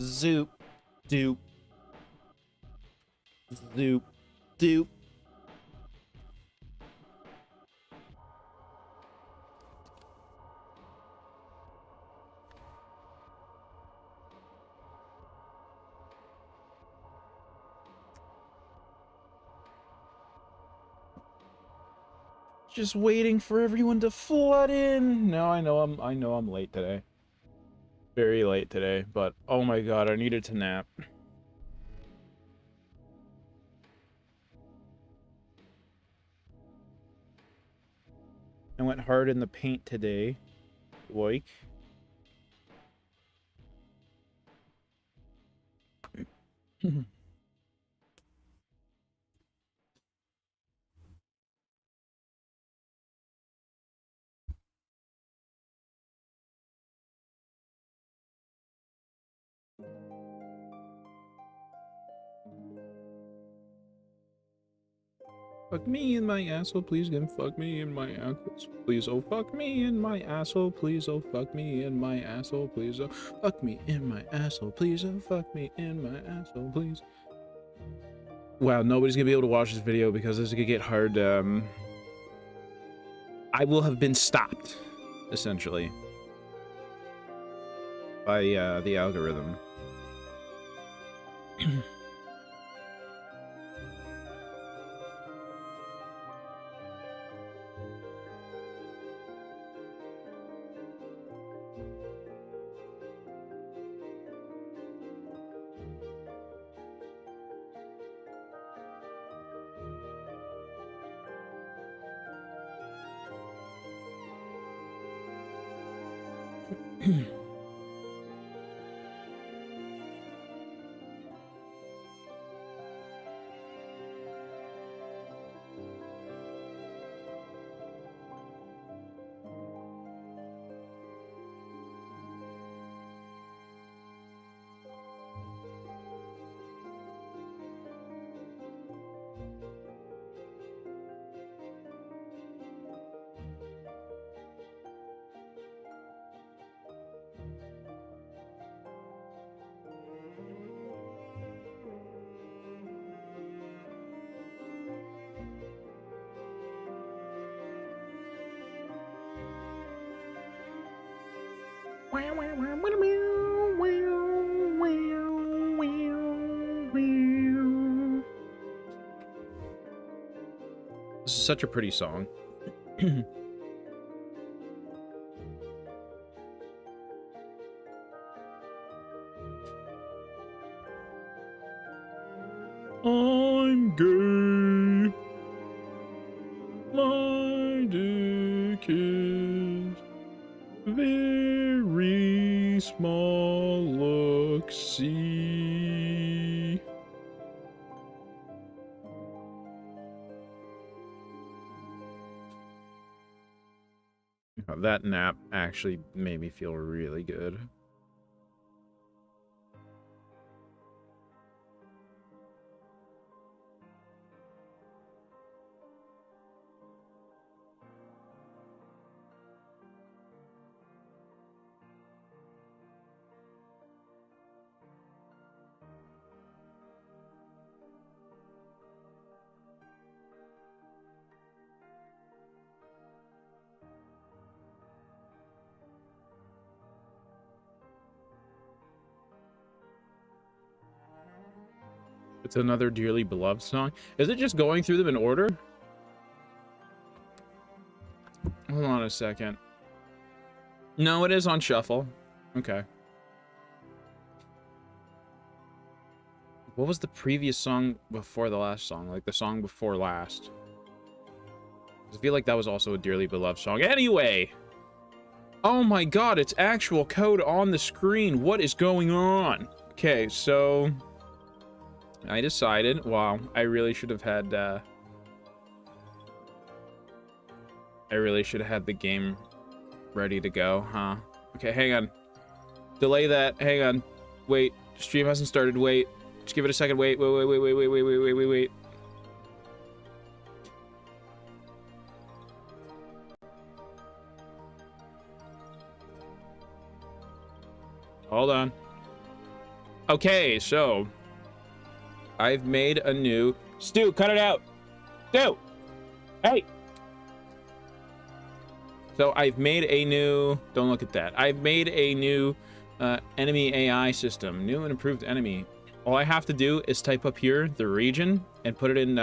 Zoop. Doop. Zoop. Doop. Just waiting for everyone to flood in. No, I know I'm late today. Very late today, but oh my god, I needed to nap. I went hard in the paint today. Like. Fuck me in my asshole, please, and fuck me in my asshole, please. Oh, fuck me in my asshole, please. Oh, fuck me in my asshole, please. Oh, fuck me in my asshole, please. Oh, fuck me in my asshole, please. Wow, nobody's gonna be able to watch this video because this is gonna get hard. I will have been stopped, essentially, by the algorithm. This is such a pretty song. I'm gay. My dick is very small. Look, see. That nap actually made me feel really good. It's another dearly beloved song. Is it just going through them in order? Hold on a second. No, it is on shuffle. Okay. What was the previous song before the last song? Like the song before last? I feel like that was also a dearly beloved song. Anyway! Oh my god, it's actual code on the screen. What is going on? Okay, so I decided, wow, I really should have had the game ready to go, huh? Okay, hang on. Delay that. Hang on. Wait. Stream hasn't started. Wait. Just give it a second. Wait. Wait. Hold on. Okay, so I've made a new... Stu, cut it out! Stu! Hey! So I've made a new... Don't look at that. I've made a new enemy AI system. New and improved enemy. All I have to do is type up here the region and put it in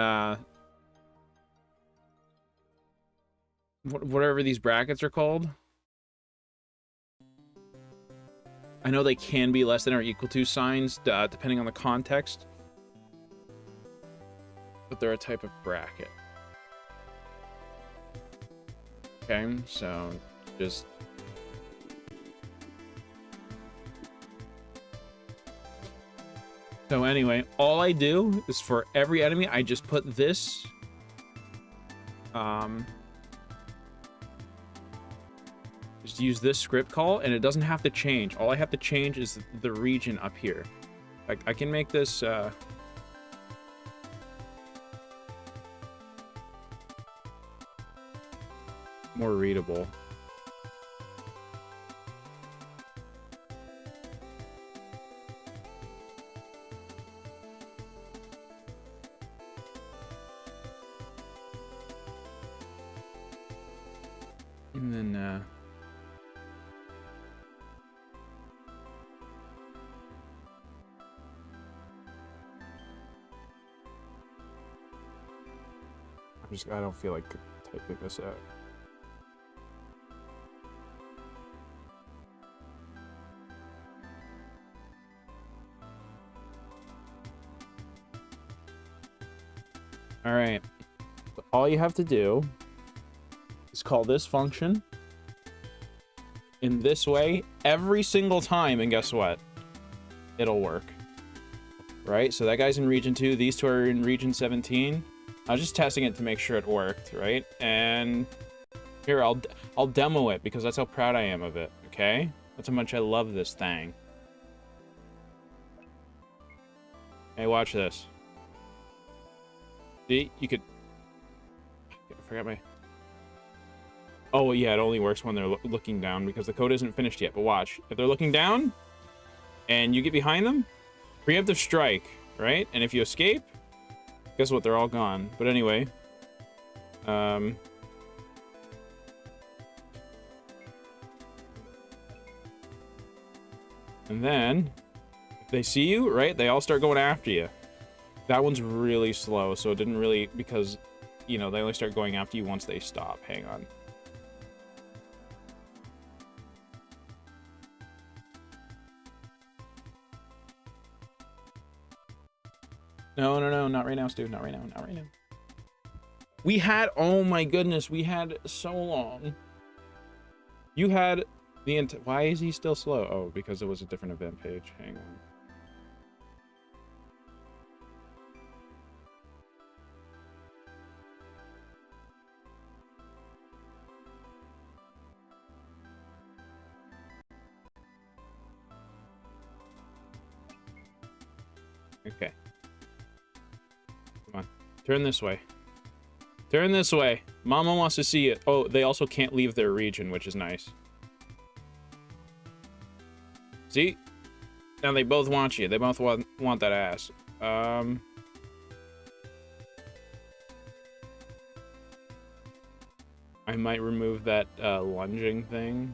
whatever these brackets are called. I know they can be less than or equal to signs depending on the context, but they're a type of bracket. Okay, so just so anyway, all I do is for every enemy, I just put this just use this script call, and it doesn't have to change. All I have to change is the region up here. I can make this more readable. And then I don't feel like typing this out. All right. So all you have to do is call this function in this way every single time, and guess what? It'll work. Right? So that guy's in region 2, these two are in region 17. I was just testing it to make sure it worked, right? And here, I'll demo it because that's how proud I am of it, okay? That's how much I love this thing. Hey, watch this. See, you could... I forgot my... Oh, yeah, it only works when they're looking down because the code isn't finished yet, but watch. If they're looking down and you get behind them, preemptive strike, right? And if you escape, guess what? They're all gone. But anyway, and then if they see you, right? They all start going after you. That one's really slow, so it didn't really, because, you know, they only start going after you once they stop. Hang on. No, not right now, Stu. Not right now, not right now. We had, oh my goodness, we had so long. You had the, why is he still slow? Oh, because it was a different event page. Hang on. Okay. Come on. Turn this way. Turn this way. Mama wants to see it. Oh, they also can't leave their region, which is nice. See? Now they both want you. They both want that ass. I might remove that lunging thing.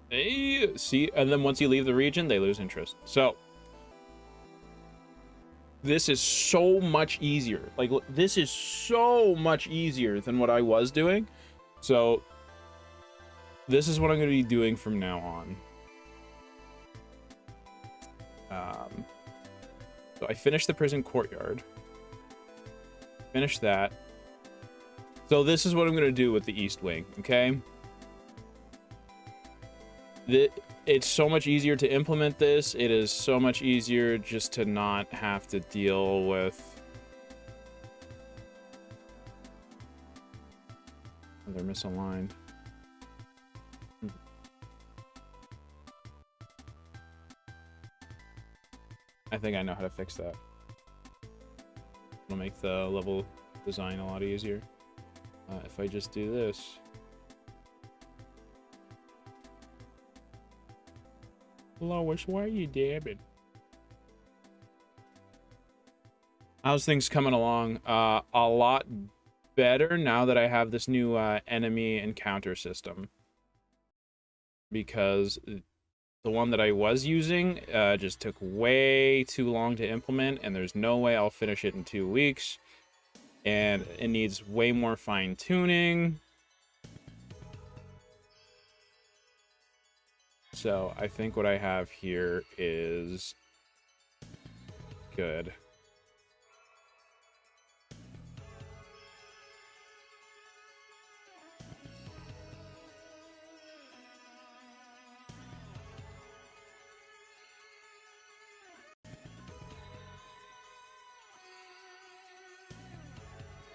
Hey, see? And then once you leave the region, they lose interest. So... this is so much easier. Like, this is so much easier than what I was doing. So, this is what I'm going to be doing from now on. So I finished the prison courtyard. Finished that. So this is what I'm going to do with the East Wing, okay? It's so much easier to implement this. It is so much easier just to not have to deal with... oh, they're misaligned. I think I know how to fix that. It'll make the level design a lot easier. If I just do this... Lois, why are you dabbing? How's things coming along? A lot better now that I have this new enemy encounter system. Because the one that I was using just took way too long to implement, and there's no way I'll finish it in 2 weeks. And it needs way more fine-tuning. So I think what I have here is good.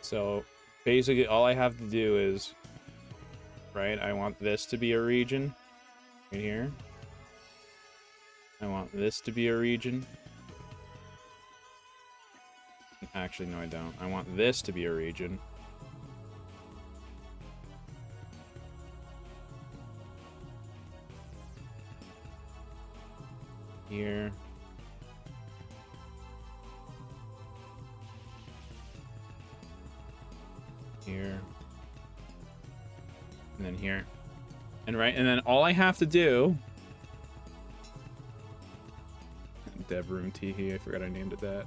So basically all I have to do is, right, I want this to be a region right here. I want this to be a region. Actually, no, I don't. I want this to be a region. Here. Here. And then here. And right, and then all I have to do... Dev room teehee, I forgot I named it that.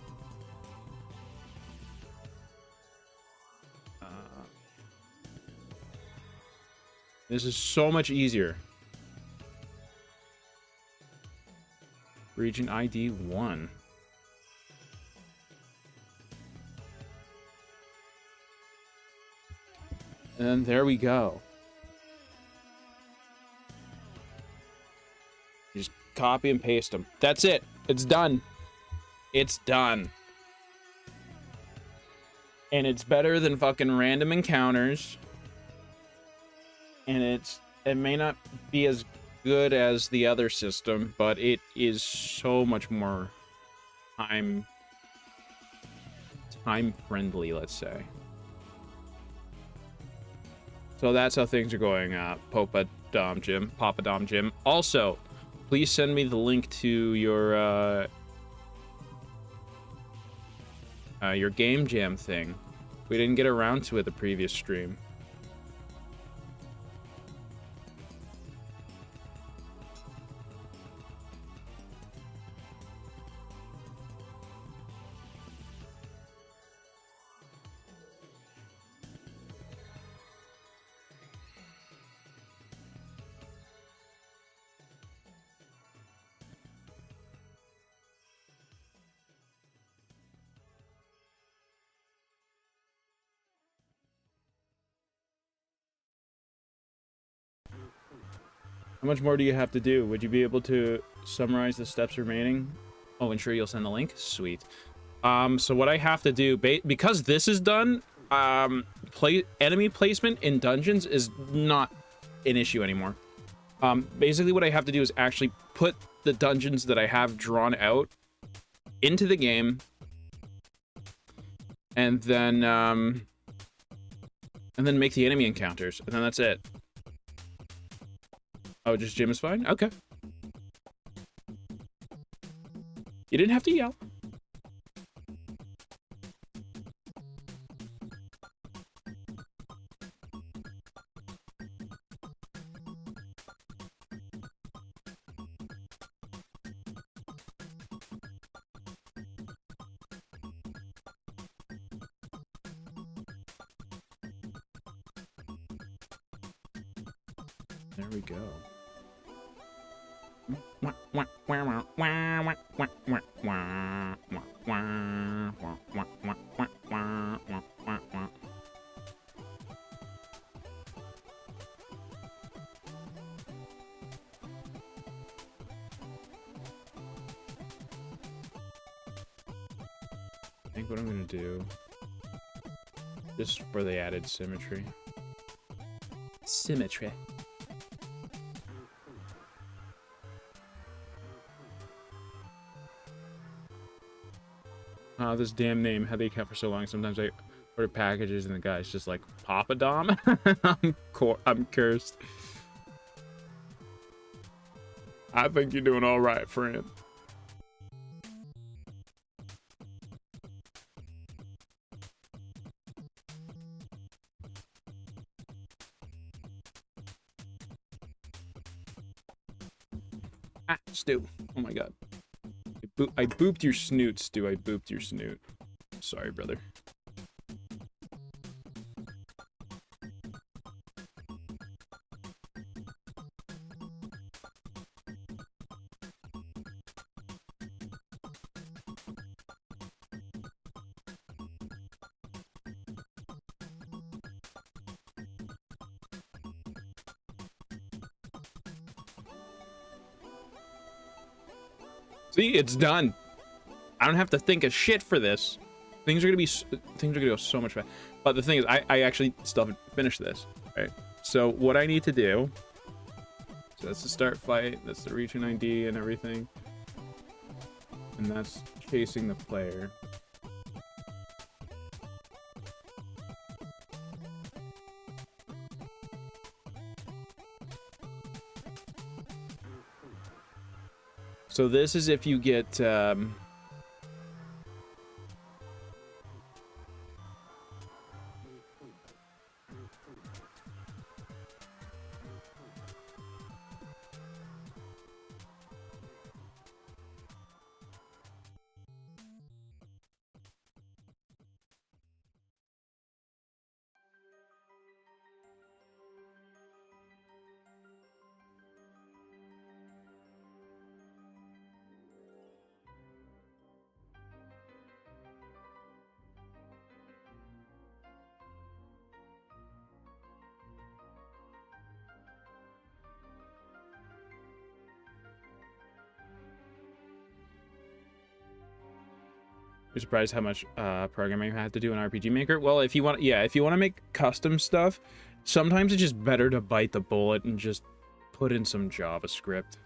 This is so much easier. Region ID 1. And there we go. You just copy and paste them. That's it. It's done. It's done. And it's better than fucking random encounters. And it may not be as good as the other system, but it is so much more time friendly, let's say. So that's how things are going, Papa Dom Jim. Also, please send me the link to your game jam thing. We didn't get around to it the previous stream. How much more do you have to do? Would you be able to summarize the steps remaining? Oh, and sure, you'll send the link? Sweet. So what I have to do, because this is done, enemy placement in dungeons is not an issue anymore. Basically what I have to do is actually put the dungeons that I have drawn out into the game, and then make the enemy encounters, and then that's it. Oh, just Jim is fine? Okay. You didn't have to yell. There we go. I think what I'm gonna do, just for the added symmetry. This damn name, how they account for so long. Sometimes I order packages and the guy's just like, Papa Dom? I'm cursed. I think you're doing all right, friend. Ah, Stu. Oh my god. I booped your snoot, Stu. I booped your snoot. Sorry, brother. See, it's done. I don't have to think of shit for this. Things are gonna go so much faster. But the thing is, I actually still haven't finished this. Right. So what I need to do. So that's the start fight. That's the region ID and everything. And that's chasing the player. So this is if you get You're surprised how much programming you have to do in RPG Maker? Well, if you want, yeah, if you want to make custom stuff, sometimes it's just better to bite the bullet and just put in some JavaScript.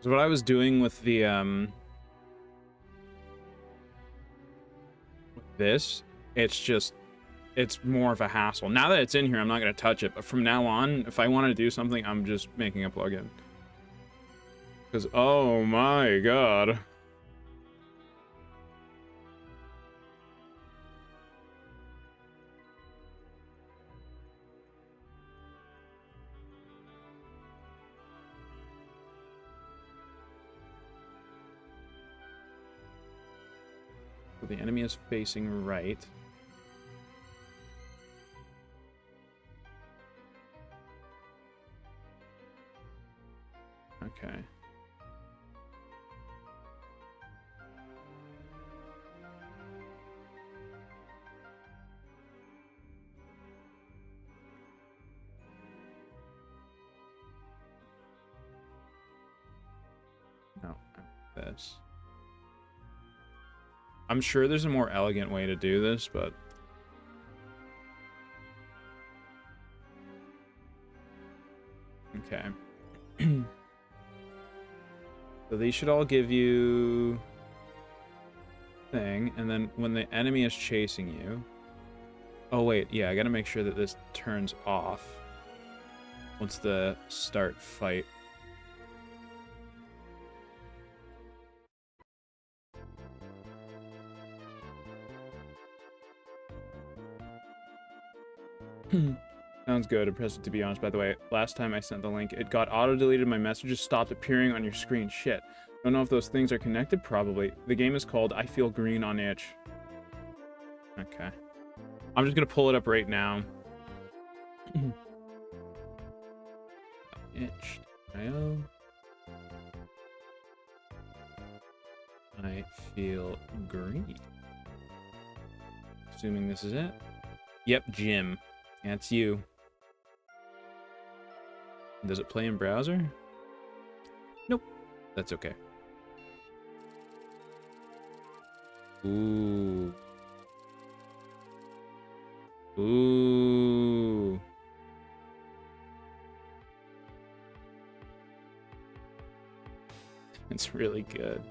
So what I was doing with the this, it's more of a hassle. Now that it's in here, I'm not going to touch it, but from now on, if I want to do something, I'm just making a plugin. Because, oh my god. So the enemy is facing right. Okay. No, this. I'm sure there's a more elegant way to do this, but okay. So these should all give you thing, and then when the enemy is chasing you. Oh wait, yeah, I gotta make sure that this turns off once the start fight. Sounds good. Impressive, to be honest. By the way, last time I sent the link, it got auto-deleted. My messages stopped appearing on your screen. Shit. Don't know if those things are connected. Probably. The game is called I Feel Green on Itch. Okay. I'm just gonna pull it up right now. Itch.io. I feel green. Assuming this is it. Yep, Jim. That's you. Does it play in browser? Nope. That's okay. Ooh. Ooh. It's really good.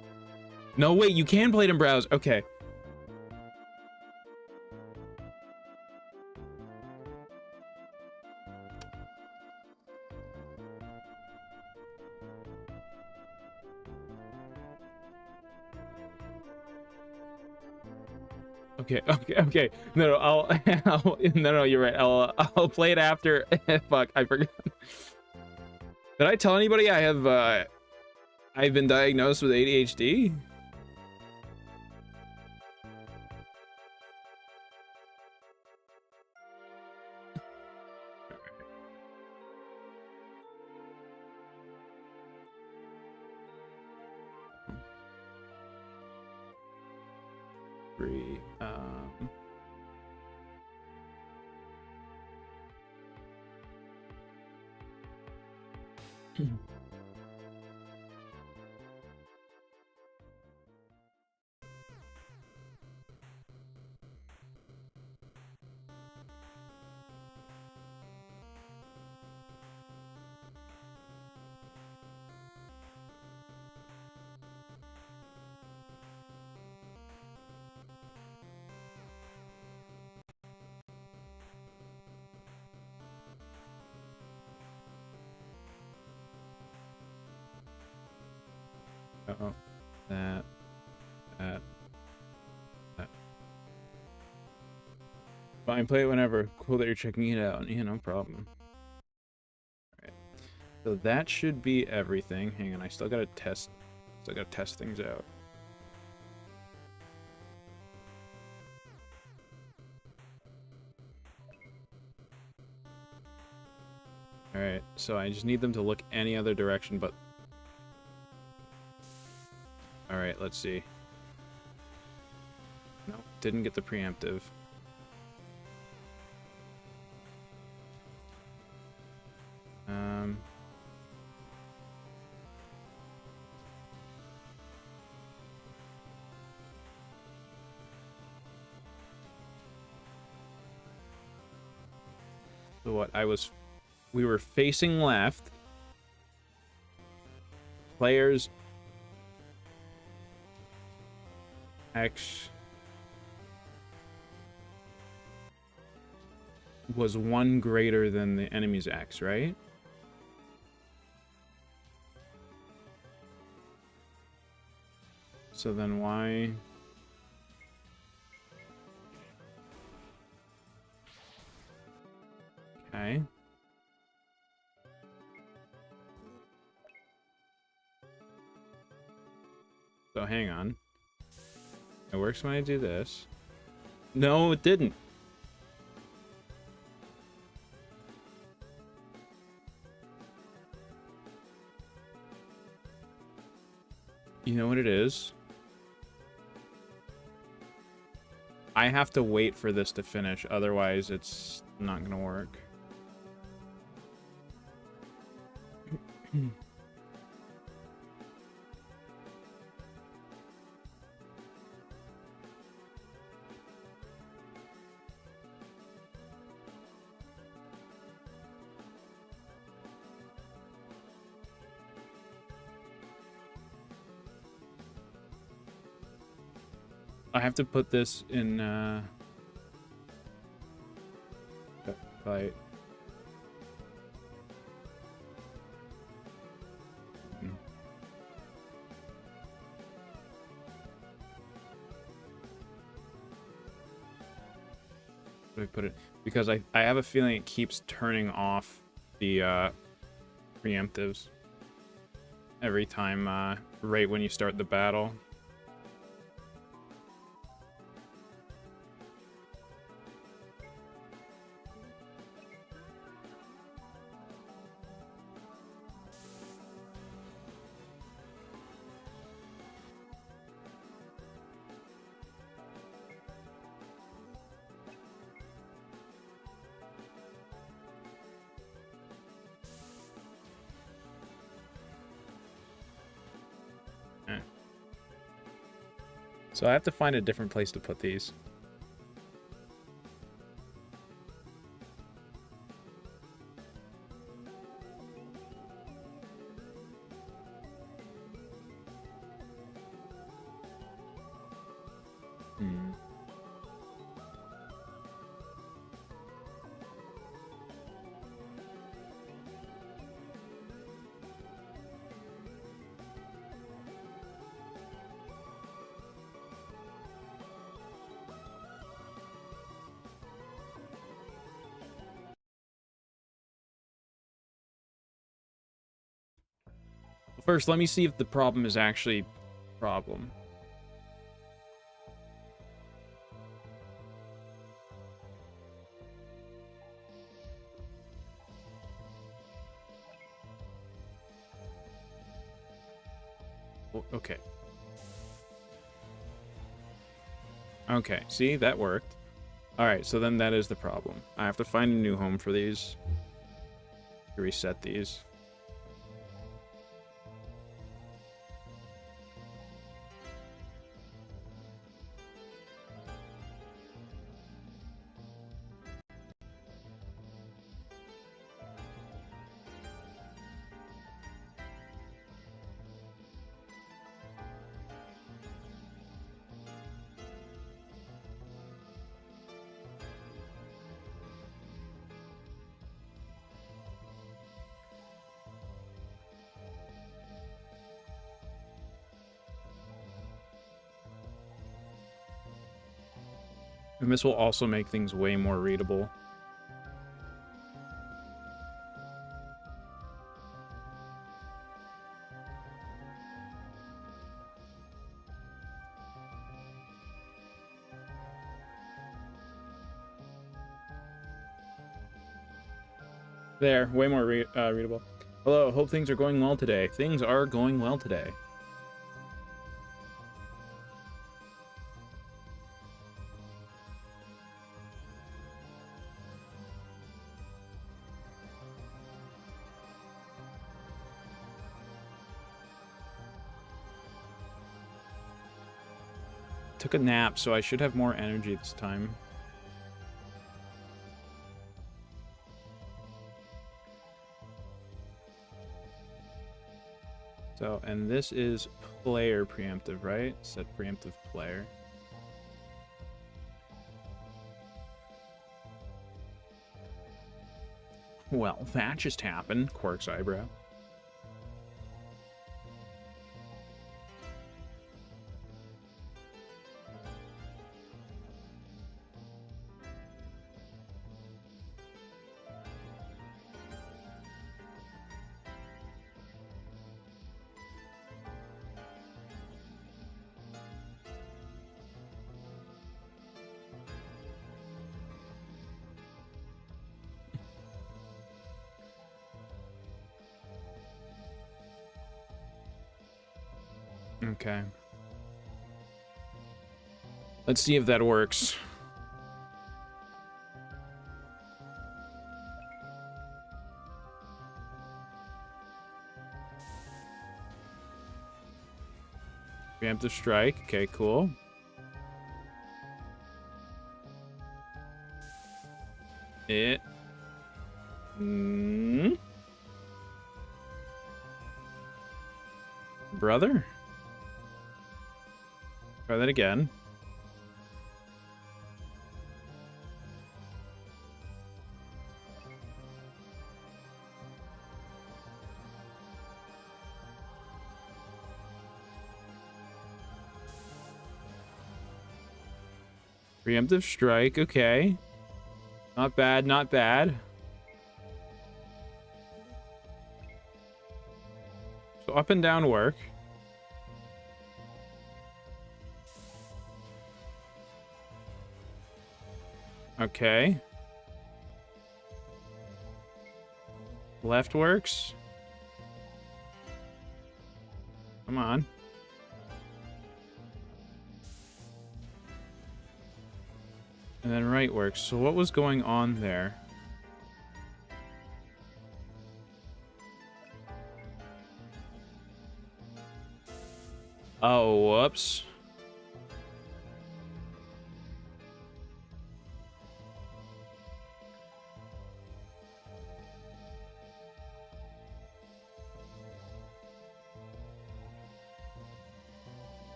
No, wait, you can play it in browse. Okay. Okay. No, no, you're right. I'll play it after. Fuck, I forgot. Did I tell anybody I've been diagnosed with ADHD? Three. Uh-oh. That. Fine, play it whenever. Cool that you're checking it out. Yeah, no problem. Alright. So that should be everything. Hang on, I still gotta test things out. Alright, so I just need them to look any other direction but... Alright, let's see. Nope, didn't get the preemptive. So what, we were facing left. Players X was 1 greater than the enemy's X, right? So then why... Okay. So hang on. It works when I do this. No, it didn't. You know what it is? I have to wait for this to finish, otherwise it's not gonna work. I have to put this in fight. Where do I put it? Because I have a feeling it keeps turning off the preemptives every time right when you start the battle. So I have to find a different place to put these. Hmm. First, let me see if the problem is actually a problem. Okay. Okay, see? That worked. Alright, so then that is the problem. I have to find a new home for these. Reset these. And this will also make things way more readable. There, way more readable. Hello, hope things are going well today. Things are going well today. Took a nap, so I should have more energy this time. So, and this is player preemptive, right? Set preemptive player. Well, that just happened. Quark's eyebrow. Okay. Let's see if that works. Preemptive strike. Okay, cool. It. Brother? Try that again. Preemptive strike, okay. Not bad, not bad. So up and down work. Okay. Left works. Come on. And then right works. So what was going on there? Oh, whoops.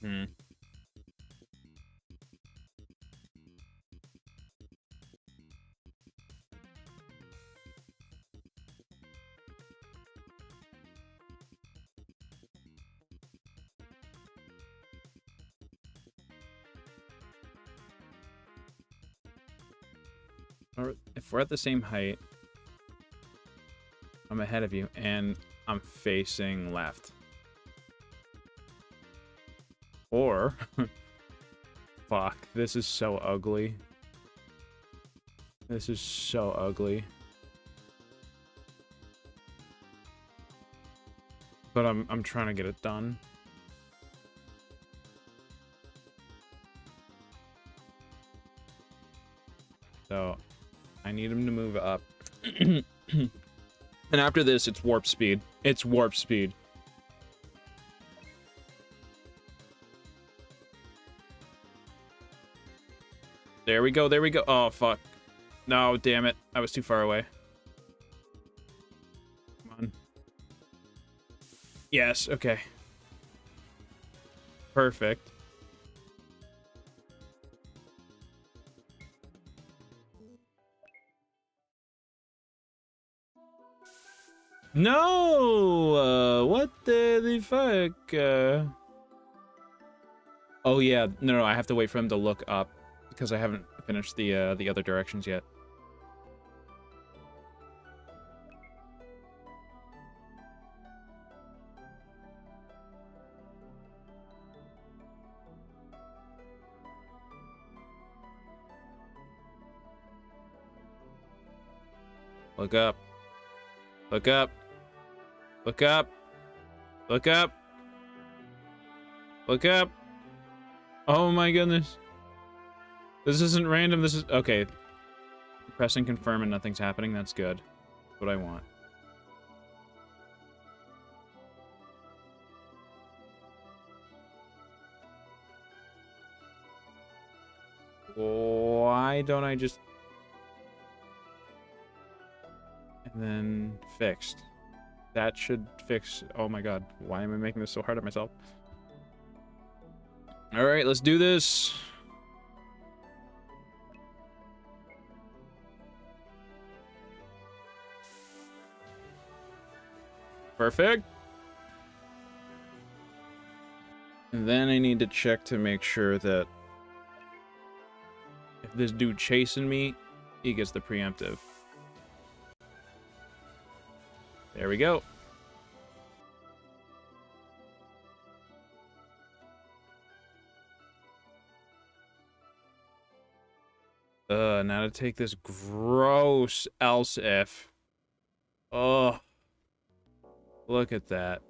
Hmm. Or if we're at the same height, I'm ahead of you, and I'm facing left. Or, fuck, this is so ugly. This is so ugly. But I'm trying to get it done. So, I need him to move up. And after this, it's warp speed. It's warp speed. There we go, there we go. Oh, fuck. No, damn it. I was too far away. Come on. Yes, okay. Perfect. No! What the fuck? Oh, yeah. No, I have to wait for him to look up because I haven't finished the other directions yet. Look up. Look up. Look up. Look up. Look up. Oh my goodness. This isn't random. This is... Okay. Pressing confirm and nothing's happening. That's good. That's what I want. Why don't I just... And then fixed. That should fix... Oh my god. Why am I making this so hard on myself? Alright, let's do this. Perfect. And then I need to check to make sure that if this dude chasing me, he gets the preemptive. There we go. Now to take this gross else if. Oh. Look at that.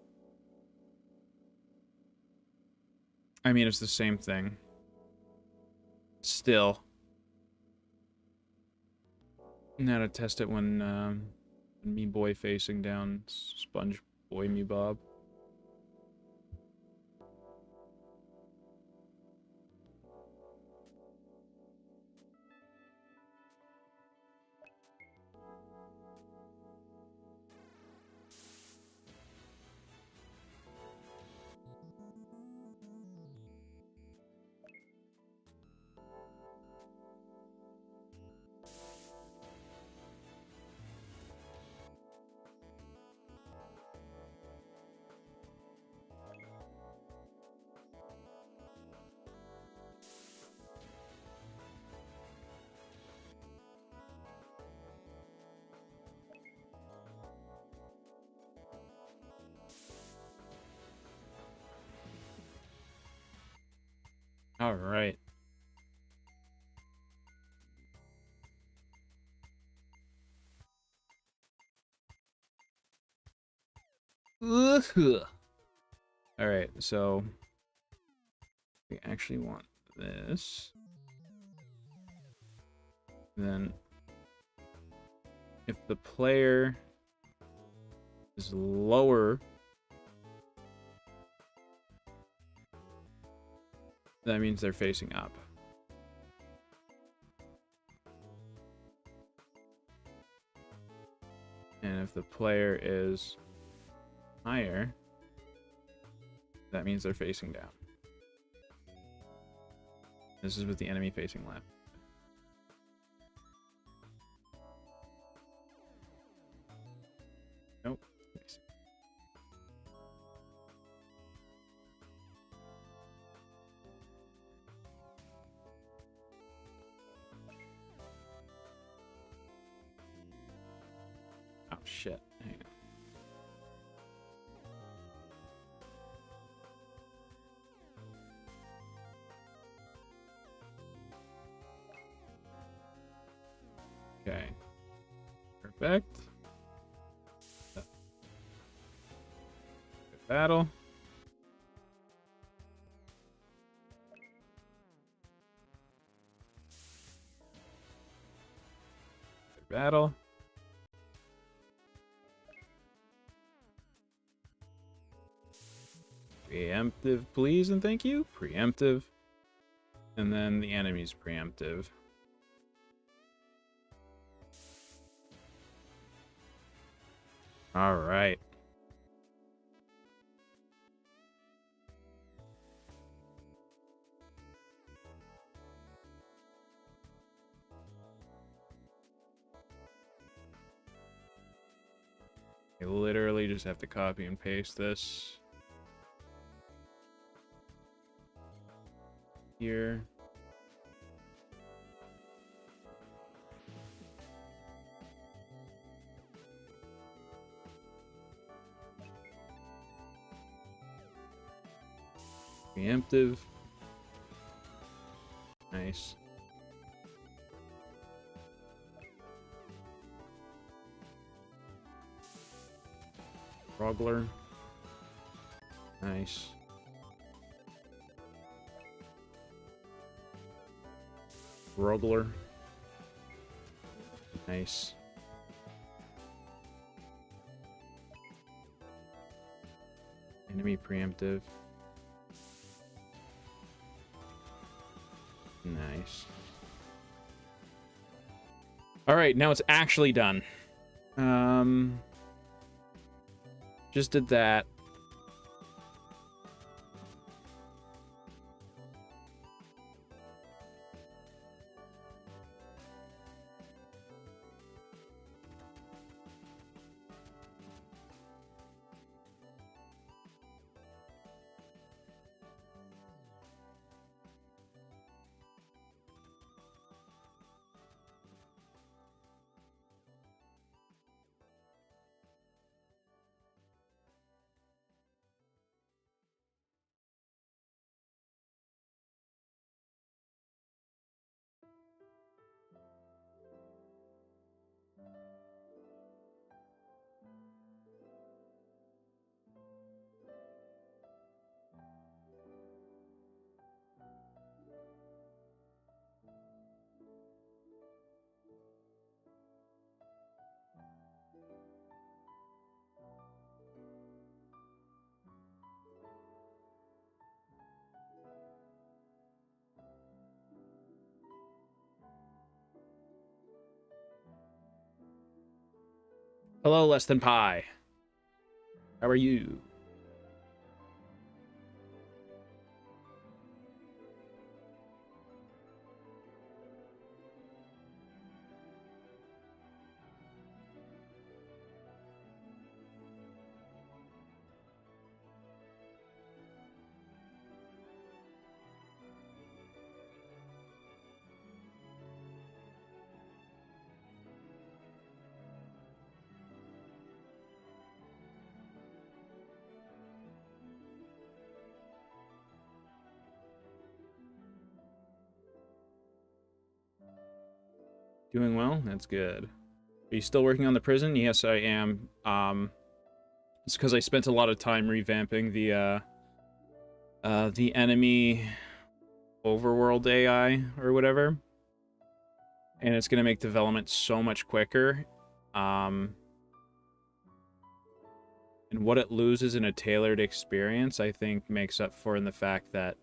I mean, it's the same thing. Still. Now to test it when me boy facing down Sponge Boy Me Bob. All right. All right, so we actually want this. Then if the player is lower, that means they're facing up. And if the player is higher, that means they're facing down. This is with the enemy facing left. Nope. Oh shit. Hang on. Okay. Perfect. Good battle. Good battle. Preemptive, please, and thank you. Preemptive. And then the enemy's preemptive. All right. I literally just have to copy and paste this here. Preemptive. Nice. Rogler. Nice. Rogler. Nice. Enemy preemptive. Nice. All right, now it's actually done. Just did that. Hello, Less Than Pi. How are you? Doing well? That's good. Are you still working on the prison? Yes, I am. It's because I spent a lot of time revamping the enemy overworld AI or whatever. And it's going to make development so much quicker. And what it loses in a tailored experience, I think, makes up for in the fact that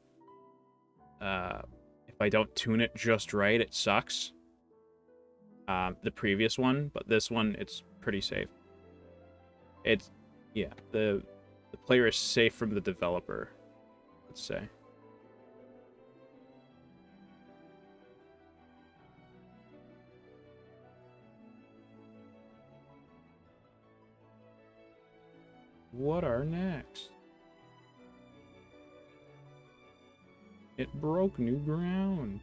if I don't tune it just right, it sucks. The previous one, but this one, it's pretty safe. It's, yeah, the player is safe from the developer, let's say. What are next? It broke new ground.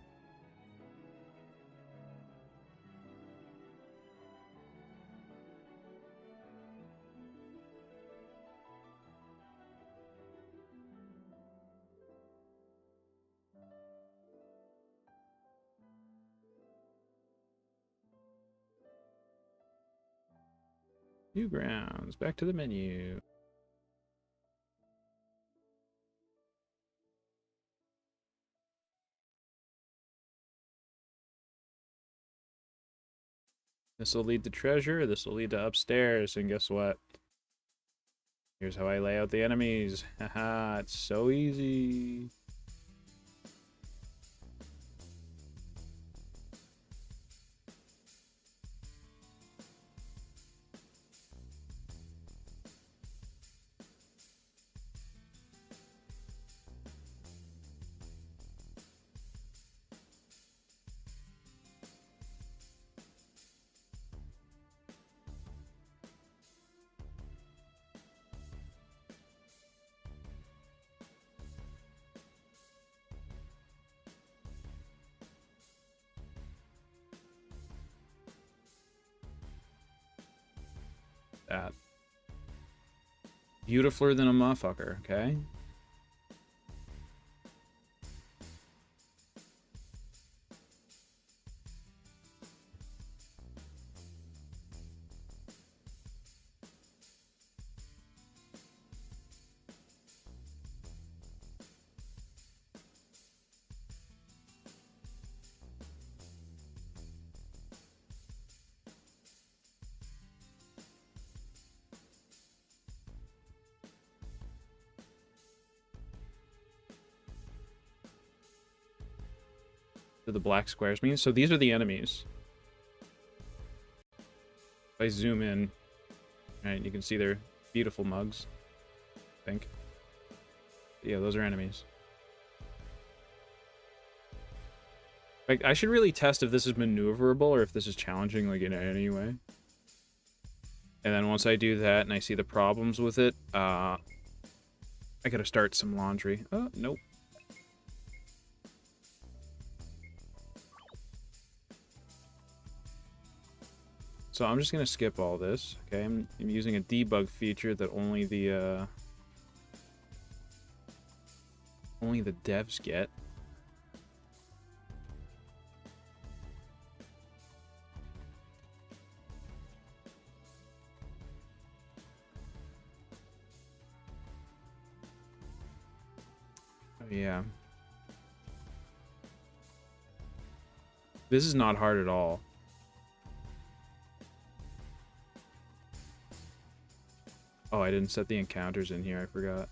New grounds. Back to the menu. This will lead to treasure. This will lead to upstairs. And guess what? Here's how I lay out the enemies. Haha, it's so easy. That. Beautifuler than a motherfucker, okay? The black squares mean. So these are the enemies. If I zoom in, right, you can see their beautiful mugs. I think. Yeah, those are enemies. Like, I should really test if this is maneuverable or if this is challenging, like, in any way. And then once I do that and I see the problems with it, I gotta start some laundry. Oh, nope. So I'm just gonna skip all this. Okay, I'm using a debug feature that only the devs get. Oh, yeah. This is not hard at all. Oh, I didn't set the encounters in here, I forgot.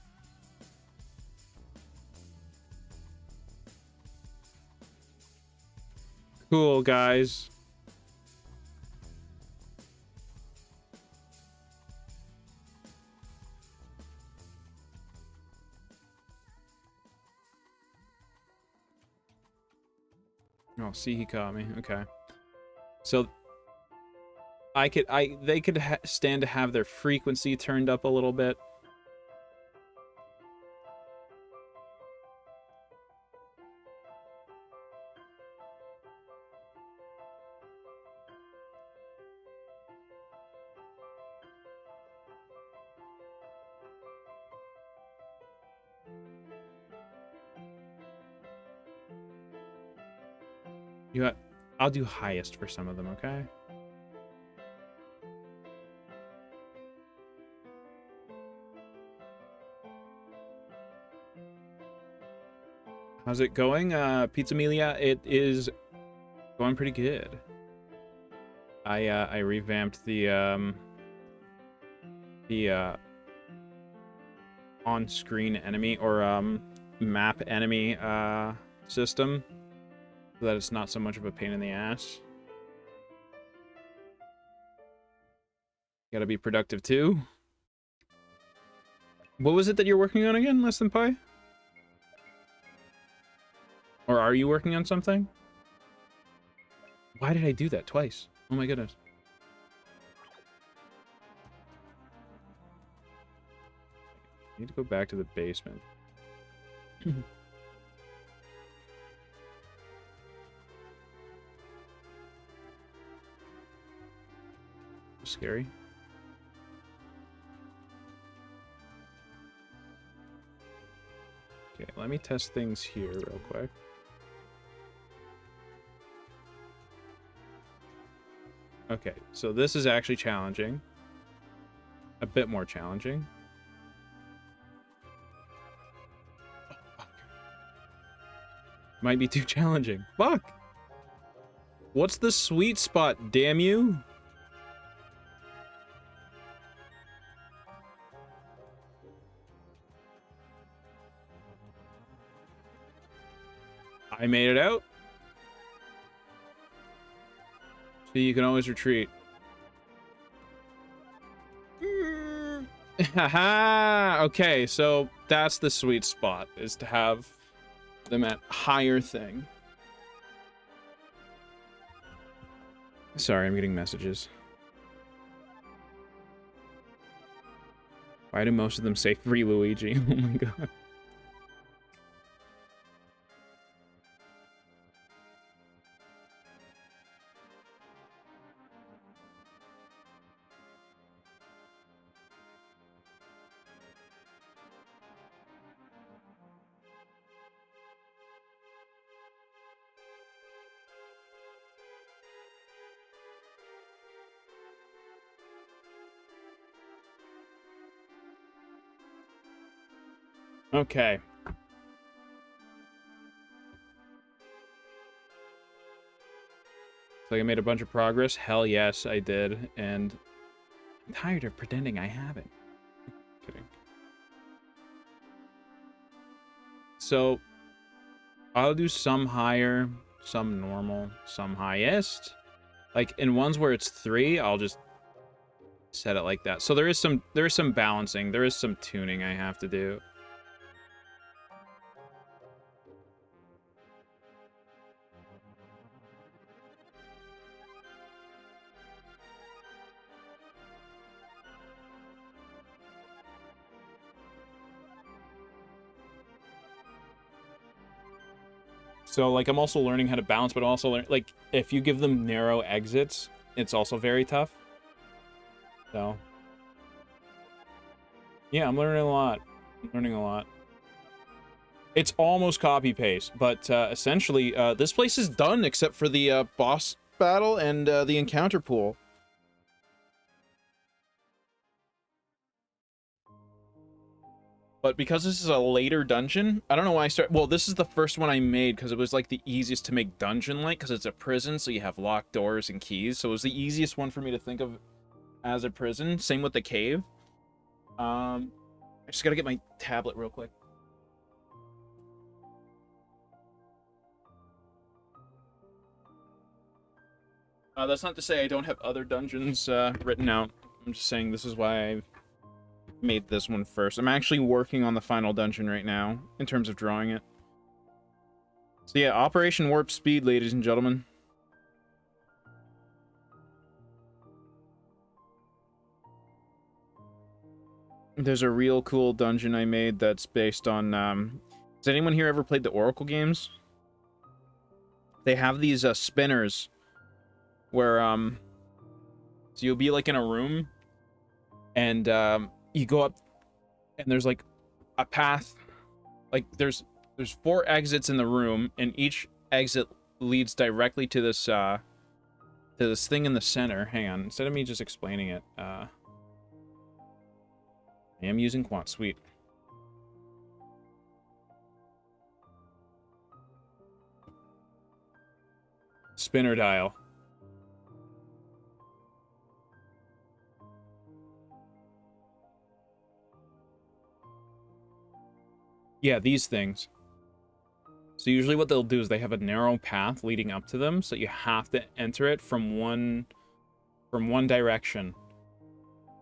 Cool, guys. Oh, see, he caught me. Okay. So they could stand to have their frequency turned up a little bit. I'll do highest for some of them, okay? How's it going, Pizza Melia? It is going pretty good. I revamped the on-screen enemy or map enemy system so that it's not so much of a pain in the ass. Gotta be productive too. What was it that you're working on again, Less Than Pi? Or are you working on something? Why did I do that twice? Oh my goodness. need to go back to the basement. Scary. Okay, let me test things here real quick. Okay, so this is actually challenging. A bit more challenging. Oh, fuck. Might be too challenging. Fuck! What's the sweet spot, damn you? I made it out. So you can always retreat. Haha! Okay, so that's the sweet spot, is to have them at higher thing. Sorry, I'm getting messages. Why do most of them say free Luigi? Oh my god. Okay. So I made a bunch of progress. Hell yes, I did. And I'm tired of pretending I haven't. Kidding. So I'll do some higher, some normal, some highest. Like in ones where it's 3, I'll just set it like that. So there is some balancing, there is some tuning I have to do. So, like, I'm also learning how to balance, but also, like, if you give them narrow exits, it's also very tough. So, yeah, I'm learning a lot. It's almost copy-paste, but essentially, this place is done except for the boss battle and the encounter pool. But because this is a later dungeon, I don't know why I started... Well, this is the first one I made because it was, like, the easiest to make dungeon-like, because it's a prison, so you have locked doors and keys. So it was the easiest one for me to think of as a prison. Same with the cave. I just gotta get my tablet real quick. That's not to say I don't have other dungeons written out. I'm just saying this is why I made this one first. I'm actually working on the final dungeon right now, in terms of drawing it. So yeah, Operation Warp Speed, ladies and gentlemen. There's a real cool dungeon I made that's based on... Has anyone here ever played the Oracle games? They have these spinners where... So you'll be like in a room, and you go up, and there's like a path. Like there's 4 exits in the room, and each exit leads directly to this thing in the center. Hang on, instead of me just explaining it, I am using Quant Suite. Spinner dial. Yeah, these things. So usually what they'll do is they have a narrow path leading up to them, so you have to enter it from one direction.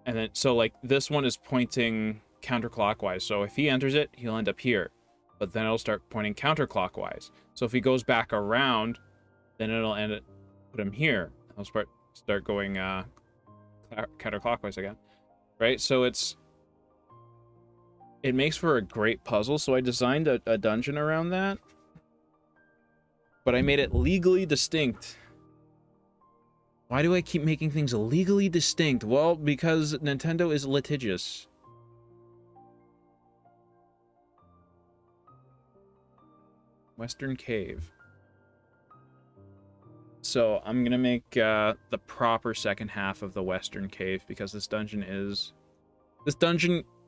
And then, so like this one is pointing counterclockwise. So if he enters it, he'll end up here. But then it'll start pointing counterclockwise. So if he goes back around, then it'll put him here. He'll start going counterclockwise again. Right? So it's... it makes for a great puzzle, so I designed a dungeon around that. But I made it legally distinct. Why do I keep making things legally distinct? Well, because Nintendo is litigious. Western Cave. So I'm gonna make the proper second half of the Western Cave because this dungeon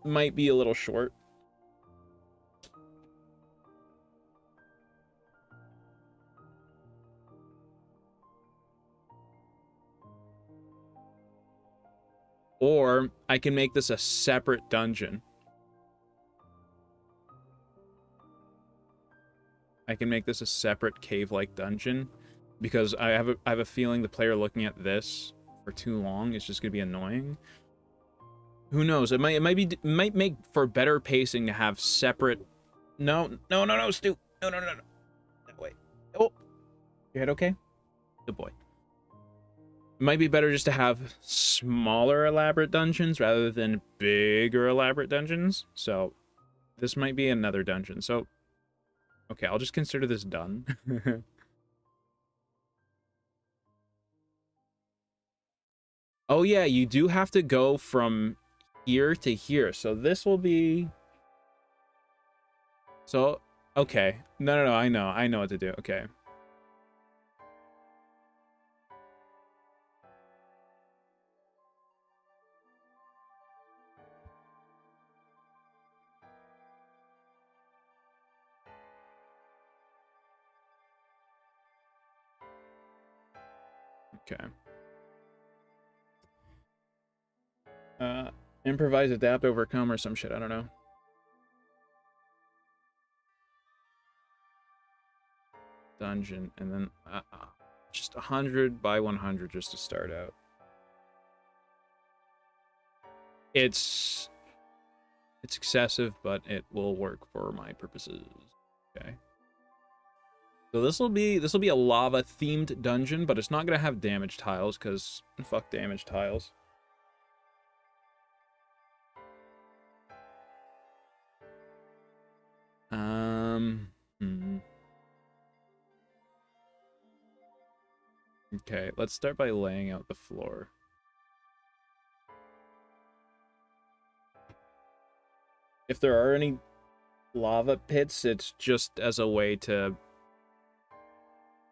might be a little short. Or I can make this a separate dungeon. I can make this a separate cave-like dungeon because I have a feeling the player looking at this for too long is just gonna be annoying. Who knows? It might make for better pacing to have separate. No, Stu. No. That way. Oh, your head okay? Good boy. It might be better just to have smaller elaborate dungeons rather than bigger elaborate dungeons. So this might be another dungeon. So okay, I'll just consider this done. Oh yeah, you do have to go from here to here. So this will be... So, okay. No, I know what to do. Okay. Okay. Improvise, adapt, overcome, or some shit. I don't know. Dungeon, and then just 100 by 100 just to start out. It's excessive, but it will work for my purposes. Okay. So this will be a lava themed dungeon, but it's not gonna have damage tiles because fuck damage tiles. Okay, let's start by laying out the floor. If there are any lava pits, it's just as a way to,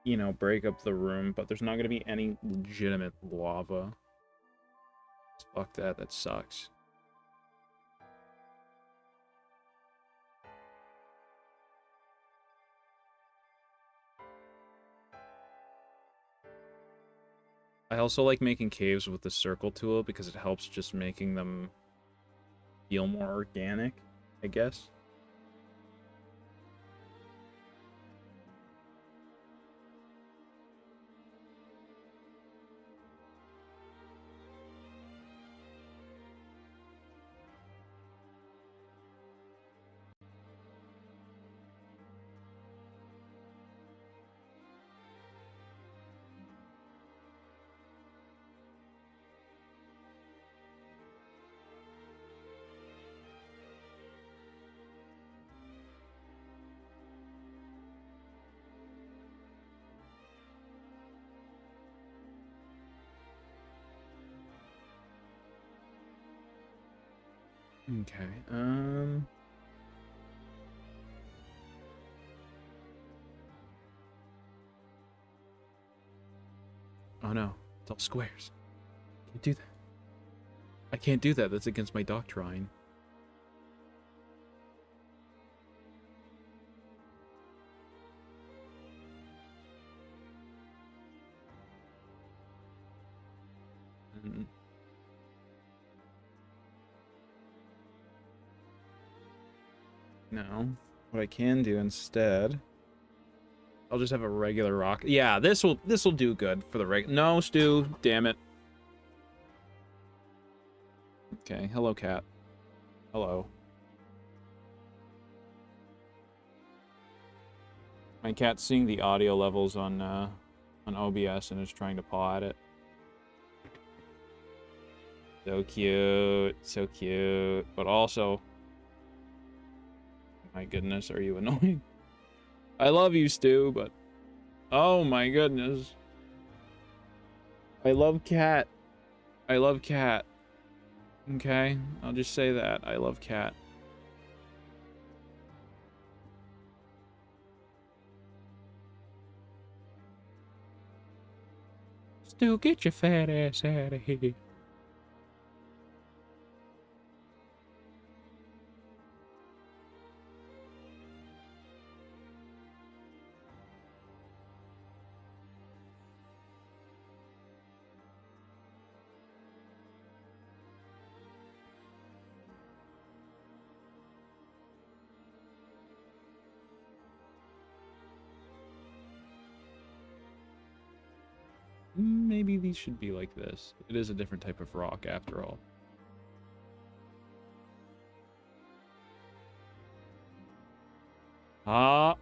you know, break up the room, but there's not going to be any legitimate lava. Fuck that, that sucks. I also like making caves with the circle tool because it helps just making them feel more organic, I guess. Okay, oh no, it's all squares. Can't do that. I can't do that, that's against my doctrine. No. What I can do instead, I'll just have a regular rock. Yeah, this will do good for the No, Stu, damn it. Okay, hello cat. Hello. My cat's seeing the audio levels on OBS and is trying to paw at it. So cute, but also My goodness, are you annoying? I love you, Stu, but oh my goodness. I love cat. I love cat. Okay, I'll just say that. I love cat. Stu, get your fat ass out of here. Maybe these should be like this. It is a different type of rock after all. Ah.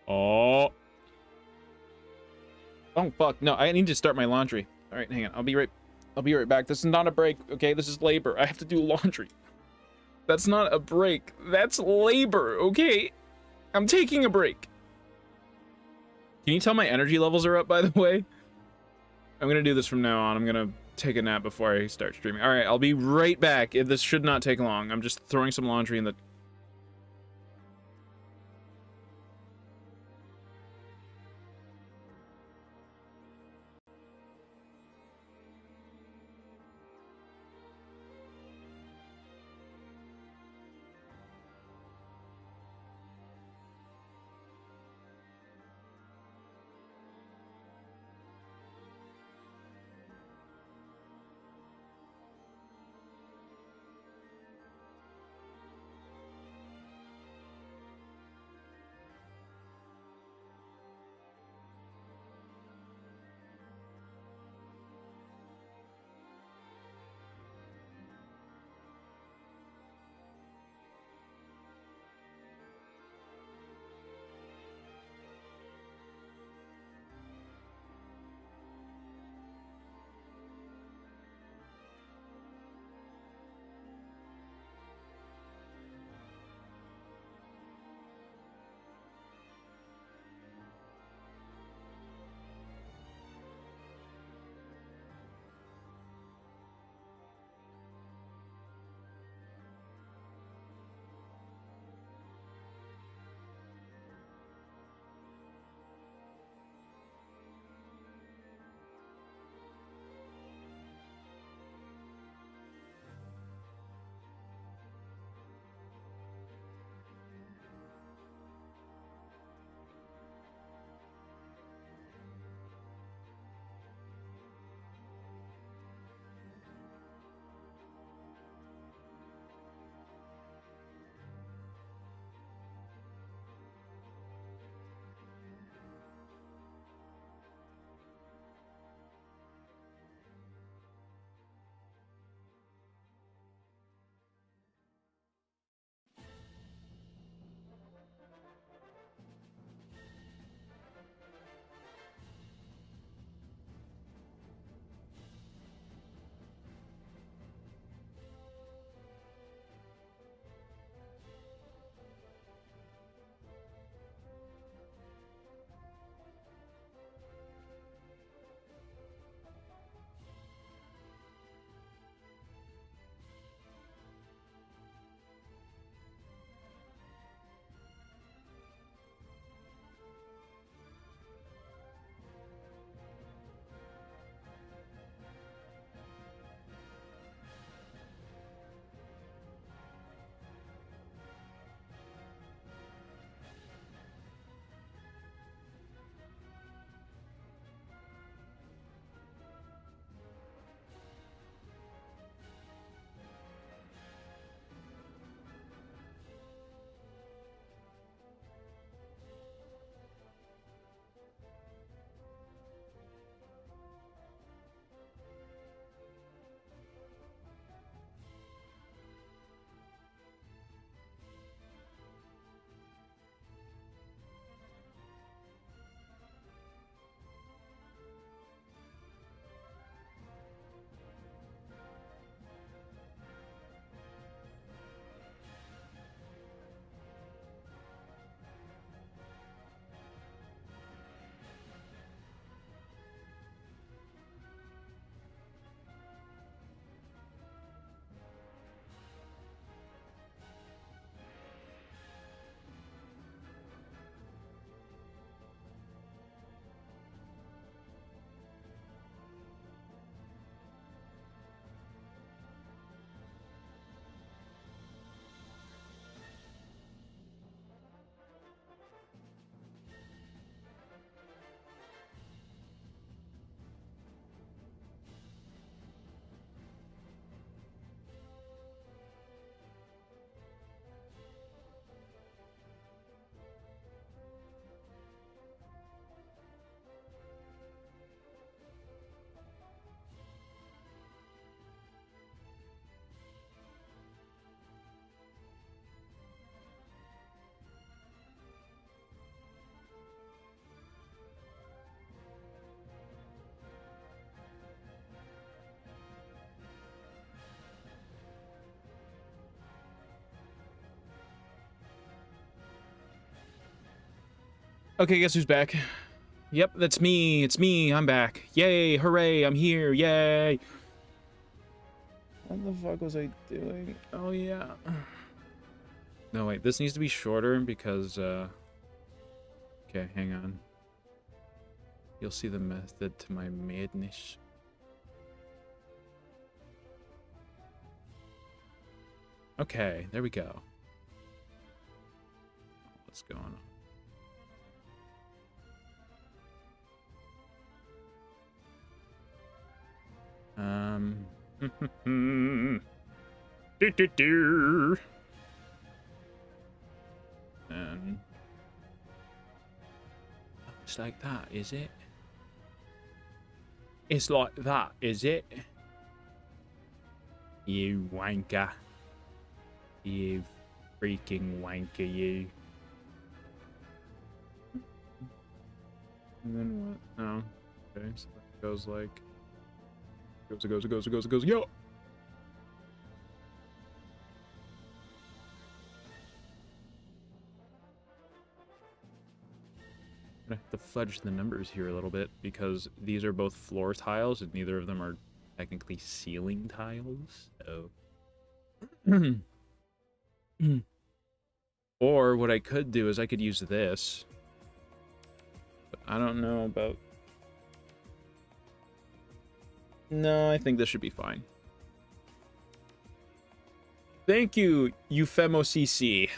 Oh. Oh fuck. No, I need to start my laundry. All right, hang on. I'll be right back. This is not a break, okay? This is labor. I have to do laundry. That's not a break. That's labor, okay? I'm taking a break. Can you tell my energy levels are up, by the way? I'm gonna do this from now on. I'm gonna take a nap before I start streaming. All right, I'll be right back. This should not take long. I'm just throwing some laundry in the... Okay, guess who's back? Yep, that's me. It's me. I'm back. Yay, hooray, I'm here. Yay. What the fuck was I doing? Oh, yeah. No, wait, this needs to be shorter because, okay, hang on. You'll see the method to my madness. Okay, there we go. What's going on? It's like that, is it? It's like that, is it? You wanker. You freaking wanker, you. And then what? Oh. Okay, so that goes like... It goes, yo! I'm gonna have to fudge the numbers here a little bit because these are both floor tiles and neither of them are technically ceiling tiles, so... Or what I could do is I could use this. But I don't know about... No, I think this should be fine. Thank you, EufemoCC.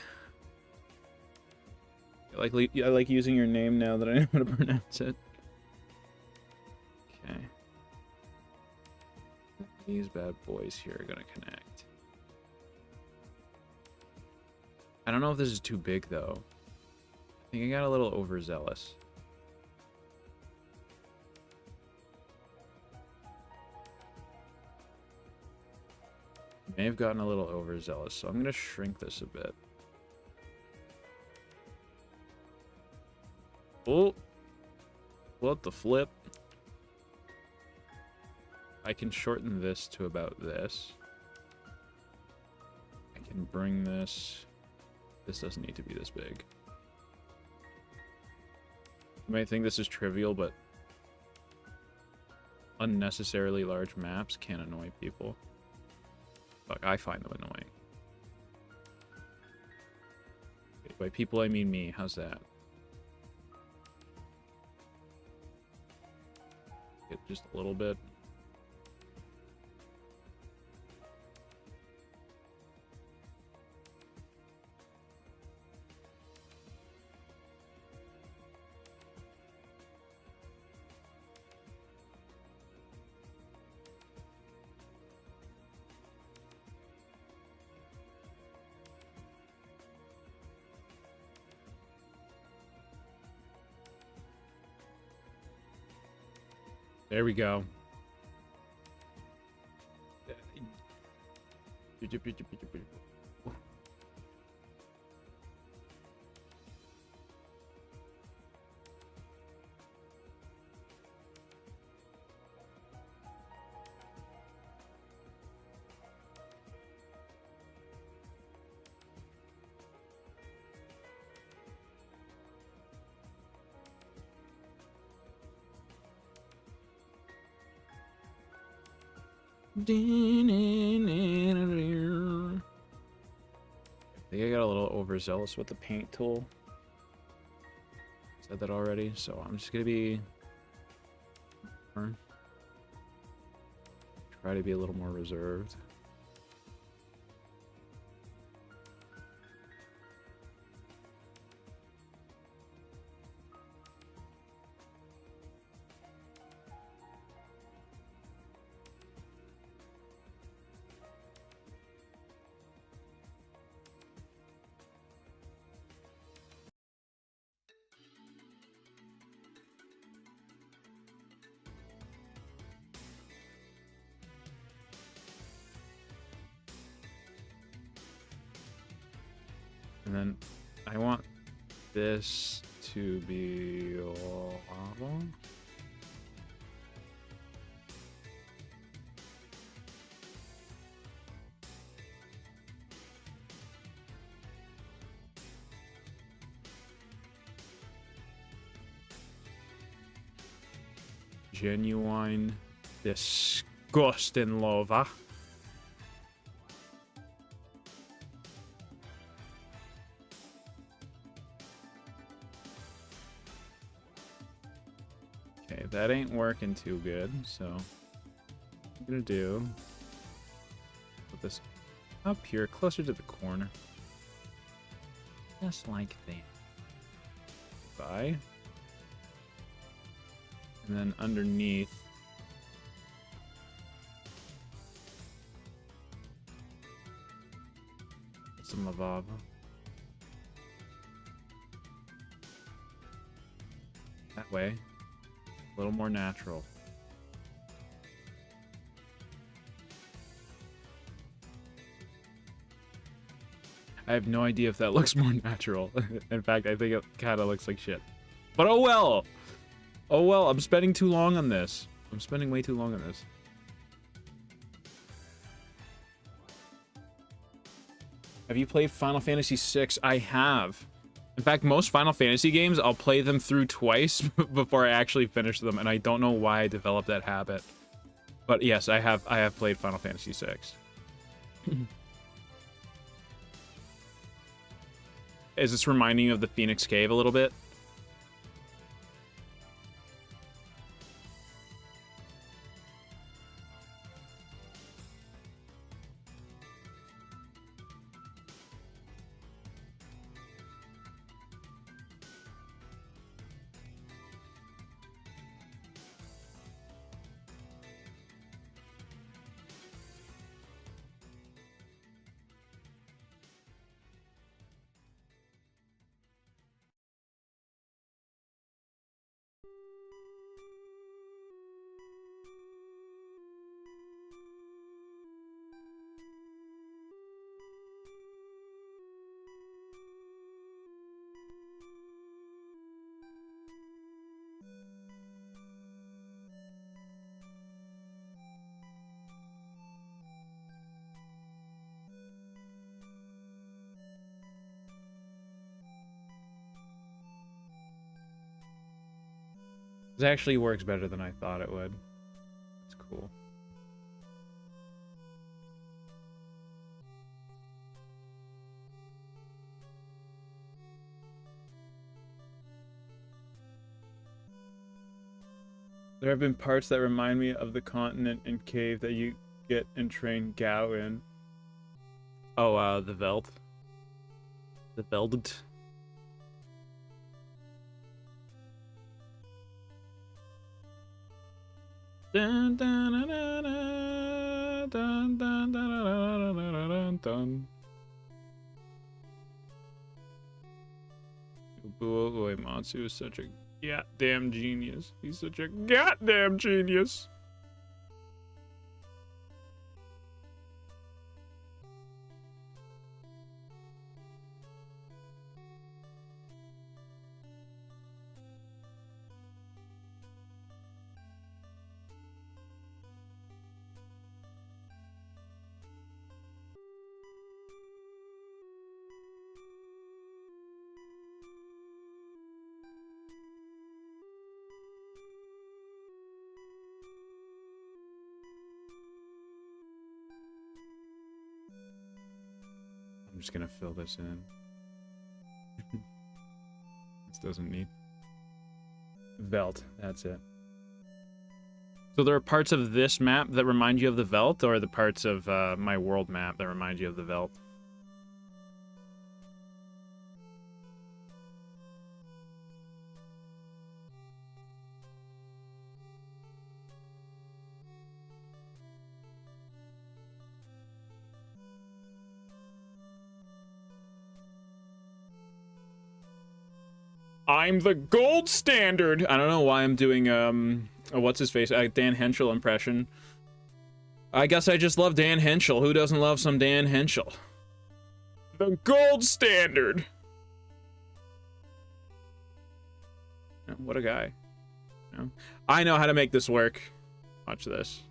I like using your name now that I know how to pronounce it. Okay. These bad boys here are gonna connect. I don't know if this is too big though. I think I got a little overzealous. May have gotten a little overzealous, so I'm gonna shrink this a bit. Oh, what the flip? I can shorten this to about this. I can bring this. This doesn't need to be this big. You might think this is trivial, but unnecessarily large maps can annoy people. Fuck, I find them annoying. By people, I mean me. How's that? Get just a little bit. There we go. I think I got a little overzealous with the paint tool. Said that already, so I'm just gonna be... Try to be a little more reserved. And then I want this to be lava. genuine, disgusting lover. Okay, that ain't working too good, so I'm gonna do put this up here, closer to the corner. Just like that. Bye. And then underneath, some lava. That way, a little more natural. I have no idea if that looks more natural. In fact, I think it kind of looks like shit. But oh well! Oh well, I'm spending too long on this. I'm spending way too long on this. Have you played Final Fantasy VI? I have. In fact, most Final Fantasy games, I'll play them through twice before I actually finish them, and I don't know why I developed that habit. But yes, I have played Final Fantasy VI. Is this reminding you of the Phoenix Cave a little bit? This actually works better than I thought it would. It's cool. There have been parts that remind me of the continent and cave that you get and train Gao in. Oh, the Veld. The Velded. Dun, dun, dun, dun, dun, dun, dun, dun, dun, dun. Uematsu is such a goddamn genius. He's such a goddamn genius. I'm just gonna fill this in. This doesn't need Veld, that's it. So there are parts of this map that remind you of the Veld, or the parts of my world map that remind you of the Veld? I'm the gold standard. I don't know why I'm doing what's his face, Dan Henschel impression. I guess I just love Dan Henschel. Who doesn't love some Dan Henschel? The gold standard. What a guy. I know how to make this work. Watch this.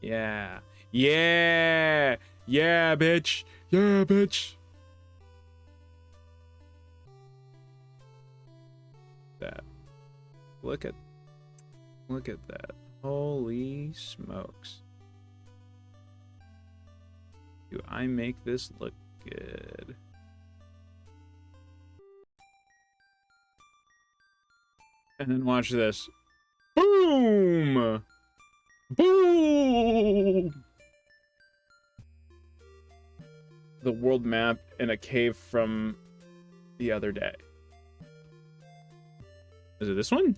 Yeah. Yeah. Yeah, bitch. Yeah, bitch. That. Look at that. Holy smokes. Do I make this look good? And then watch this. Boom! Boom! The world map in a cave from the other day. Is it this one?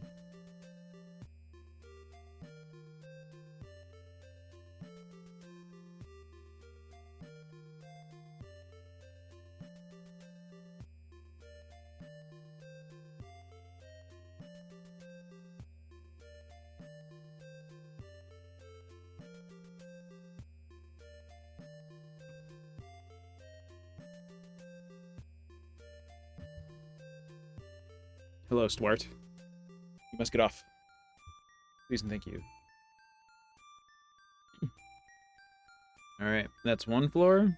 Hello, Stuart. You must get off. Please and thank you. Alright, that's one floor.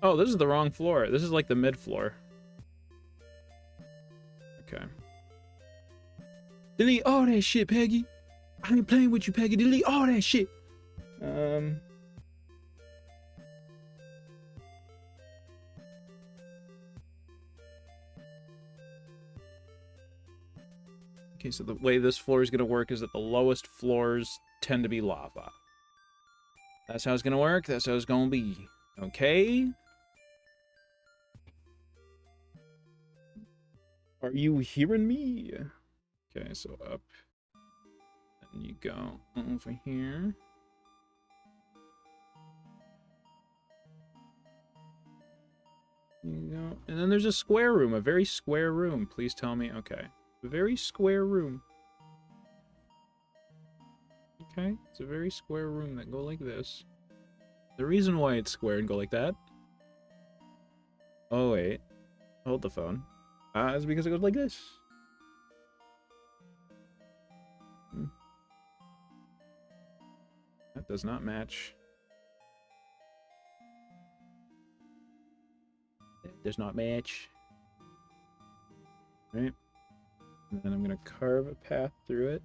Oh, this is the wrong floor. This is like the mid floor. Okay. Delete all that shit, Peggy. I ain't playing with you, Peggy. Delete all that shit. Okay, so the way this floor is going to work is that the lowest floors tend to be lava. That's how it's going to work. That's how it's going to be. Okay? Are you hearing me? Okay, so up. And you go over here. You go. And then there's a square room, a very square room. Please tell me. Okay. A very square room. Okay, it's a very square room that go like this. The reason why it's square and go like that. Oh, wait. Hold the phone. It's because it goes like this. That does not match. That does not match. Right. And then I'm going to carve a path through it.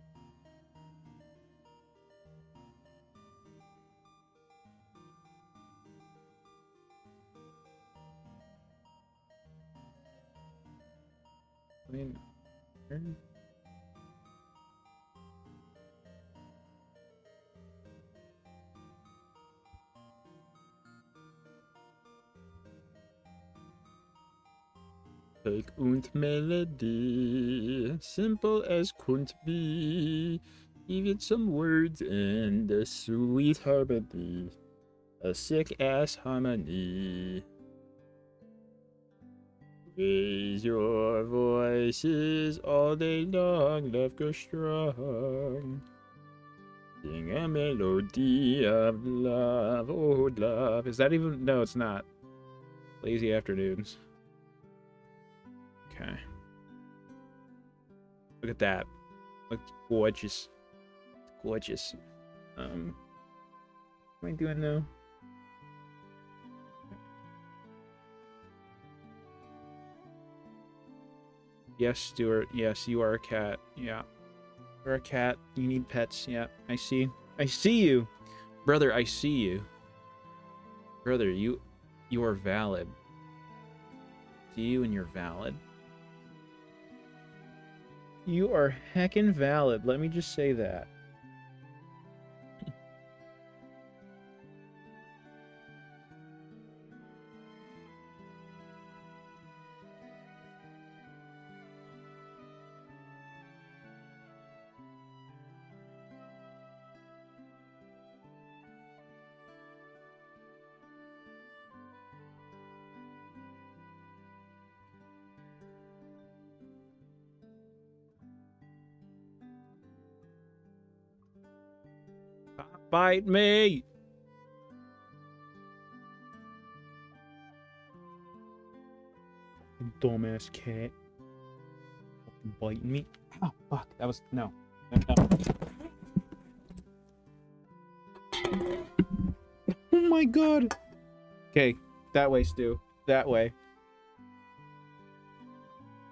Take und melody, simple as couldn't be. Give it some words and a sweet harmony, a sick ass harmony. Raise your voices all day long, love goes strong. Sing a melody of love, oh love. Is that even? No, it's not. Lazy afternoons. Okay. Look at that. Looks gorgeous. It's gorgeous. What am I doing now? Yes, Stuart. Yes, you are a cat. Yeah. You're a cat. You need pets. Yeah, I see. I see you. Brother, I see you. Brother, you are valid. See you and you're valid. You are heckin' valid. Let me just say that. Bite me! Dumbass cat. biting me. Oh, fuck. That was... No. No. Oh my god. Okay. That way, Stu. That way.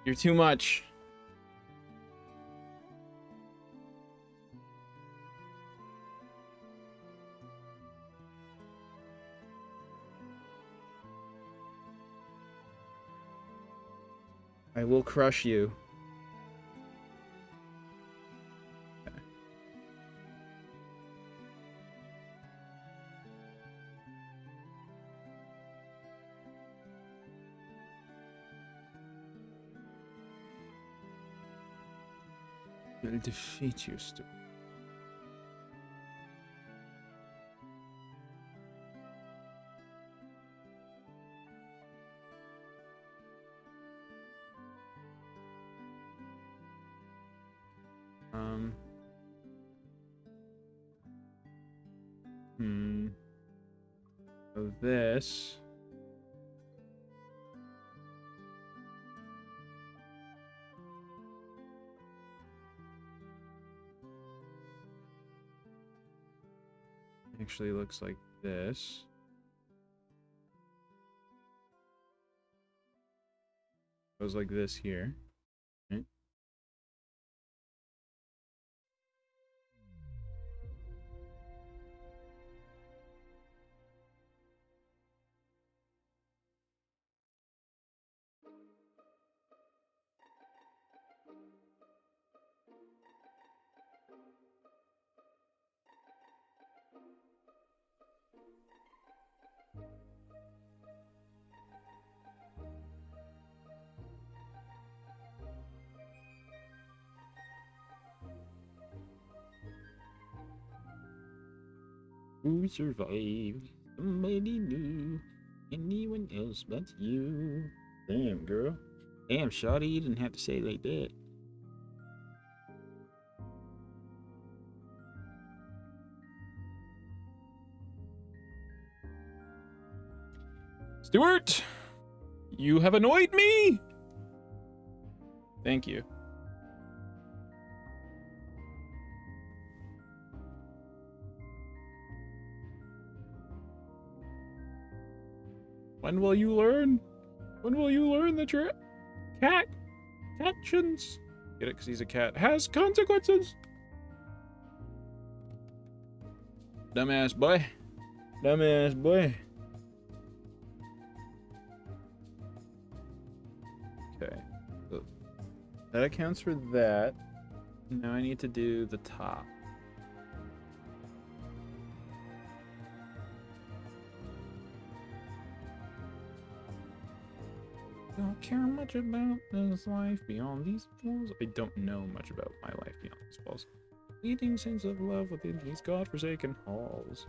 You're too much. I will crush you. Okay. I'll defeat you, Stu. So this... actually looks like this. Goes like this here. Right? Who survived? Somebody new. Anyone else but you. Damn, girl. Damn, shawty, you didn't have to say it like that. Stuart! You have annoyed me! Thank you. When will you learn? When will you learn that your cat actions, get it? Because he's a cat, has consequences. Dumbass boy. Dumbass boy. Okay. So that accounts for that. Now I need to do the top. Don't care much about this life beyond these walls. I don't know much about my life beyond these walls. Fleeting sense of love within these godforsaken halls.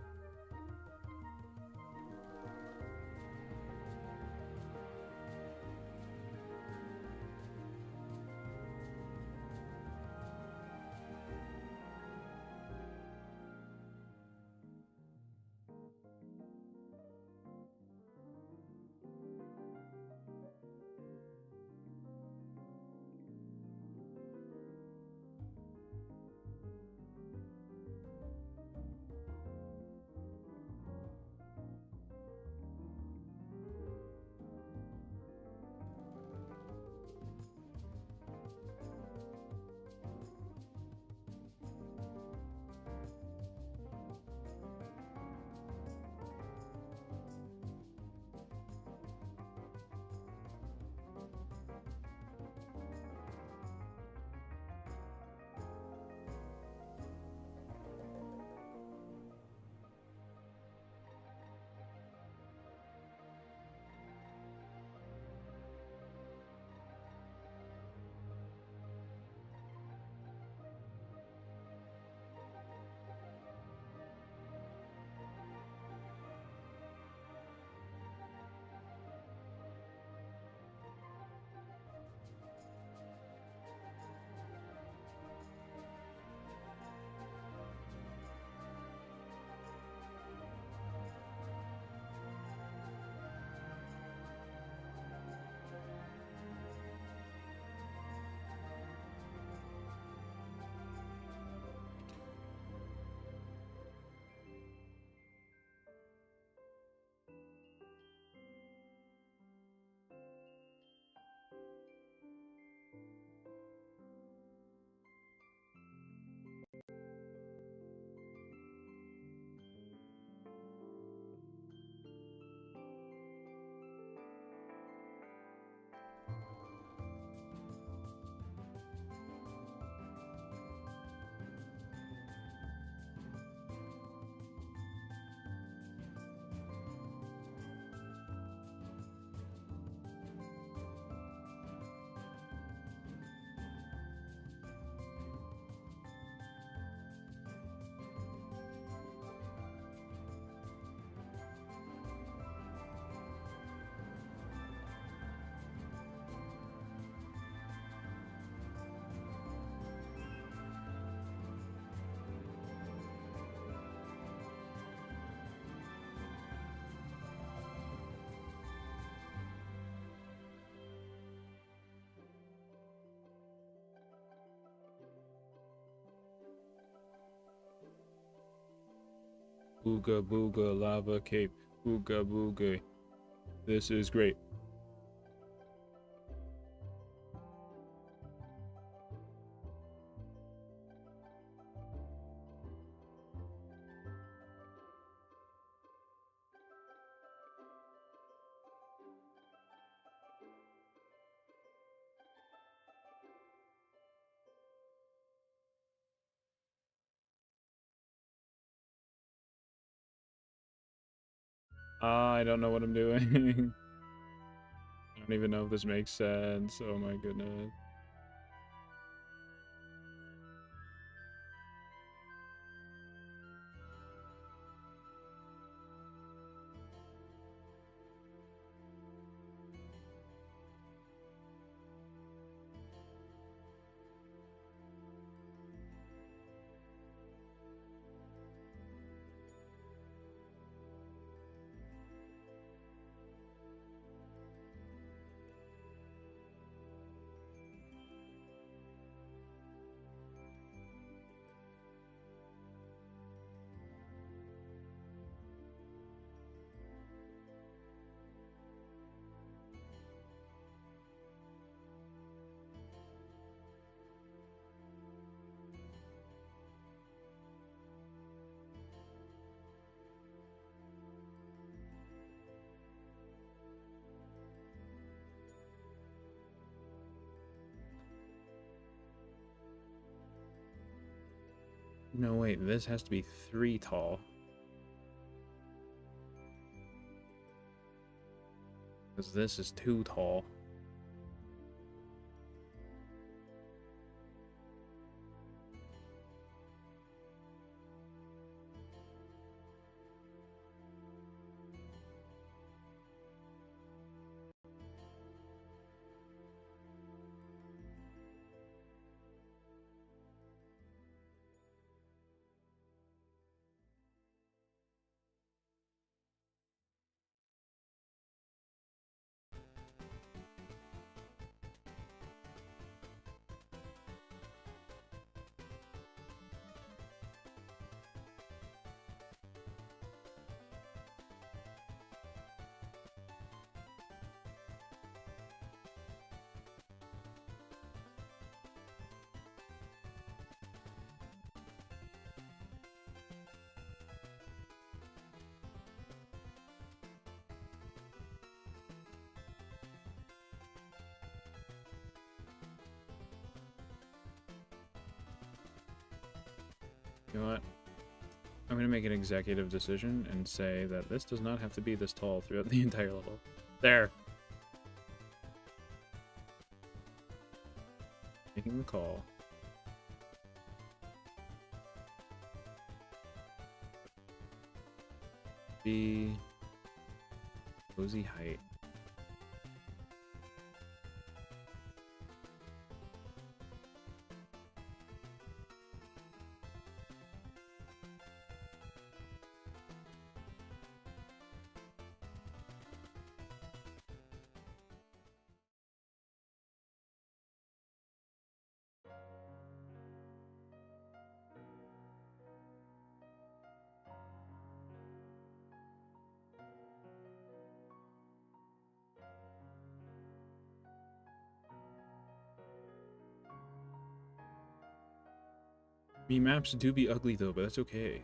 Booga booga lava cape. Booga booga. This is great. I don't know what I'm doing. I don't even know if this makes sense. Oh my goodness. No, wait, this has to be 3 tall. Because this is 2 tall. You know what? I'm going to make an executive decision and say that this does not have to be this tall throughout the entire level. There! Making the call. Be cozy height. I mean, maps do be ugly though, but that's okay.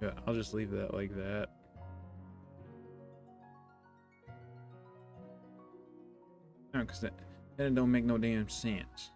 Yeah, I'll just leave that like that. No, because that don't make no damn sense.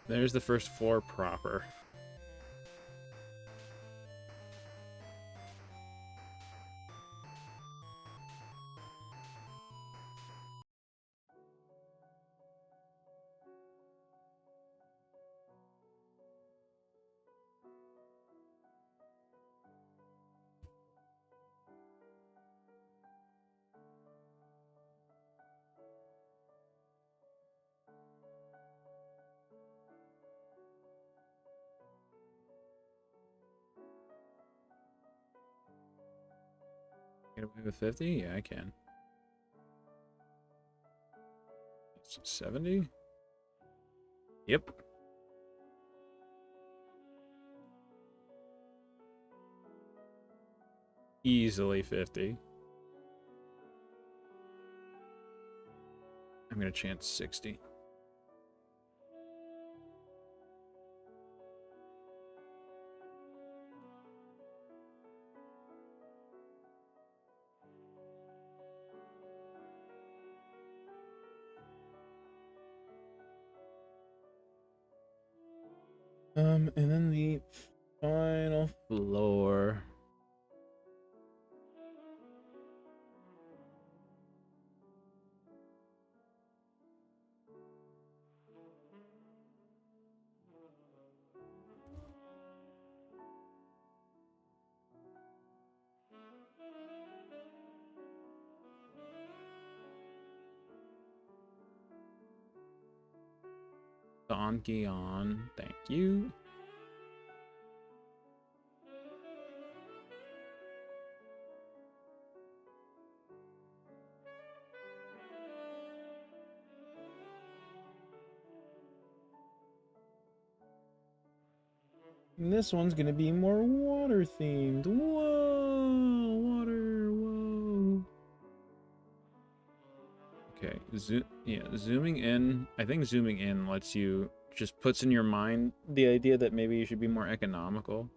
There's the first floor proper. Get away with 50? Yeah, I can. 70? Yep. Easily 50. I'm gonna chance 60. And then the final floor. Donkey on. Thank you. And this one's gonna be more water themed. Whoa, water, whoa. Okay, zooming in. I think zooming in lets you just puts in your mind the idea that maybe you should be more economical.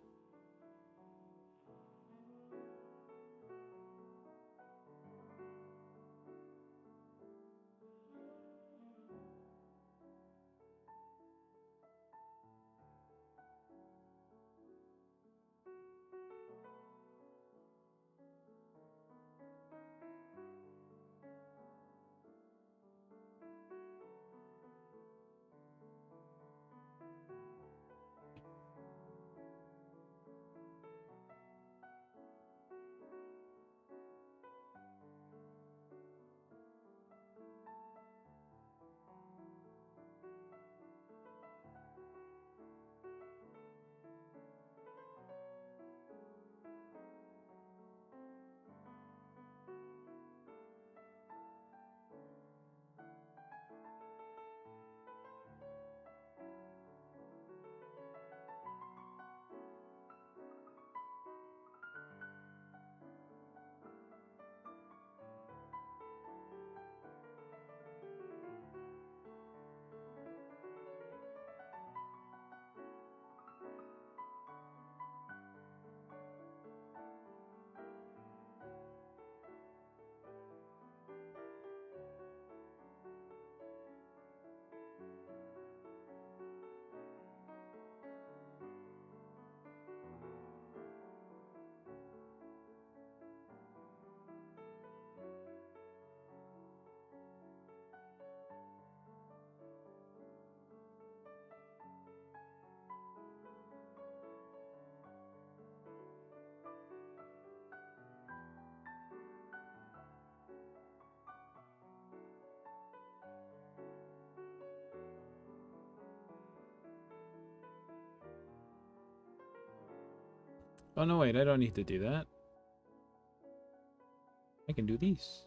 Oh, no, wait, I don't need to do that. I can do these.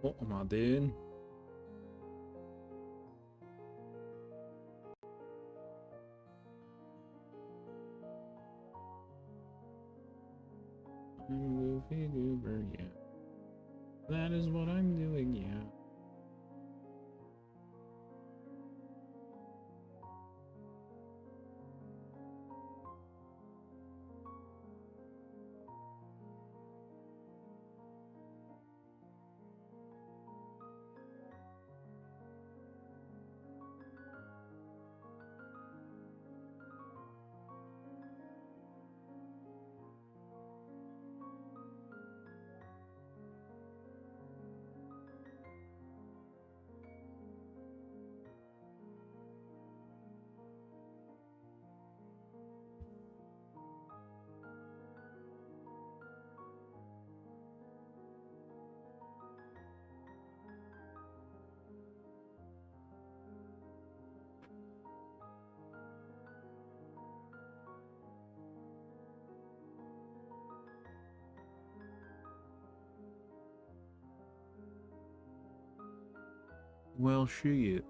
What am I doing? I'm Goofy Goober, yeah. That is what I'm doing, yeah. Well, shit.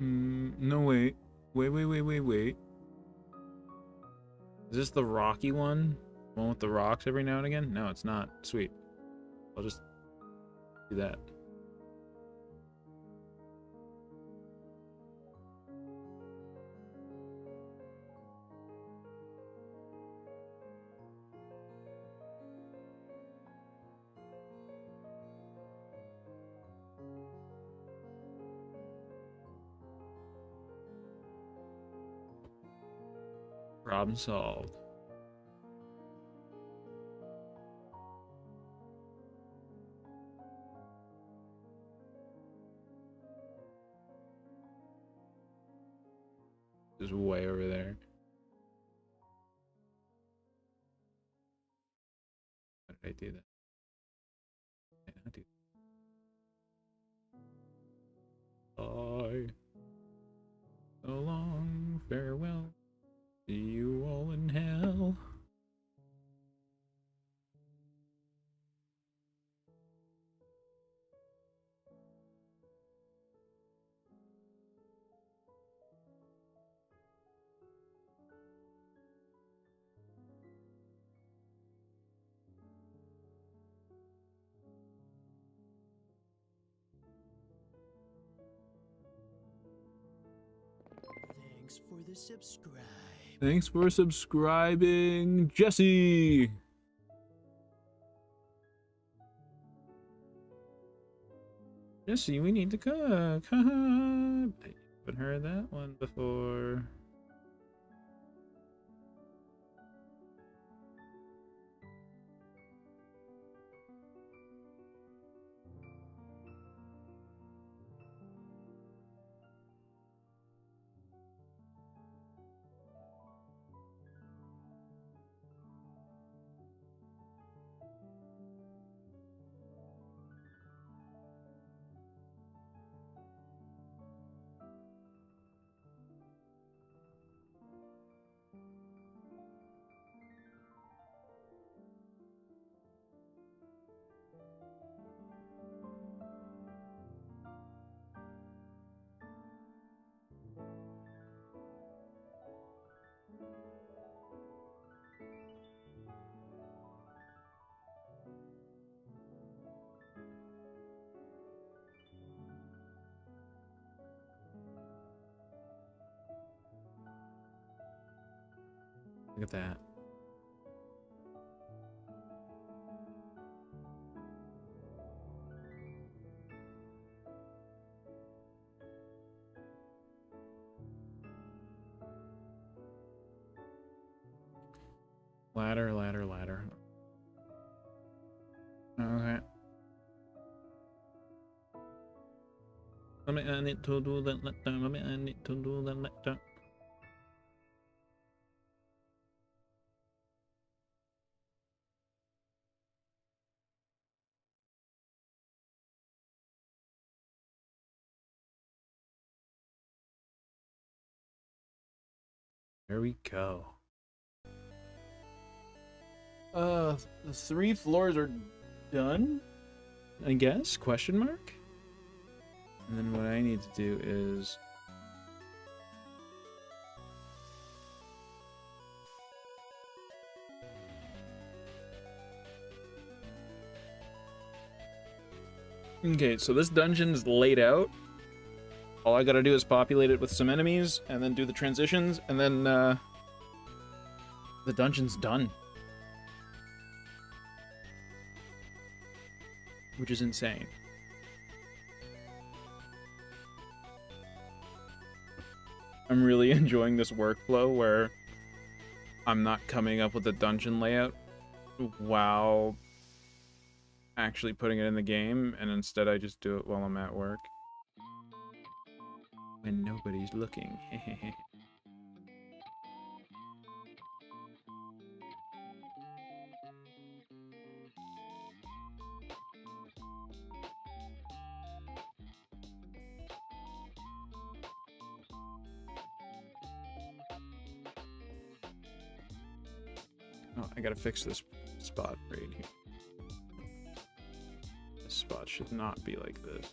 No, wait. Wait. Is this the rocky one? The one with the rocks every now and again? No, it's not. Sweet. I'll just do that. Problem solved. Just way over there. How did I do that? I do. Bye. So long, farewell. See you all in hell. Thanks for the subscribe. Thanks for subscribing, Jesse. Jesse, we need to cook. I haven't heard that one before. Look at that. Ladder. Okay. I need to do that later. There we go. The 3 floors are done, I guess? Question mark? And then what I need to do is okay, so this dungeon is laid out. All I gotta do is populate it with some enemies and then do the transitions, and then the dungeon's done. Which is insane. I'm really enjoying this workflow where I'm not coming up with a dungeon layout while actually putting it in the game, and instead I just do it while I'm at work. When nobody's looking. Oh, I gotta fix this spot right here. This spot should not be like this.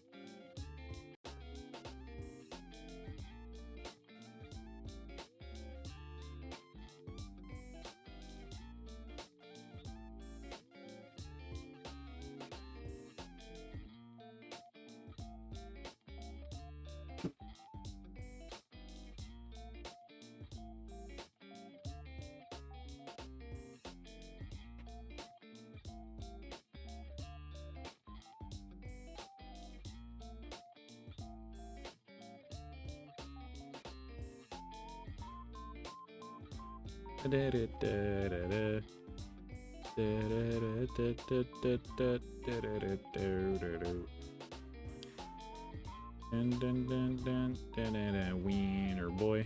Wiener boy.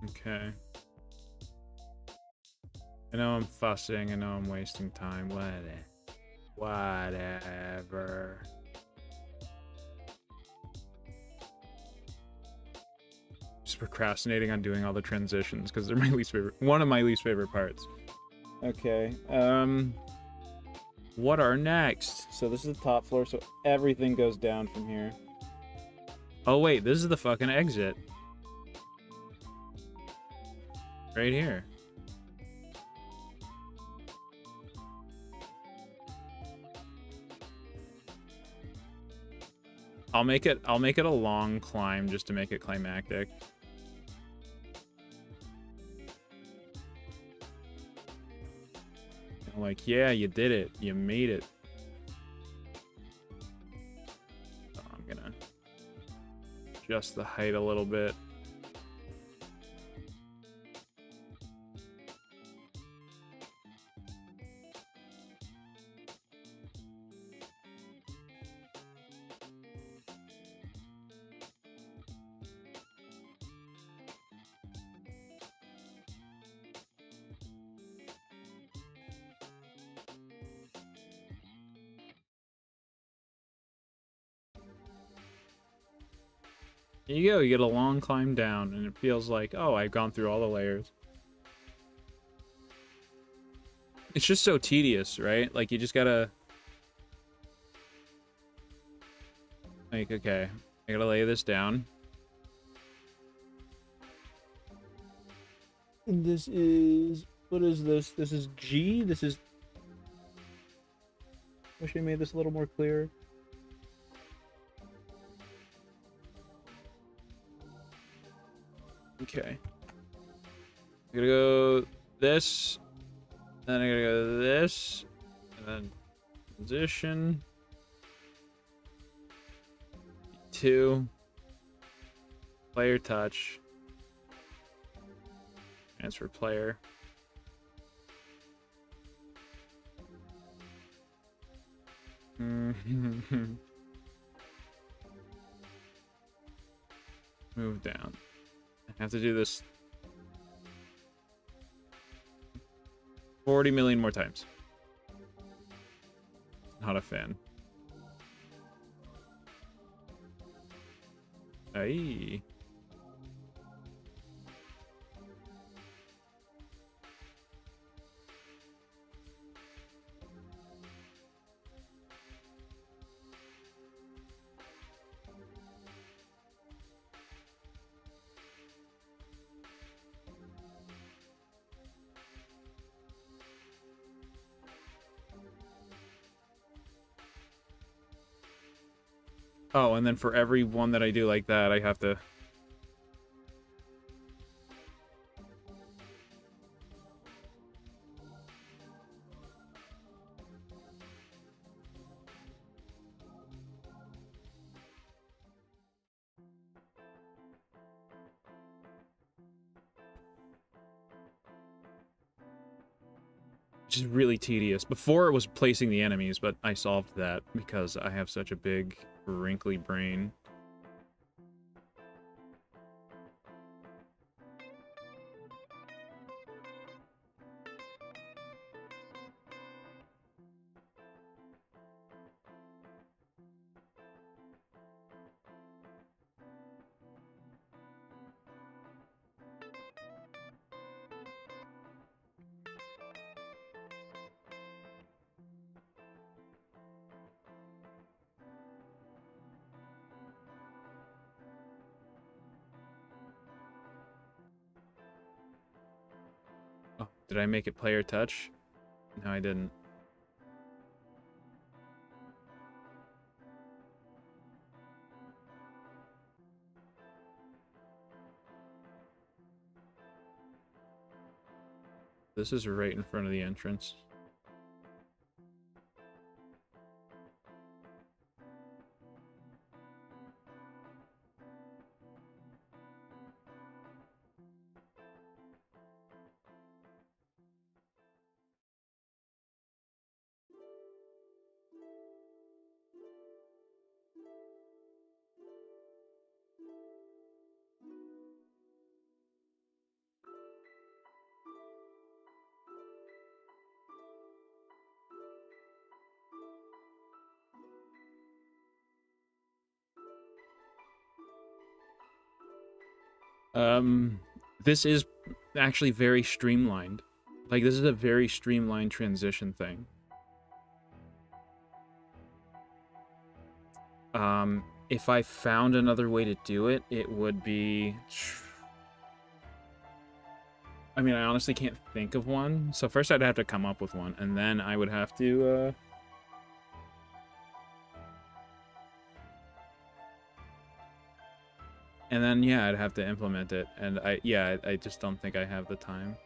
Okay. I know I'm fussing. I know I'm wasting time. Whatever. Just procrastinating on doing all the transitions because they're my least favorite. One of my least favorite parts. Okay. What are next? So this is the top floor, so everything goes down from here. Oh wait, this is the fucking exit. Right here. I'll make it a long climb just to make it climactic. I'm like, yeah, you did it. You made it. So I'm gonna adjust the height a little bit. There you go, you get a long climb down, and it feels like, oh, I've gone through all the layers. It's just so tedious, right? Like, you just gotta... Like, okay, I gotta lay this down. And this is... What is this? This is G? This is... Wish I made this a little more clear. Okay. I gotta go this, then I gotta go this, and then position. 2. Player touch. Transfer player. Move down. I have to do this 40 million more times. Not a fan. Aye. Oh, and then for every one that I do like that, I have to... Which is really tedious. Before it was placing the enemies, but I solved that because I have such a big, wrinkly brain. Did I make it player touch? No, I didn't. This is right in front of the entrance. This is actually very streamlined. Like, this is a very streamlined transition thing. If I found another way to do it, it would be... I mean, I honestly can't think of one. So first I'd have to come up with one, and then I would have to, and then, yeah, I'd have to implement it. And I just don't think I have the time.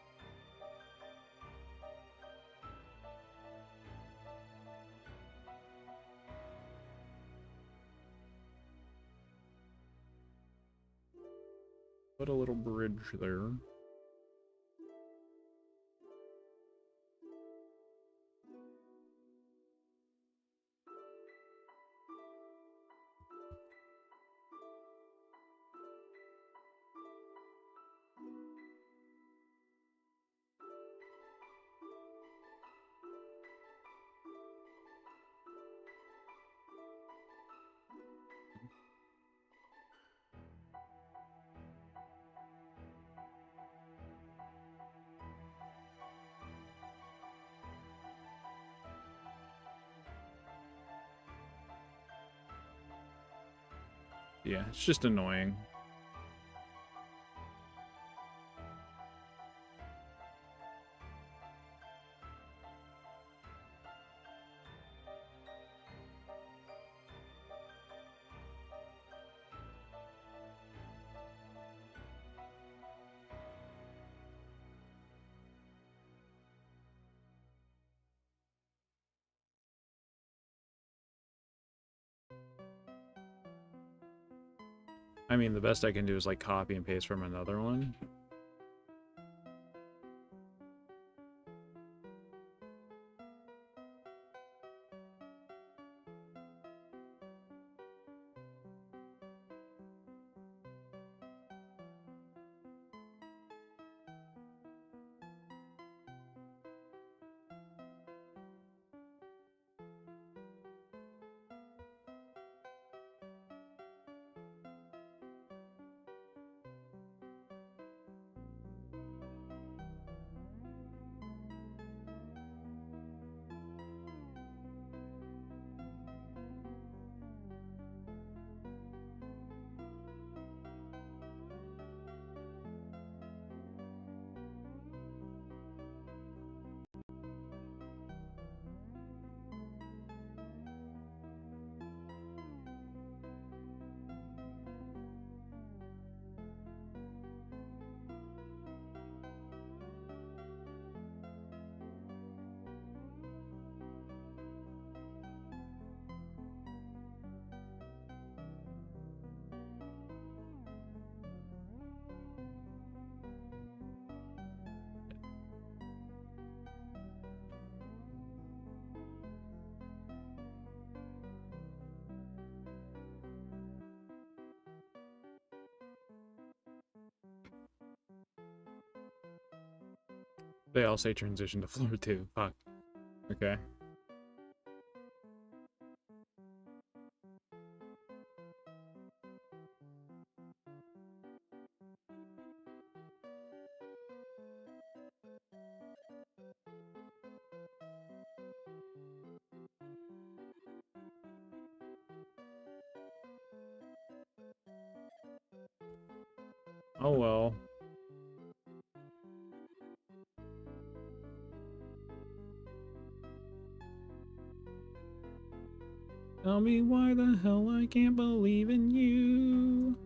Put a little bridge there. Yeah, it's just annoying. I mean, the best I can do is, like, copy and paste from another one. They all say transition to floor 2. Fuck. Okay. Oh well. Tell me why the hell I can't believe in you.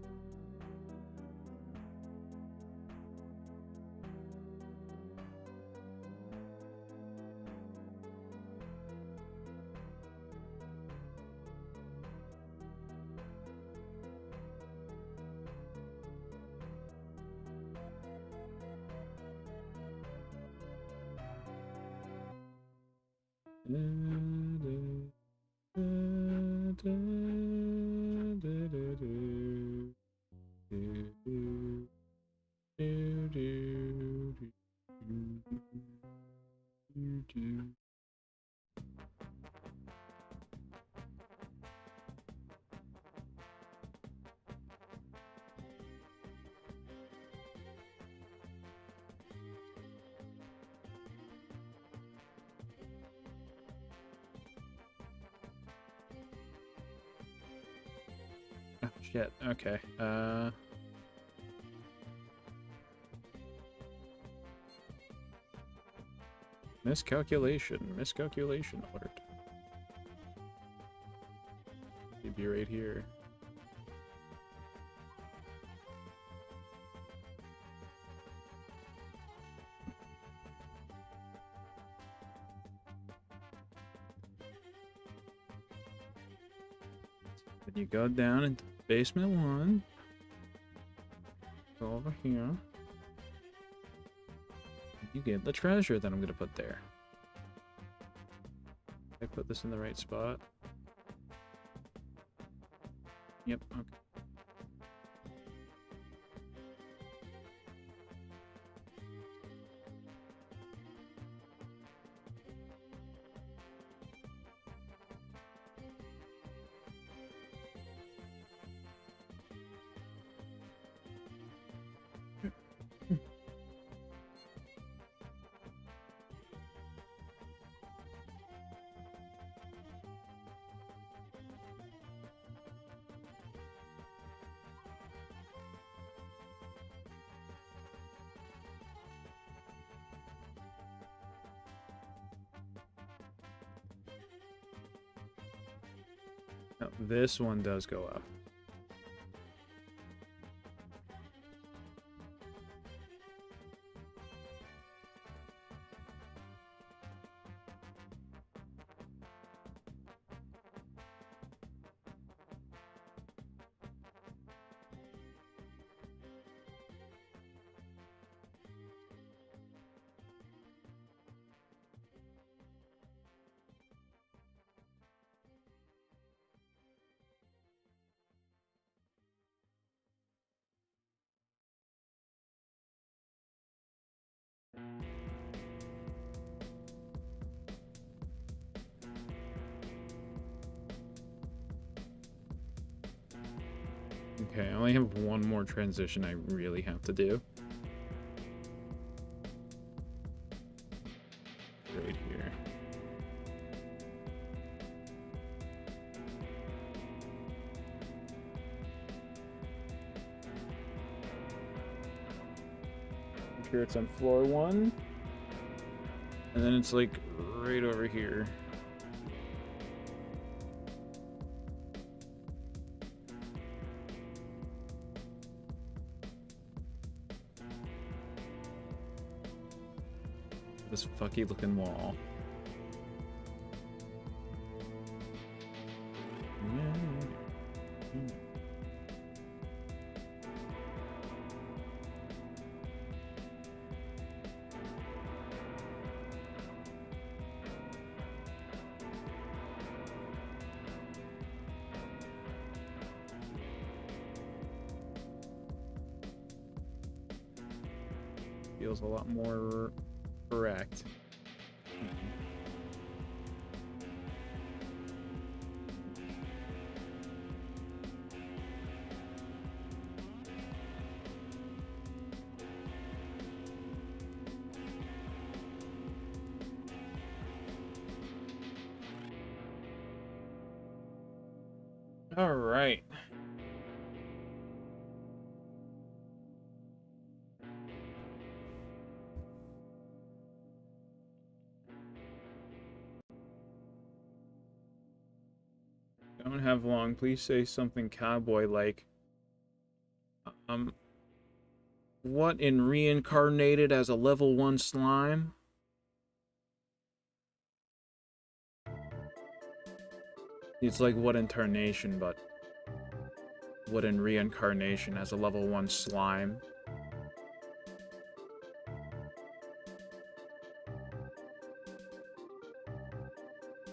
Oh, shit. Okay. Miscalculation alert. He'd be right here. Then you go down into basement 1. Go over here. You get the treasure that I'm gonna put there. I put this in the right spot. Yep, okay. No, this one does go up. Okay, I only have one more transition I really have to do. Right here. Here it's on floor 1. And then it's like right over here. This fucky looking wall. Feels a lot more correct. All right. don't have long. Please say something cowboy-like. What in reincarnated as a level 1 slime? It's like what in Tarnation, but what in reincarnation as a level 1 slime.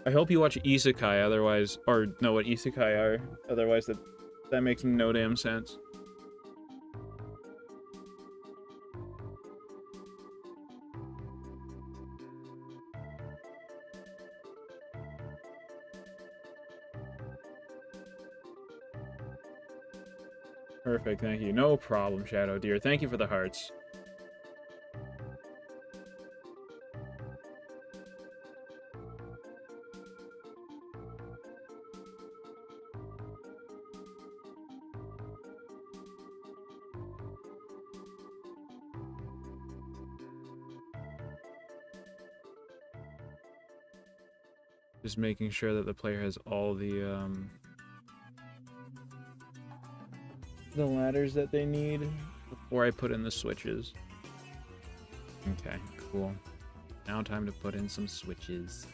I hope you watch Isekai, otherwise, or know what Isekai are, otherwise that makes no damn sense. Perfect, thank you. No problem, Shadow Deer. Thank you for the hearts. Just making sure that the player has all the ladders that they need before I put in the switches. Okay, cool. Now time to put in some switches.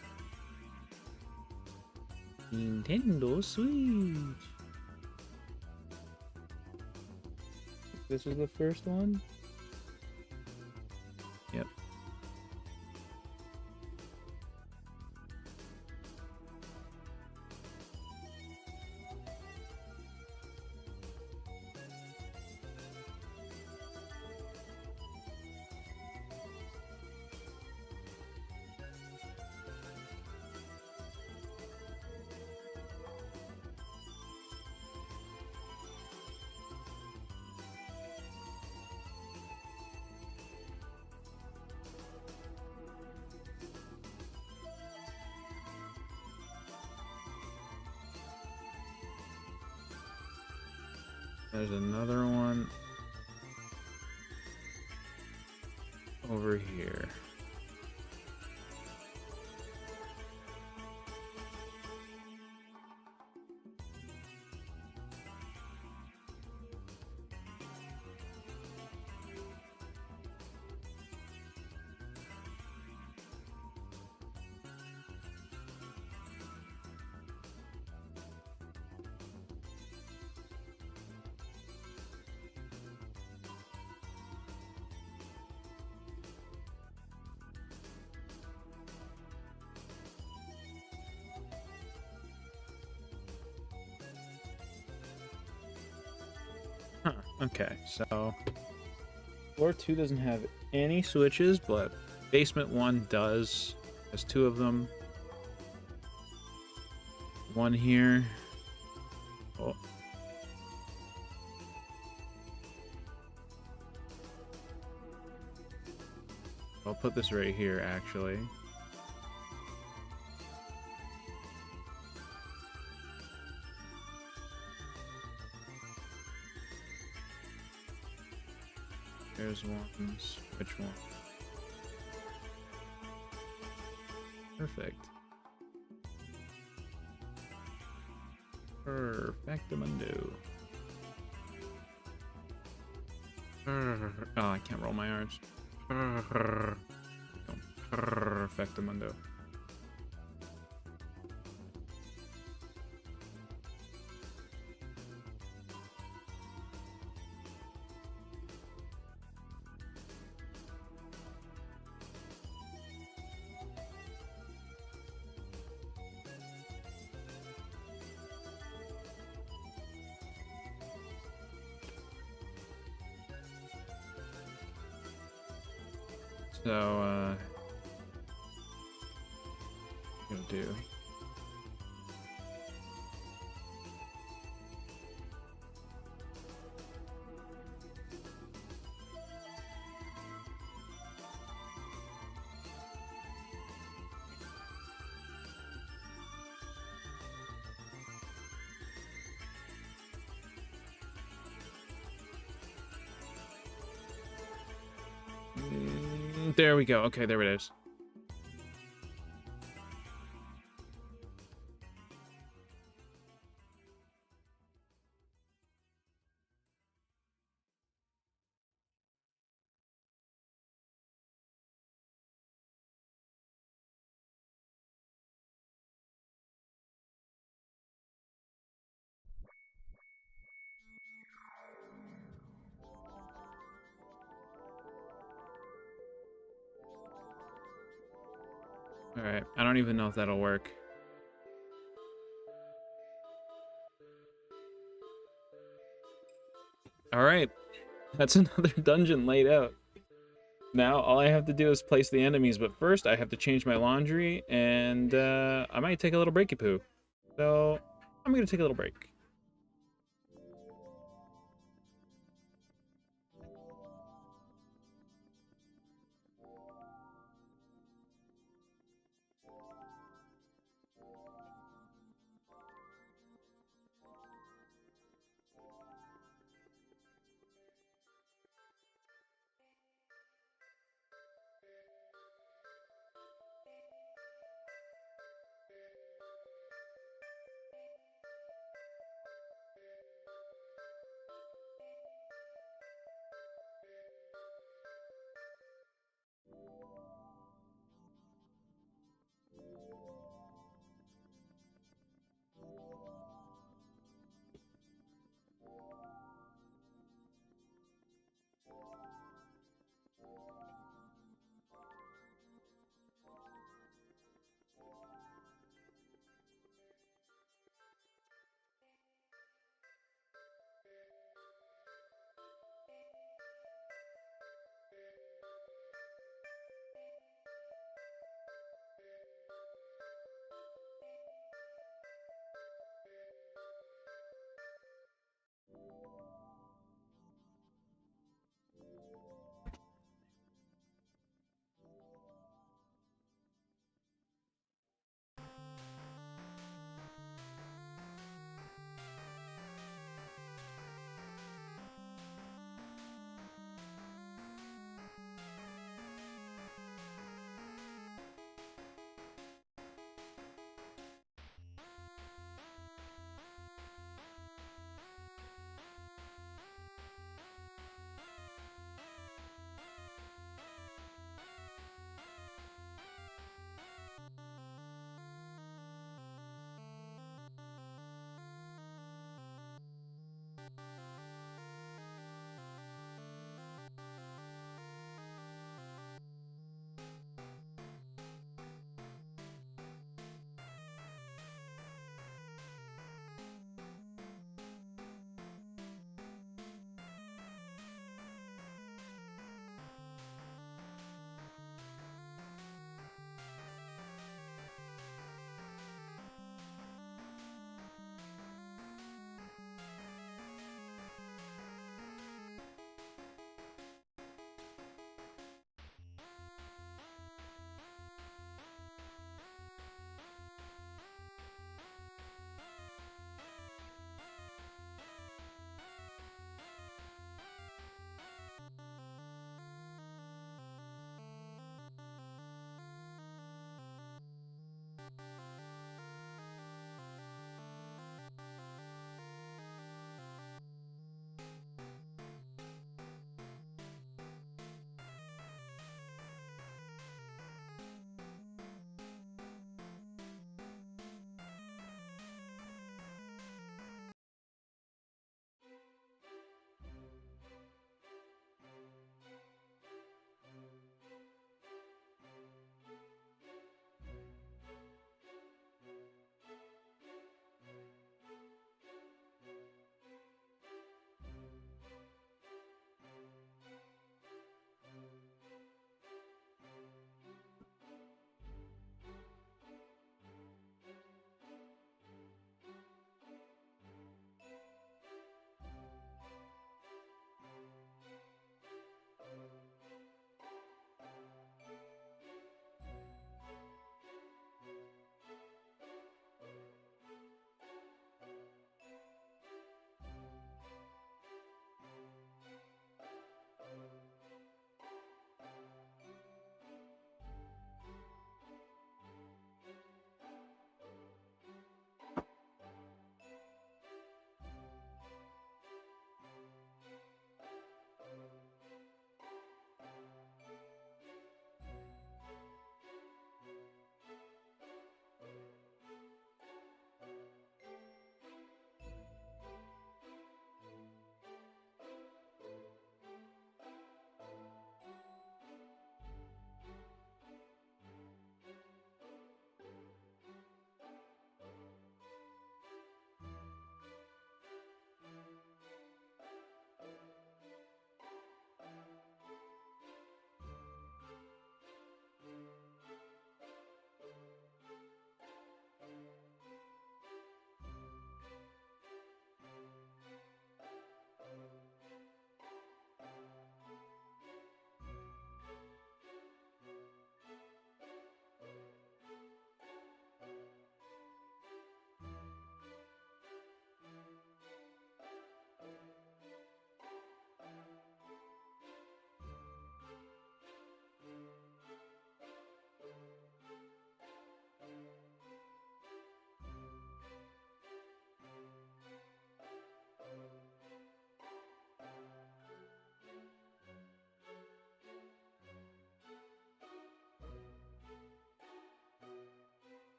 Nintendo Switch. This is the first one? Yep. There's another one over here. Huh, okay, so floor 2 doesn't have any switches, but basement 1 does. There's 2 of them. One here. Oh. I'll put this right here, actually. There's one. Which one? Perfect. Perfectamundo. Oh, I can't roll my R's. Perfectamundo. So, gonna do. There we go. Okay, there it is. Alright, I don't even know if that'll work. Alright, that's another dungeon laid out. Now, all I have to do is place the enemies, but first I have to change my laundry, and I might take a little breaky poo. So, I'm gonna take a little break.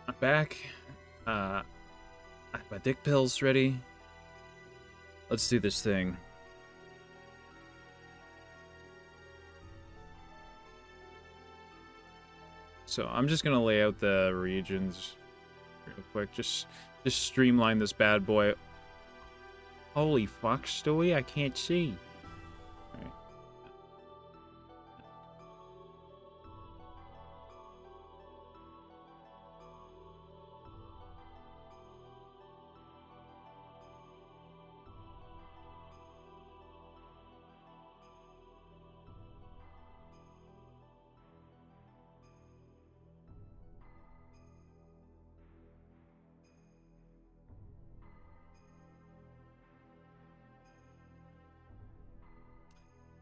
I'm back. I have my dick pills ready. Let's do this thing. So I'm just gonna lay out the regions real quick. Just streamline this bad boy. Holy fuck, Stewie, I can't see. All right.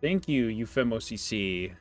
Thank you, EufemOCC.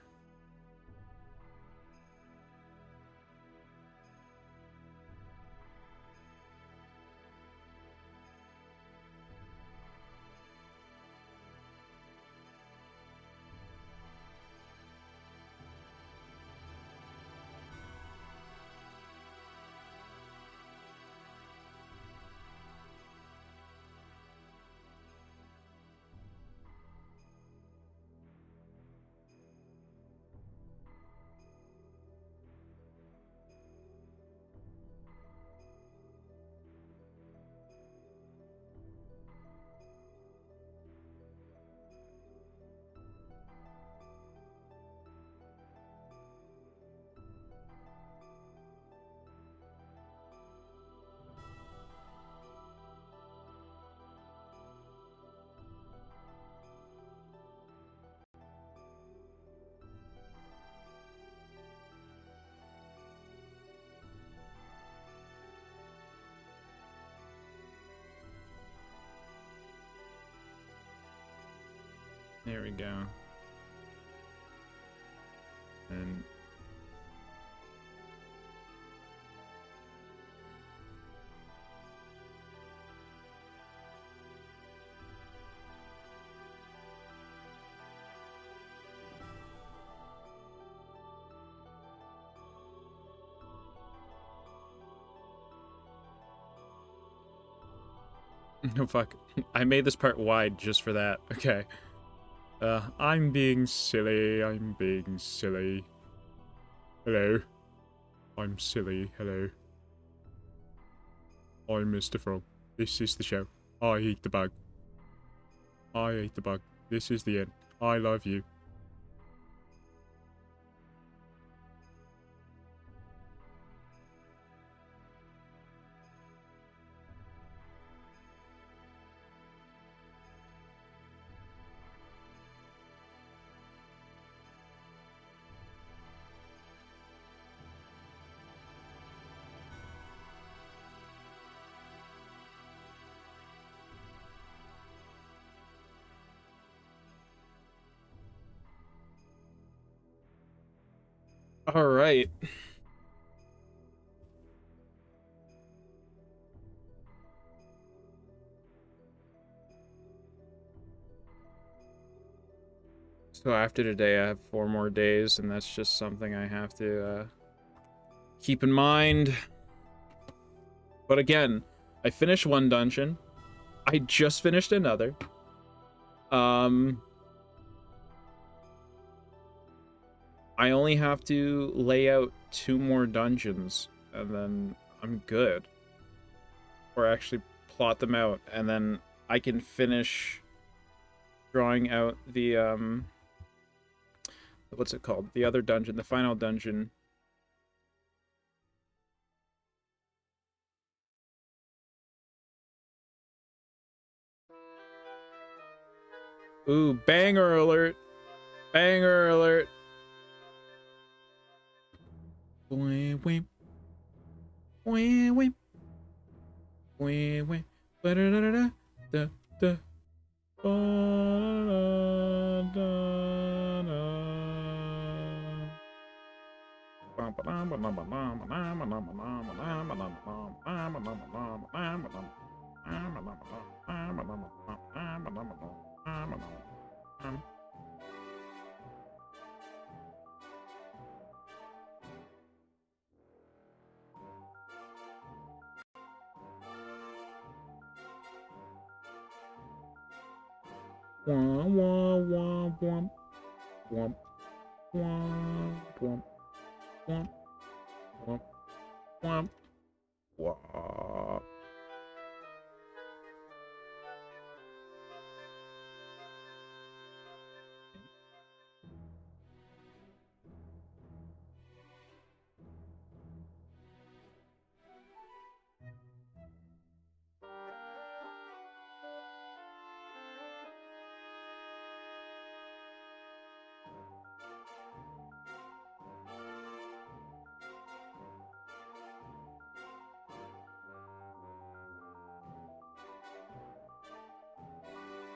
There we go. And no fuck. I made this part wide just for that. Okay. I'm being silly. I'm being silly. Hello. I'm silly. Hello. I'm Mr. Frog. This is the show. I eat the bug. I ate the bug. This is the end. I love you. All right. So after today, I have 4 more days, and that's just something I have to keep in mind. But again, I finished one dungeon. I just finished another. I only have to lay out 2 more dungeons, and then I'm good. Or actually plot them out, and then I can finish drawing out the, what's it called? The other dungeon, the final dungeon. Ooh, banger alert! Banger alert! Wee wee. Wee wee. Wee wee. Ba da da da da. Da da. Ba da da da. Wah, wah, wah, womp, womp, womp, womp, womp, womp, womp, womp.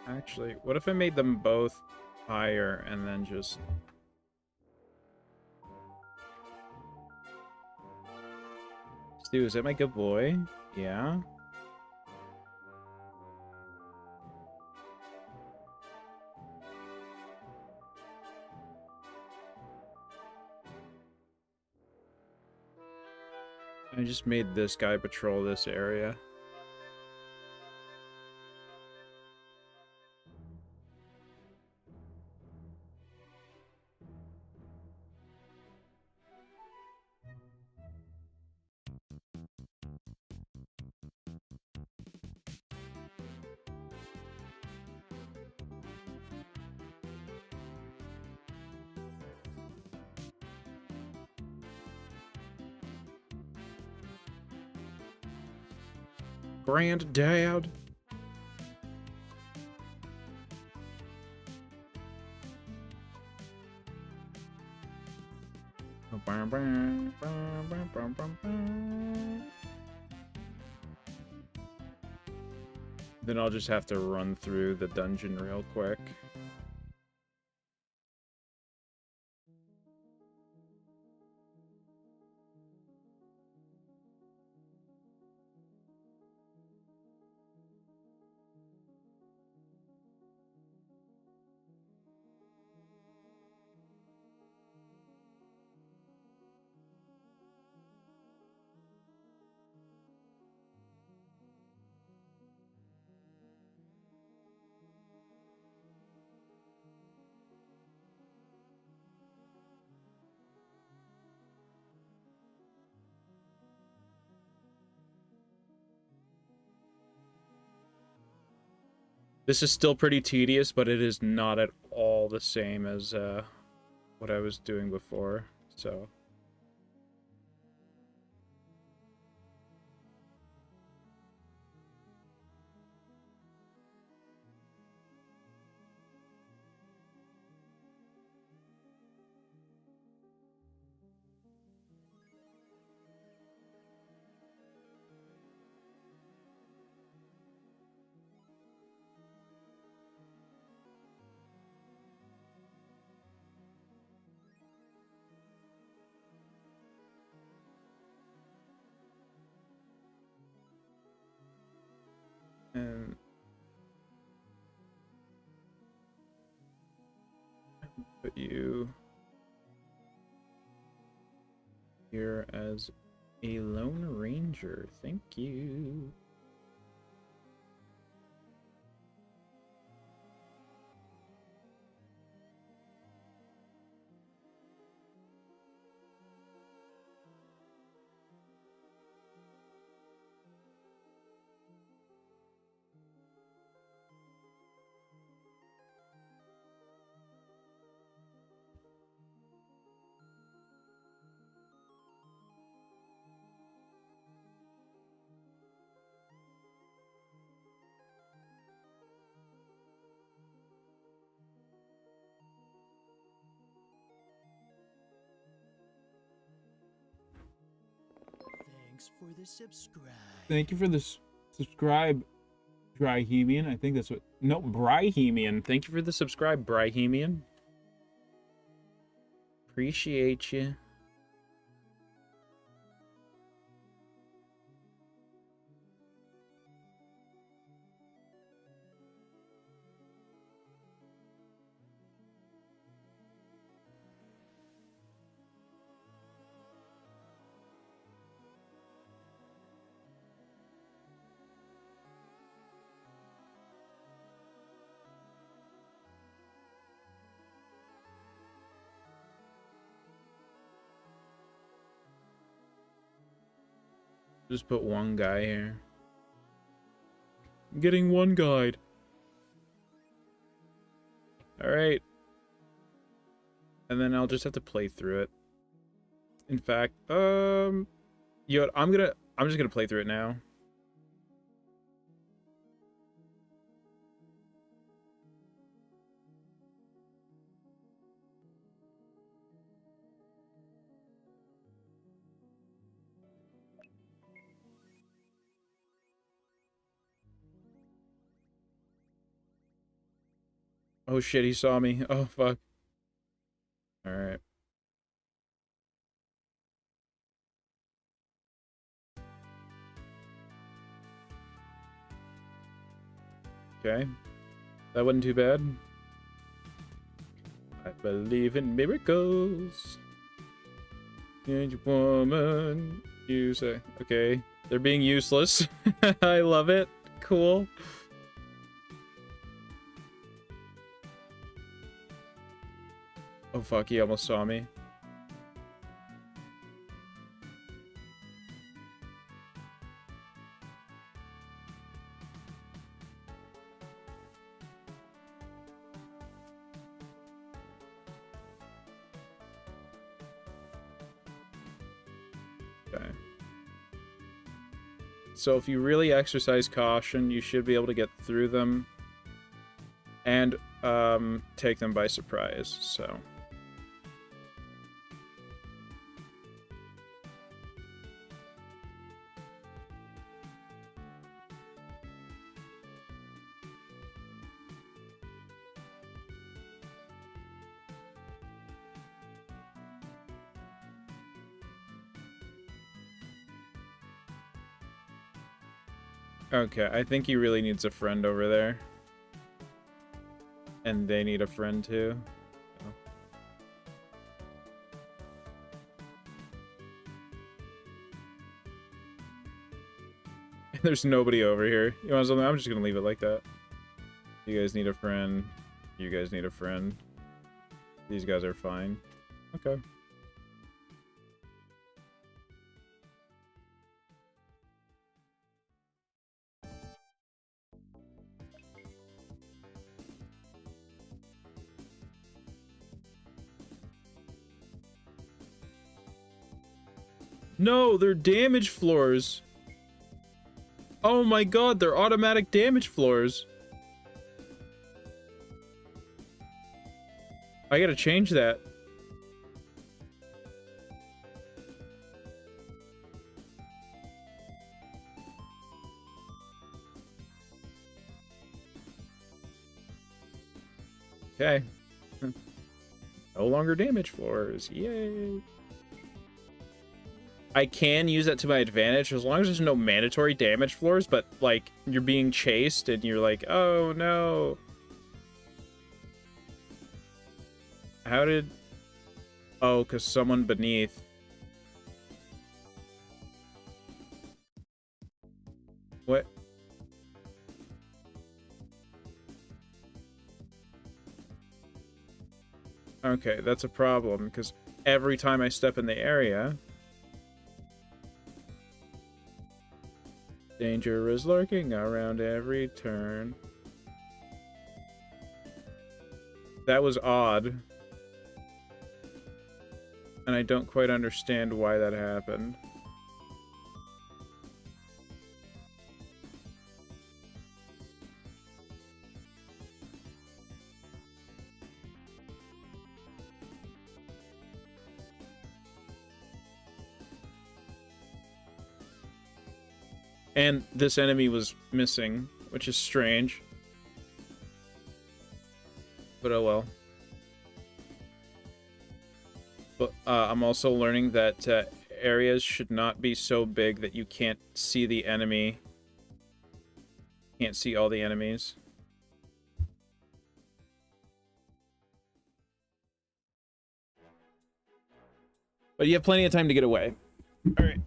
Actually, what if I made them both higher and then just... Stu, is that my good boy? Yeah? I just made this guy patrol this area. Granddad. Then I'll just have to run through the dungeon real quick. This is still pretty tedious, but it is not at all the same as what I was doing before, so... And put you here as a Lone Ranger. Thank you. Thanks for the subscribe. Thank you for this subscribe, Bryhemian. I think that's what... No, Bryhemian. Thank you for the subscribe, Bryhemian. Appreciate you. Just put one guy here. I'm getting one guide. Alright. And then I'll just have to play through it. In fact, you know what, I'm just gonna play through it now. Oh shit, he saw me. Oh fuck. Alright. Okay. That wasn't too bad. I believe in miracles. Change woman. You say. Okay. They're being useless. I love it. Cool. Oh fuck, he almost saw me. Okay. So if you really exercise caution, you should be able to get through them and take them by surprise, so... Okay, I think he really needs a friend over there. And they need a friend too. So. There's nobody over here. You want something? I'm just gonna leave it like that. You guys need a friend. You guys need a friend. These guys are fine. Okay. No, they're damage floors. Oh my god, they're automatic damage floors. I gotta change that. Okay. No longer damage floors. Yay. I can use that to my advantage as long as there's no mandatory damage floors, but like you're being chased and you're like, oh no. How did... Oh, because someone beneath. What? Okay, that's a problem, because every time I step in the area... Danger is lurking around every turn. That was odd. And I don't quite understand why that happened. And this enemy was missing, which is strange. But oh well. But I'm also learning that areas should not be so big that you can't see the enemy. Can't see all the enemies. But you have plenty of time to get away. All right.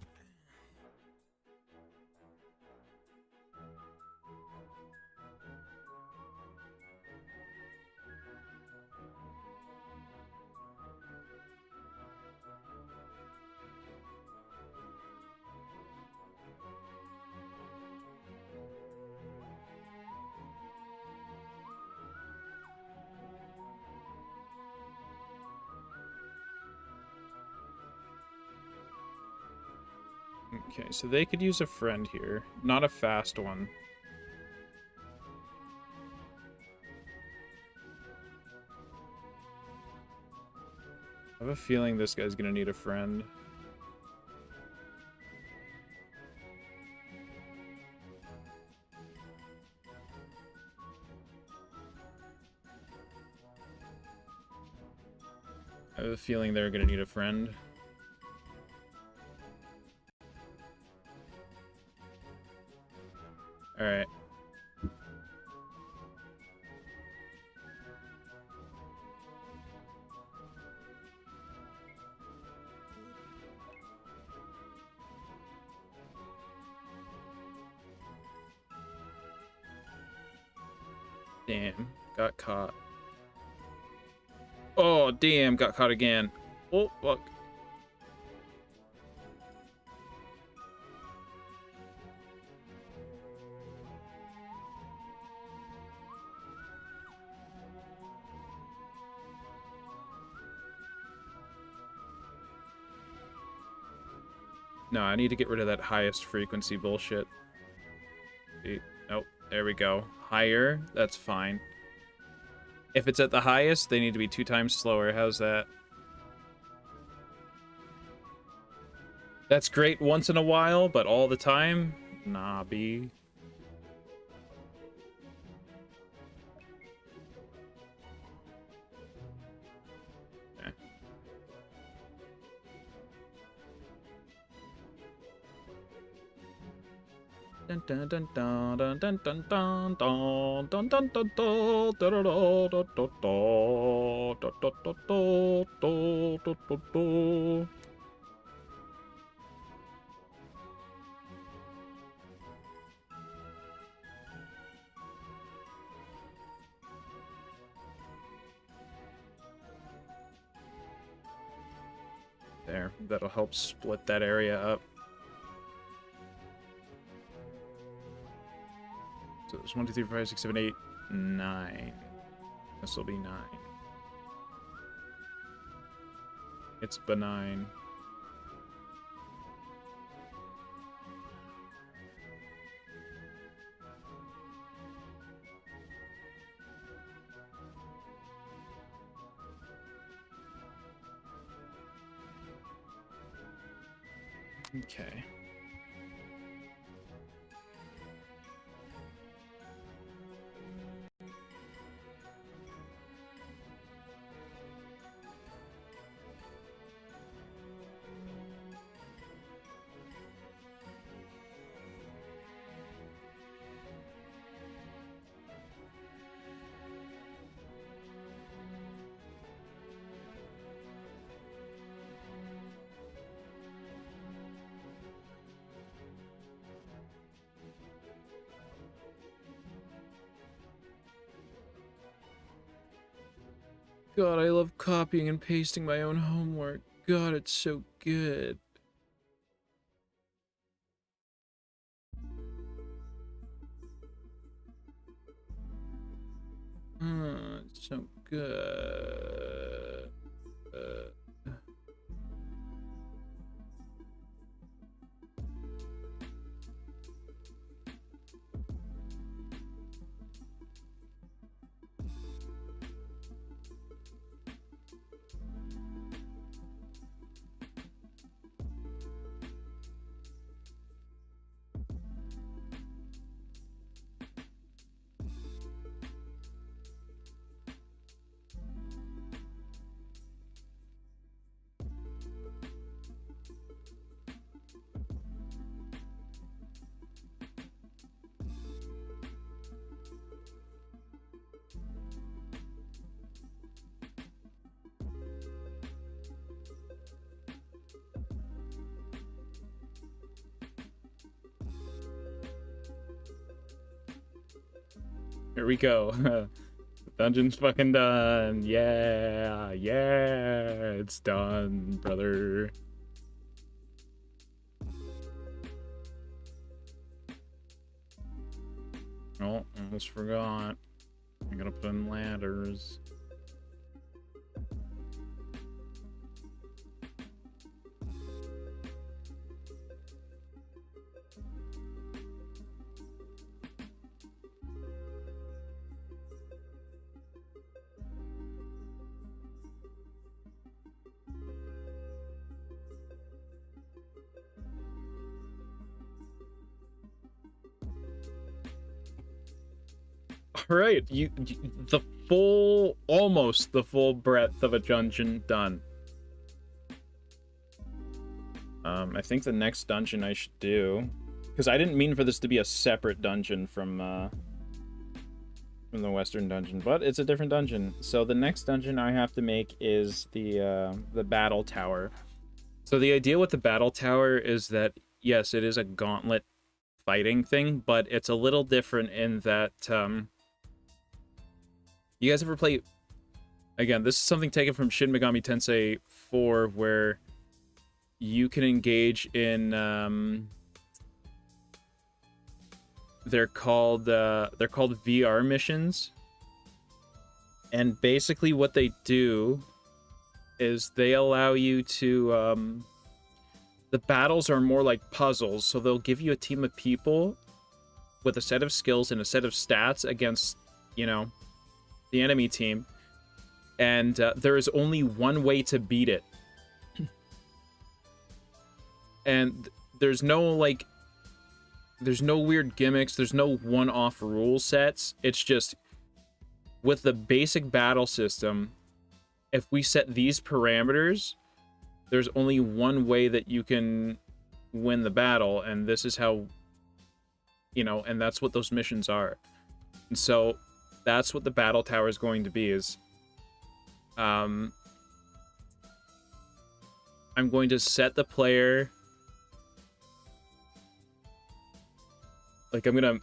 Okay, so they could use a friend here. Not a fast one. I have a feeling this guy's gonna need a friend. I have a feeling they're gonna need a friend. Alright. Damn, got caught. Oh, damn, got caught again. Oh, fuck. No, I need to get rid of that highest frequency bullshit. Nope, there we go. Higher, that's fine. If it's at the highest, they need to be 2 times slower. How's that? That's great once in a while, but all the time? Nah, B. Okay. Dun dun dun dun dun dun dun dun dun dun dun dun dun dun. There, that'll help split that area up. So there's 1, 2, 3, 4, 5, 6, 7, 8, 9. This will be 9. It's benign. Okay. God, I love copying and pasting my own homework. God, it's so good. It's so good. Here we go. Dungeon's fucking done. Yeah, yeah, it's done, brother. Oh, almost forgot. I gotta put in ladders. All right, the full, almost the full breadth of a dungeon done. I think the next dungeon I should do, because I didn't mean for this to be a separate dungeon from the Western dungeon, but it's a different dungeon. So the next dungeon I have to make is the battle tower. So the idea with the battle tower is that, yes, it is a gauntlet fighting thing, but it's a little different in that, you guys ever play... Again, this is something taken from Shin Megami Tensei 4, where you can engage in... They're called VR missions. And basically what they do is they allow you to... the battles are more like puzzles, so they'll give you a team of people with a set of skills and a set of stats against, you know, the enemy team, and there is only one way to beat it. And there's no weird gimmicks, there's no one-off rule sets. It's just, with the basic battle system, if we set these parameters, there's only one way that you can win the battle, and this is how, you know, and that's what those missions are. And so that's what the battle tower is going to be, is I'm going to set the player, like what I'm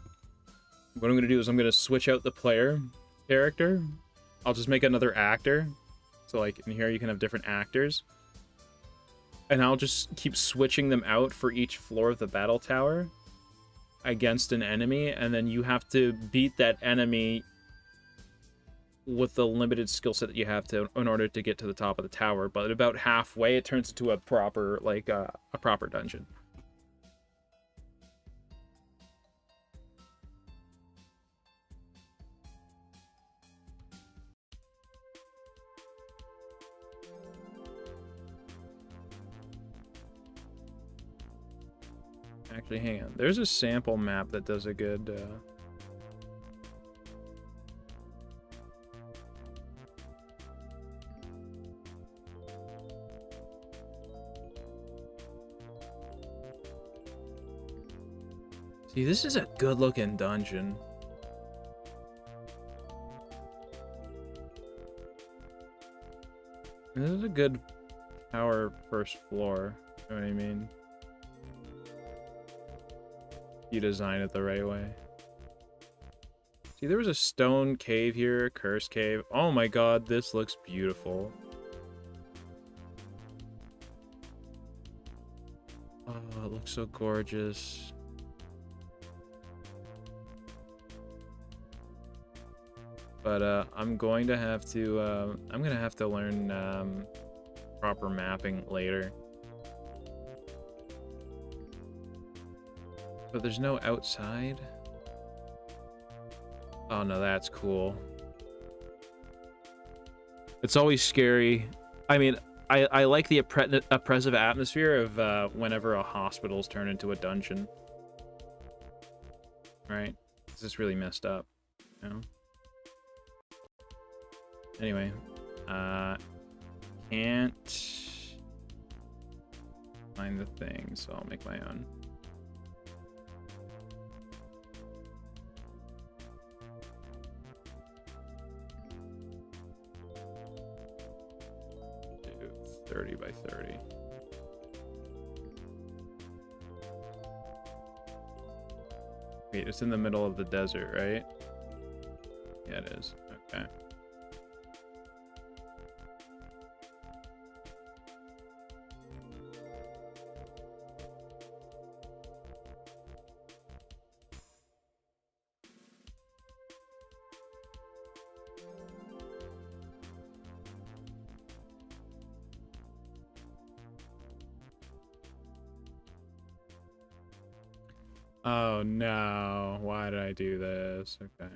gonna do is I'm gonna switch out the player character. I'll just make another actor. So like in here you can have different actors. And I'll just keep switching them out for each floor of the battle tower against an enemy, and then you have to beat that enemy with the limited skill set that you have to in order to get to the top of the tower. But about halfway, it turns into a proper, like, a proper dungeon. Actually, hang on. There's a sample map that does a good... See, this is a good-looking dungeon. This is a good tower first floor. You know what I mean? You design it the right way. See, there was a stone cave here, curse cave. Oh my god, this looks beautiful. Oh, it looks so gorgeous. But I'm going to have to learn proper mapping later. But there's no outside. Oh no, that's cool. It's always scary. I mean, I like the oppressive atmosphere of whenever a hospital's turned into a dungeon. Right? This is really messed up, you know? Anyway, can't find the thing, so I'll make my own. Do 30 by 30. Wait, it's in the middle of the desert, right? Yeah, it is. Okay. Oh no, why did I do this? Okay.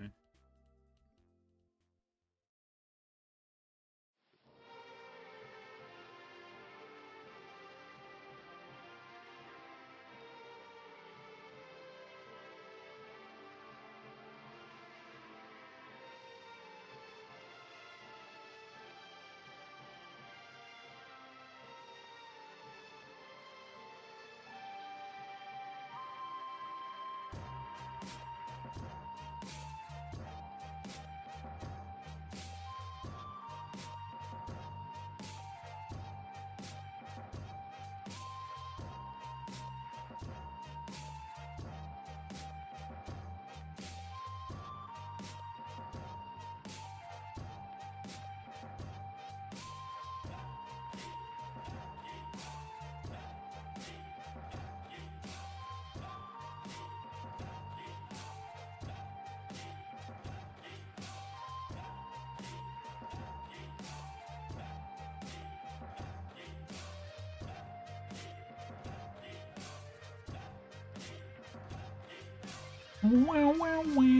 Wow, wow, wow.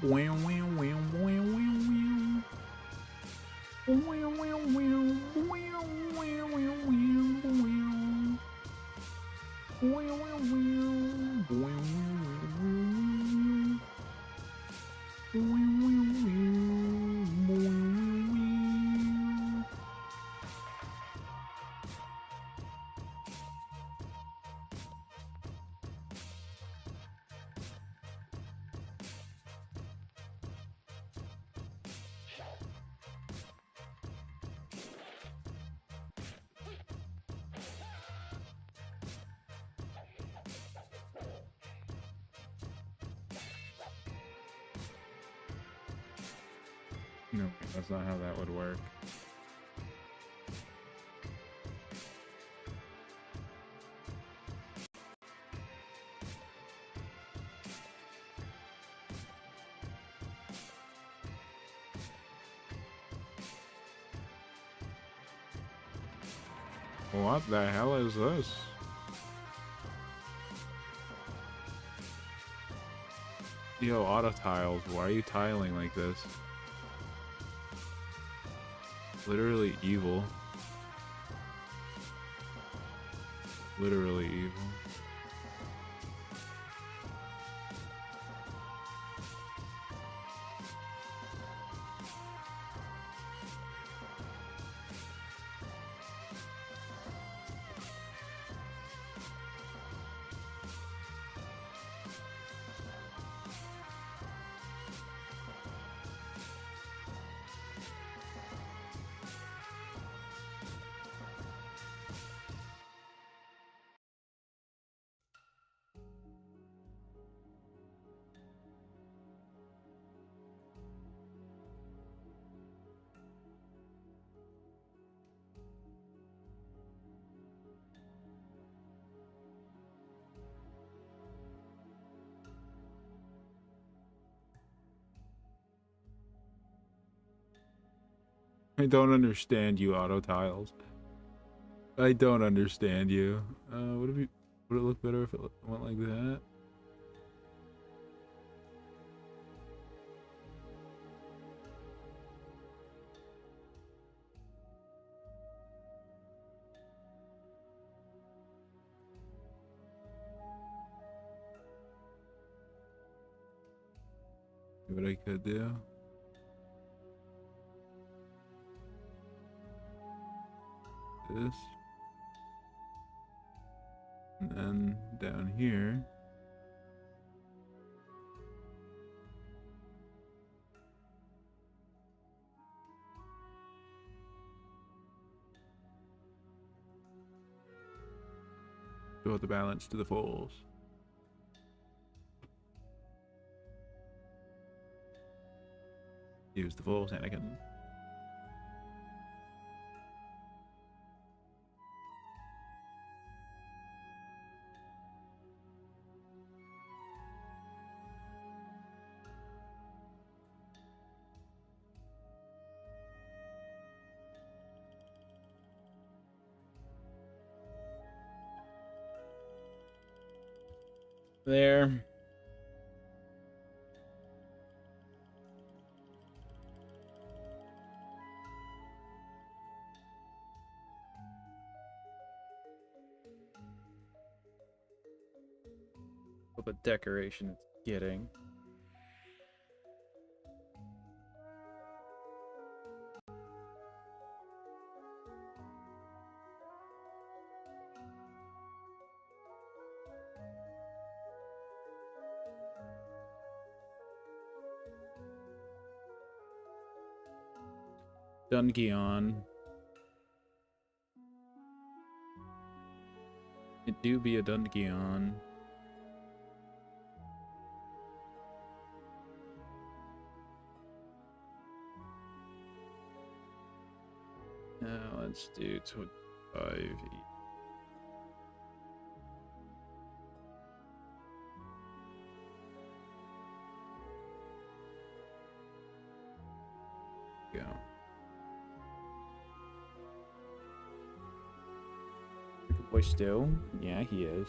Wow, wow, wow, wow, wow, wow. Wow, wow, wow. Wow, wow, wow, wow. Wow, wow, wow. Wow, wow, wow. Wow, wow, wow. No, that's not how that would work. What the hell is this? Yo, auto tiles, why are you tiling like this? Literally evil. Literally evil. I don't understand you, auto tiles. I don't understand you. Would it look better if it went like that? See what I could do. This. And then down here. Do the balance to the fulls. Use the fulls, Anakin. There. What the decoration it's getting. Dungeon. It do be a dungeon. Now let's do 25. Go. Boy still? Yeah, he is.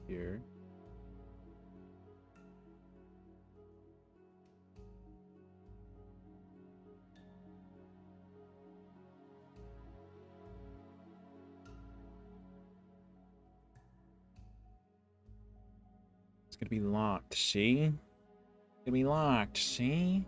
Here. It's gonna be locked, see? It's gonna be locked, see?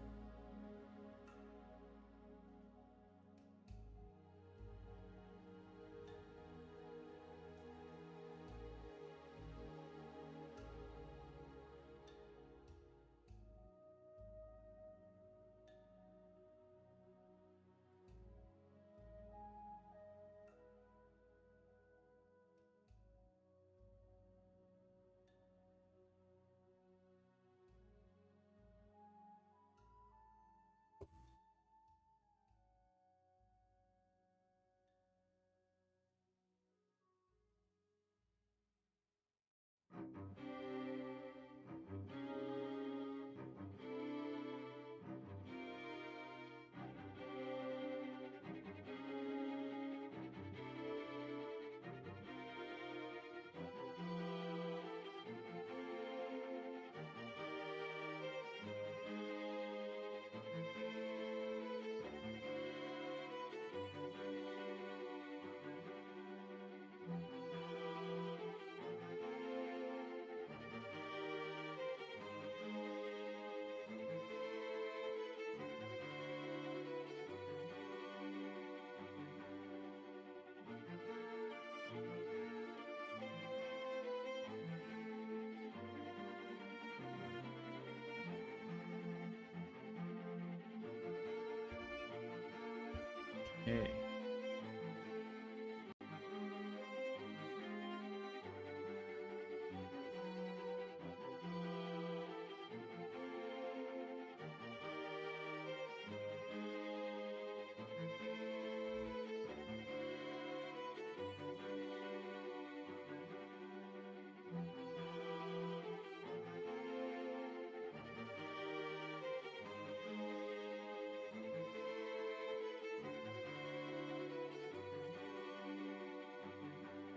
Okay.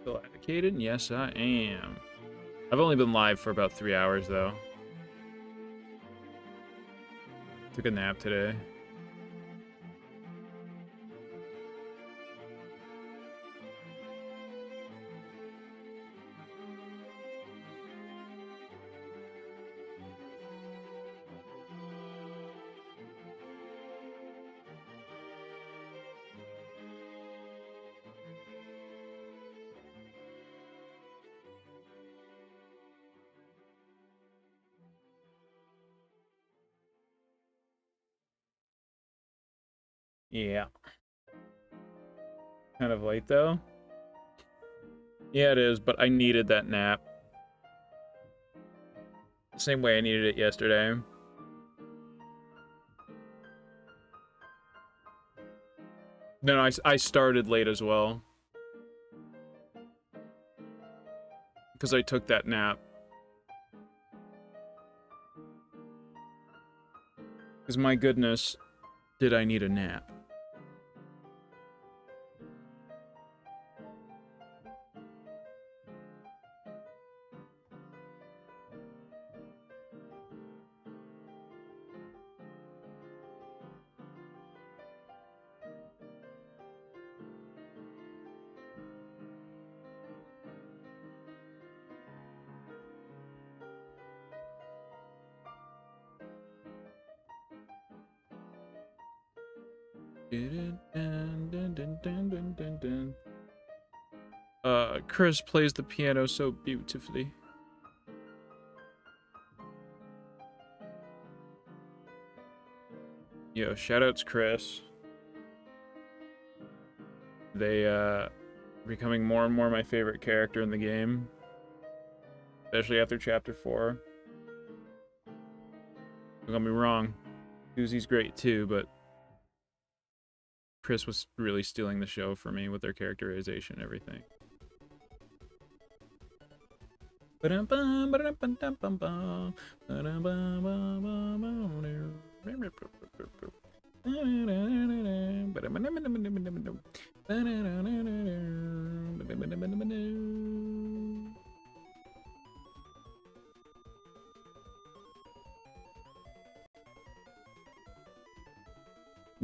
Still advocated? Yes, I am. I've only been live for about 3 hours, though. Took a nap today. Yeah. Kind of late, though. Yeah, it is, but I needed that nap. Same way I needed it yesterday. No, I started late as well. Because I took that nap. Because my goodness, did I need a nap? Chris plays the piano so beautifully. Yo, shoutouts Chris. They, becoming more and more my favorite character in the game. Especially after Chapter 4. Don't get me wrong. Susie's great too, but Chris was really stealing the show for me with their characterization and everything.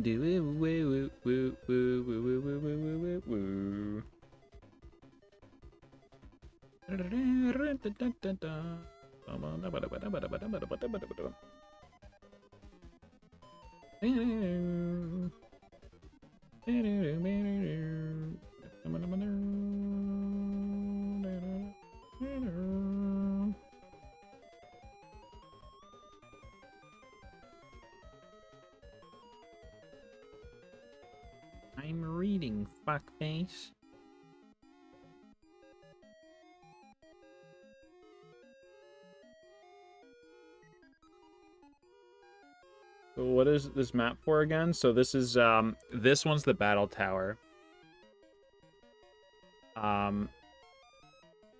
Do it woo woo woo woo woo woo woo woo woo woo. I'm reading, fuckface. So what is this map for again? So this is this one's the battle tower.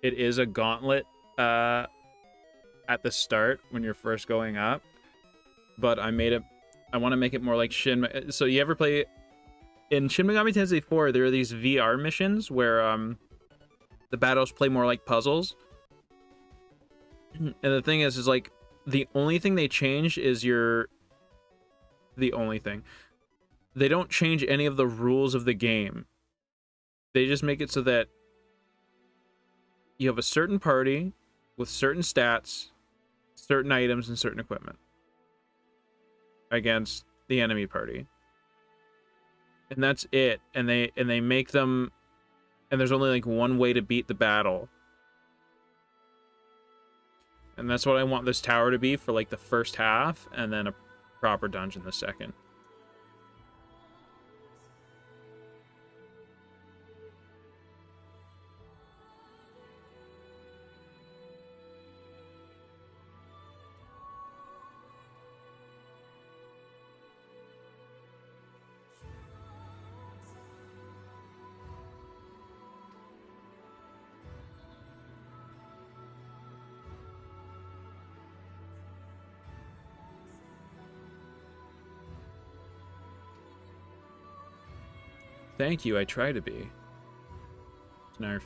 It is a gauntlet at the start when you're first going up, but I want to make it more like Shin. So you ever play in Shin Megami Tensei 4? There are these VR missions where the battles play more like puzzles. And the thing is like the only thing they change is the only thing. They don't change any of the rules of the game. They just make it so that you have a certain party with certain stats, certain items, and certain equipment against the enemy party. And that's it. And they make them, and there's only like one way to beat the battle. And that's what I want this tower to be for like the first half, and then a proper dungeon the second. Thank you, I try to be. Snarf.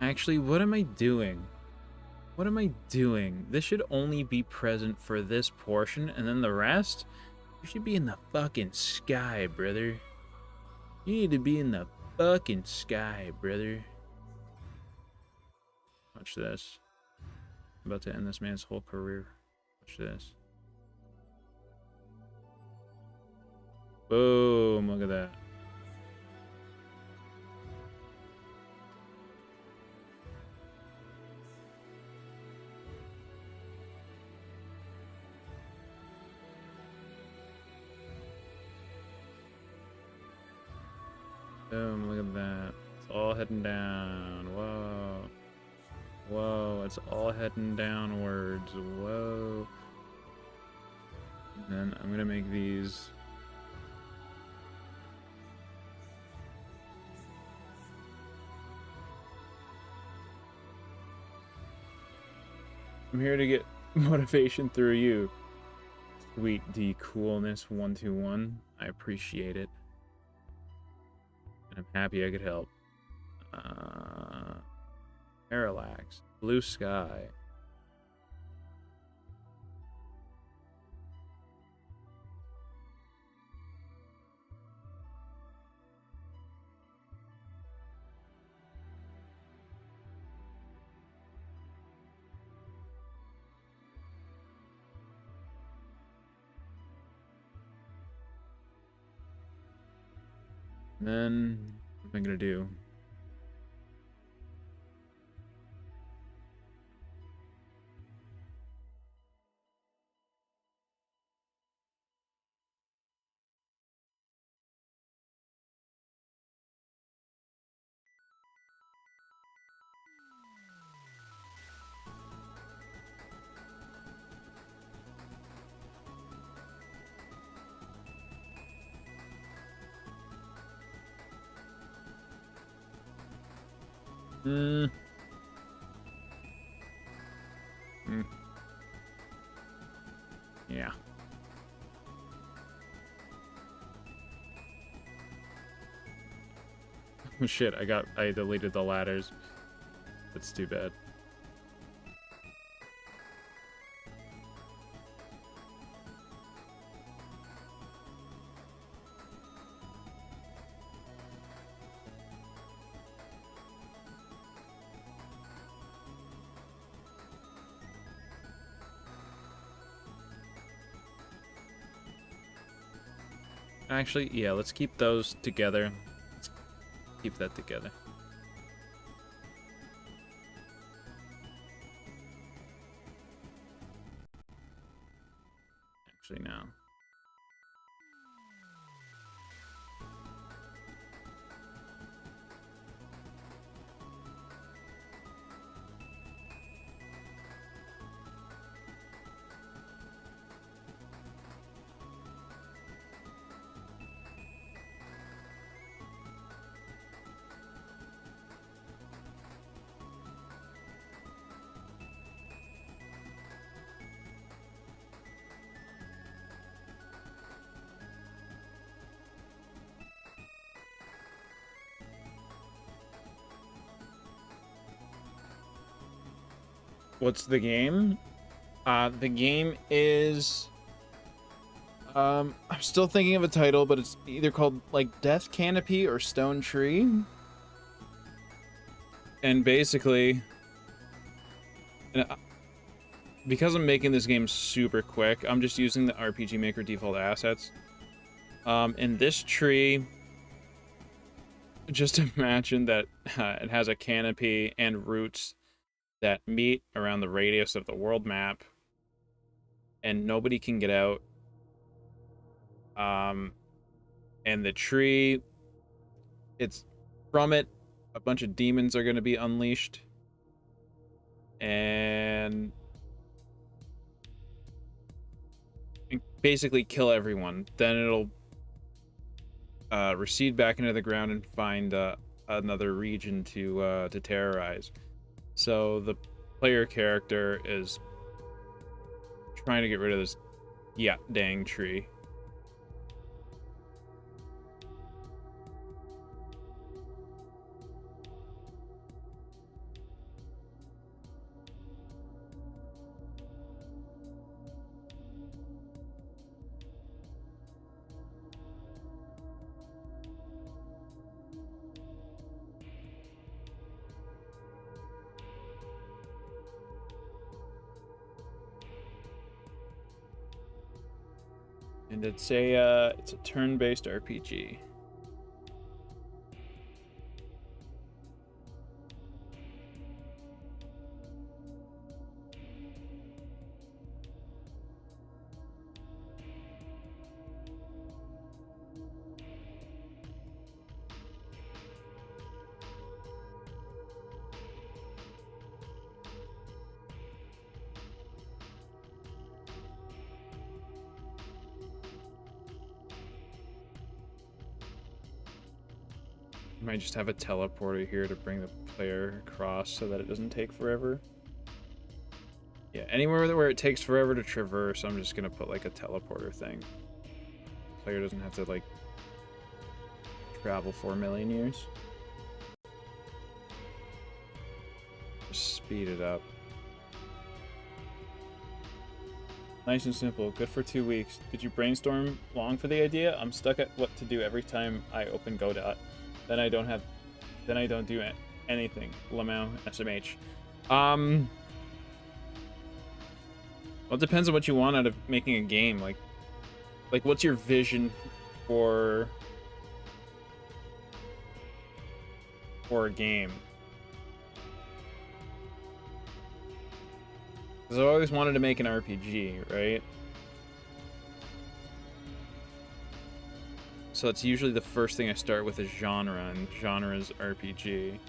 Actually, what am I doing? What am I doing? This should only be present for this portion, and then the rest, you should be in the fucking sky, brother. You need to be in the fucking sky, brother. Watch this. I'm about to end this man's whole career. Watch this. Boom, look at that. Boom, look at that. It's all heading down. Whoa. Whoa, it's all heading downwards. Whoa. And then I'm gonna make these. I'm here to get motivation through you. Sweet D Coolness 121. I appreciate it. And I'm happy I could help. Parallax. Blue sky. And then, what am I gonna do? Yeah. Oh shit, I deleted the ladders. That's too bad. Actually, yeah, let's keep those together. Let's keep that together. Actually, no. What's the game? The game is... I'm still thinking of a title, but it's either called, like, Death Canopy or Stone Tree. And basically... because I'm making this game super quick, I'm just using the RPG Maker default assets. In this tree... Just imagine that it has a canopy and roots that meet around the radius of the world map, and nobody can get out. And the tree, it's from it, a bunch of demons are going to be unleashed, and basically kill everyone. Then it'll recede back into the ground and find another region to terrorize. So the player character is trying to get rid of this dang tree. And it's a turn-based RPG. Might just have a teleporter here to bring the player across so that it doesn't take forever. Yeah, anywhere where it takes forever to traverse, I'm just gonna put like a teleporter thing. The player doesn't have to like travel 4 million years. Just speed it up. Nice and simple. Good for 2 weeks. Did you brainstorm long for the idea? I'm stuck at what to do every time I open Godot. Then I don't do anything. Lamau, SMH. Well, it depends on what you want out of making a game. Like what's your vision for a game? Because I've always wanted to make an RPG, right? So that's usually the first thing I start with is genre, and genre is RPG.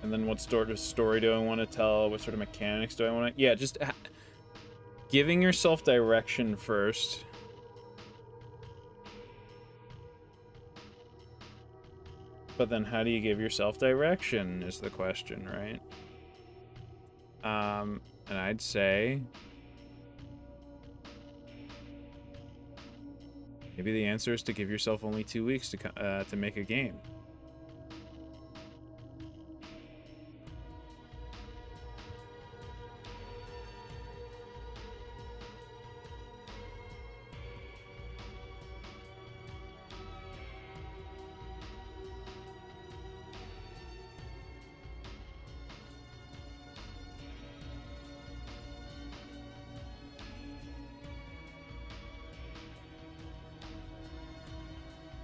And then what sort of story do I want to tell? What sort of mechanics do I want to... Yeah, just giving yourself direction first. But then how do you give yourself direction is the question, right? And I'd say... maybe the answer is to give yourself only 2 weeks to make a game.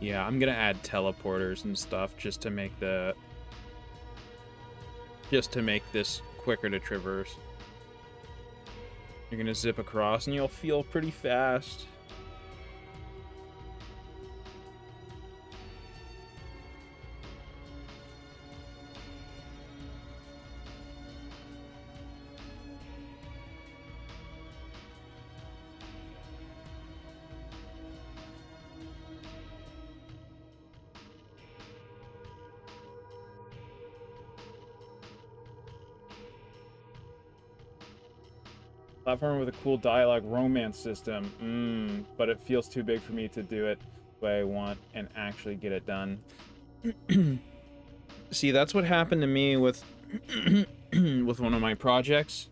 Yeah, I'm gonna add teleporters and stuff just to make this quicker to traverse. You're gonna zip across and you'll feel pretty fast. Platform with a cool dialogue romance system. But it feels too big for me to do it the way I want and actually get it done. See, that's what happened to me with with one of my projects.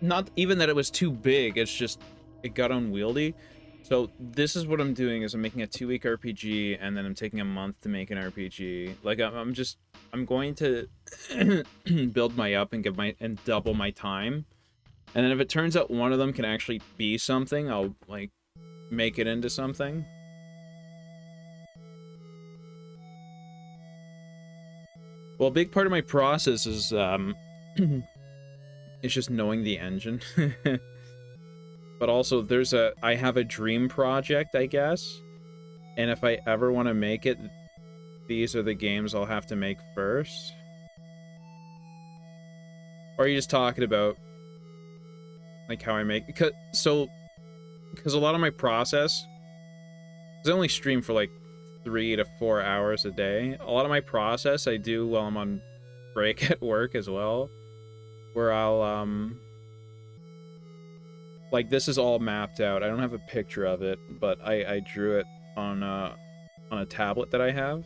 Not even that it was too big, it's just it got unwieldy. So this is what I'm doing is I'm making a 2-week RPG and then I'm taking a month to make an RPG. Like I'm going to build my up and double my time. And then if it turns out one of them can actually be something, I'll, like, make it into something. Well, a big part of my process is, it's just knowing the engine. But also, I have a dream project, I guess. And if I ever want to make it, these are the games I'll have to make first. Or are you just talking about... like how I make because a lot of my process I only stream for like 3 to 4 hours a day. A lot of my process I do while I'm on break at work as well, where I'll like this is all mapped out. I don't have a picture of it, but I drew it on a tablet that I have,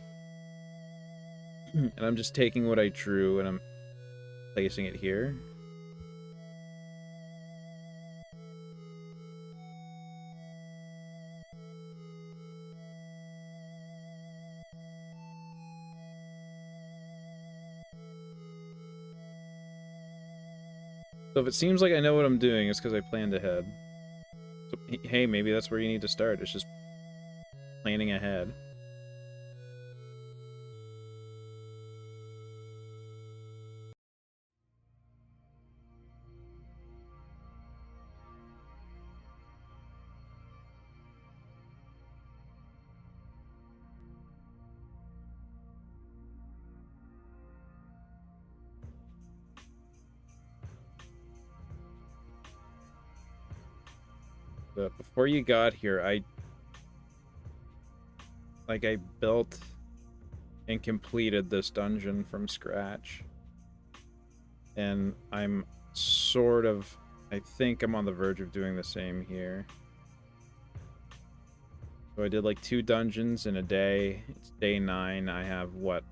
and I'm just taking what I drew and I'm placing it here. So if it seems like I know what I'm doing, it's because I planned ahead. So hey, maybe that's where you need to start. It's just planning ahead. But before you got here, I built and completed this dungeon from scratch. And I'm sort of, I think I'm on the verge of doing the same here. So I did like 2 dungeons in a day. It's day 9. I have, what,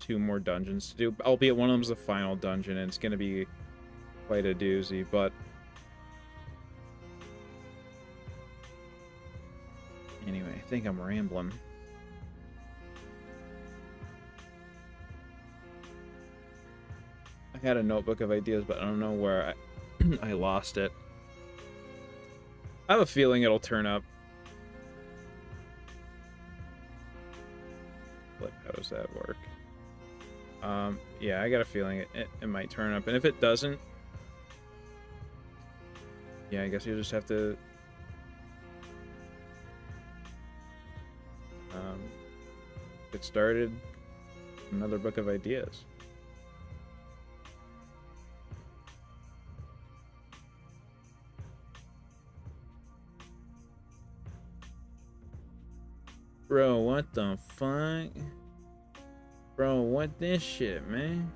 2 more dungeons to do? Albeit one of them's the final dungeon, and it's going to be quite a doozy, but... Anyway, I think I'm rambling. I had a notebook of ideas, but I don't know where I lost it. I have a feeling it'll turn up. Like, how does that work? Yeah, I got a feeling it might turn up. And if it doesn't, yeah, I guess you just have to get started. Another book of ideas. Bro, what the fuck? Bro, what this shit, man?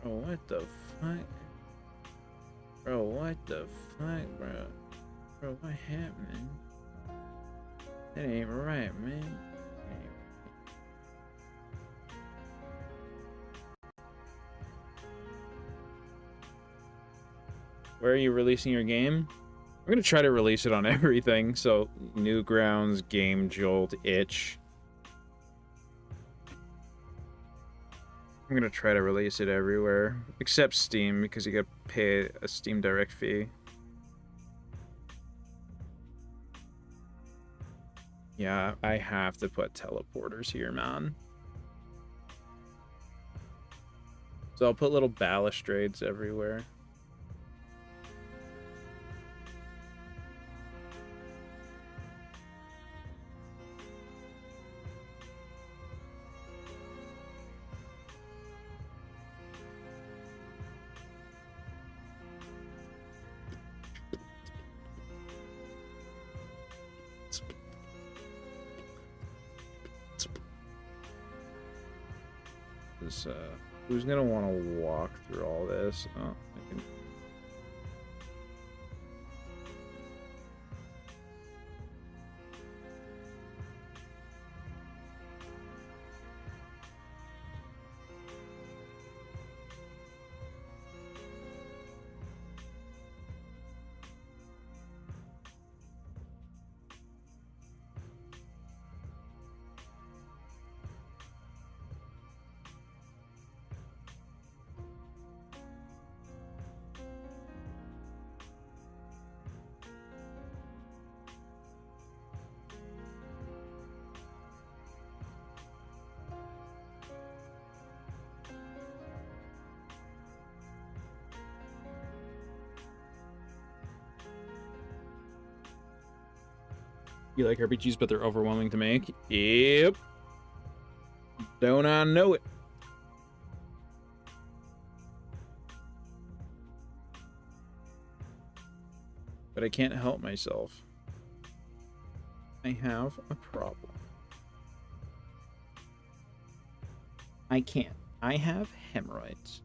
Bro, what the fuck? Bro, what the fuck, bro? Bro, what happened? That ain't right, man. Where are you releasing your game? I'm gonna try to release it on everything. So, Newgrounds, Game Jolt, Itch. I'm gonna try to release it everywhere, except Steam, because you gotta pay a Steam Direct fee. Yeah, I have to put teleporters here, man. So I'll put little balustrades everywhere. Who's gonna want to walk through all this? Oh, I can. You like RPGs, but they're overwhelming to make? Yep. Don't I know it? But I can't help myself. I have a problem. I can't. I have hemorrhoids.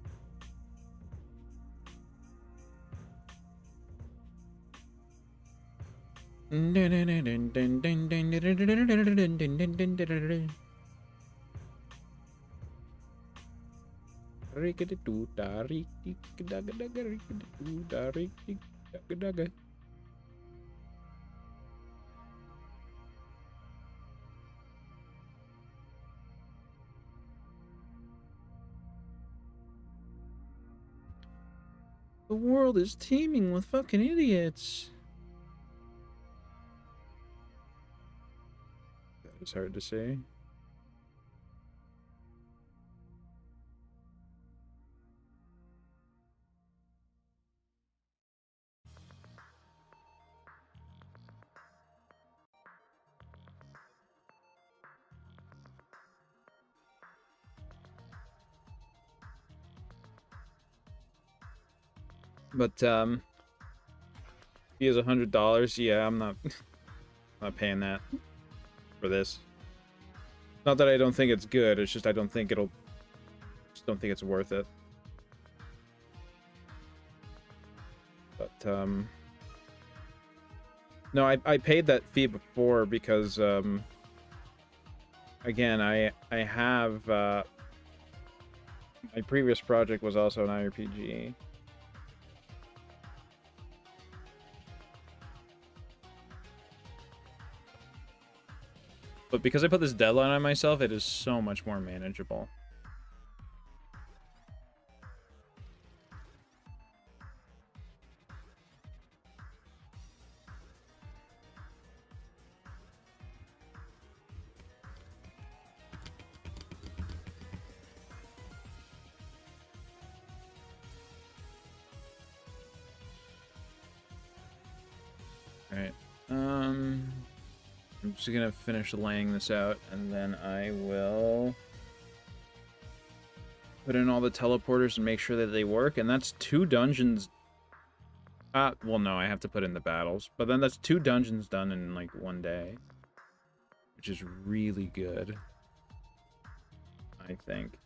The world is teeming with fucking idiots. It's hard to see. But he has $100. Yeah, I'm not not paying that for this. Not that I don't think it's good. It's just I don't think it'll. Just don't think it's worth it. But no, I paid that fee before because again I have my previous project was also an IRPG. But because I put this deadline on myself, it is so much more manageable. Alright. I'm just gonna finish laying this out, and then I will put in all the teleporters and make sure that they work, and that's 2 dungeons. Well, no, I have to put in the battles, but then that's 2 dungeons done in, like, 1 day, which is really good, I think.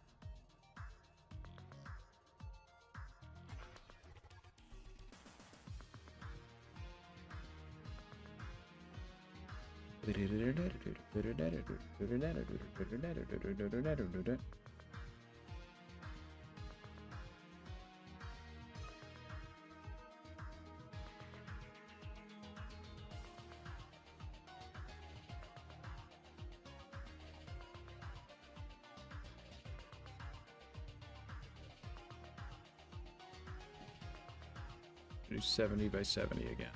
Do 70 by 70 again.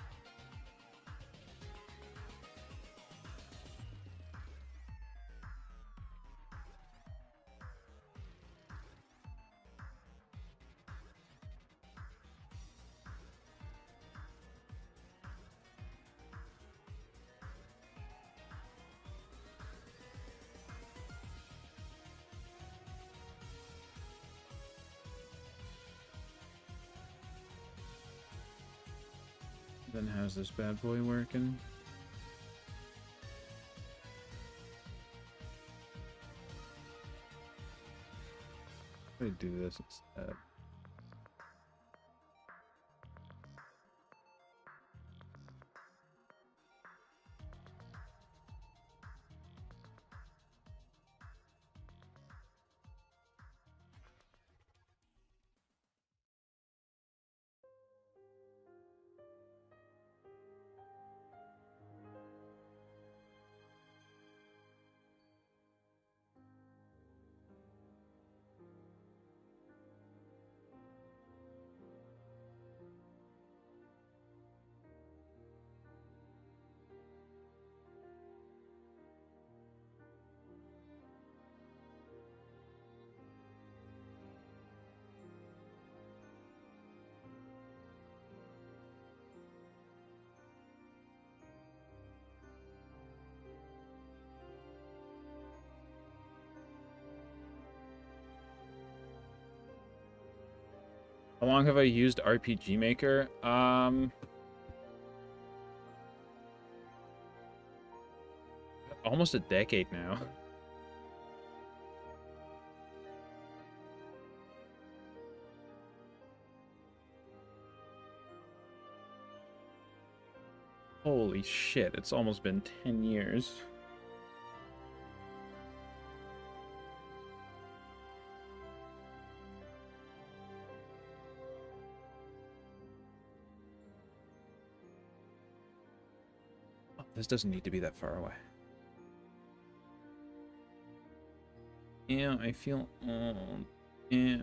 Then how's this bad boy working? Let me do this instead. How long have I used RPG Maker? Almost a decade now. Holy shit, it's almost been 10 years. Oh, this doesn't need to be that far away. Yeah, I feel old. Yeah.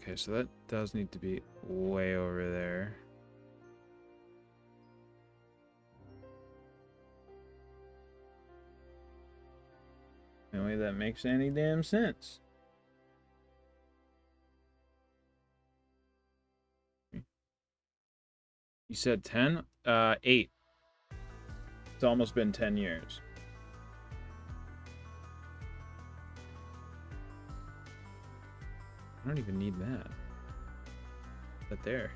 Okay, so that does need to be way over there. No way that makes any damn sense. You said 10? 8. It's almost been 10 years. I don't even need that. But there.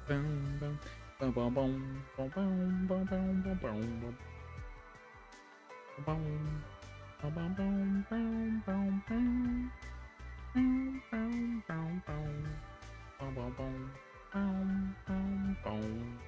Boom, boom, boom, boom, boom, boom, boom, boom, boom, boom, boom. Boom, boom, boom, boom, boom, boom, boom. Boom, boom, boom, boom. Boom, boom, boom. Boom, boom, boom.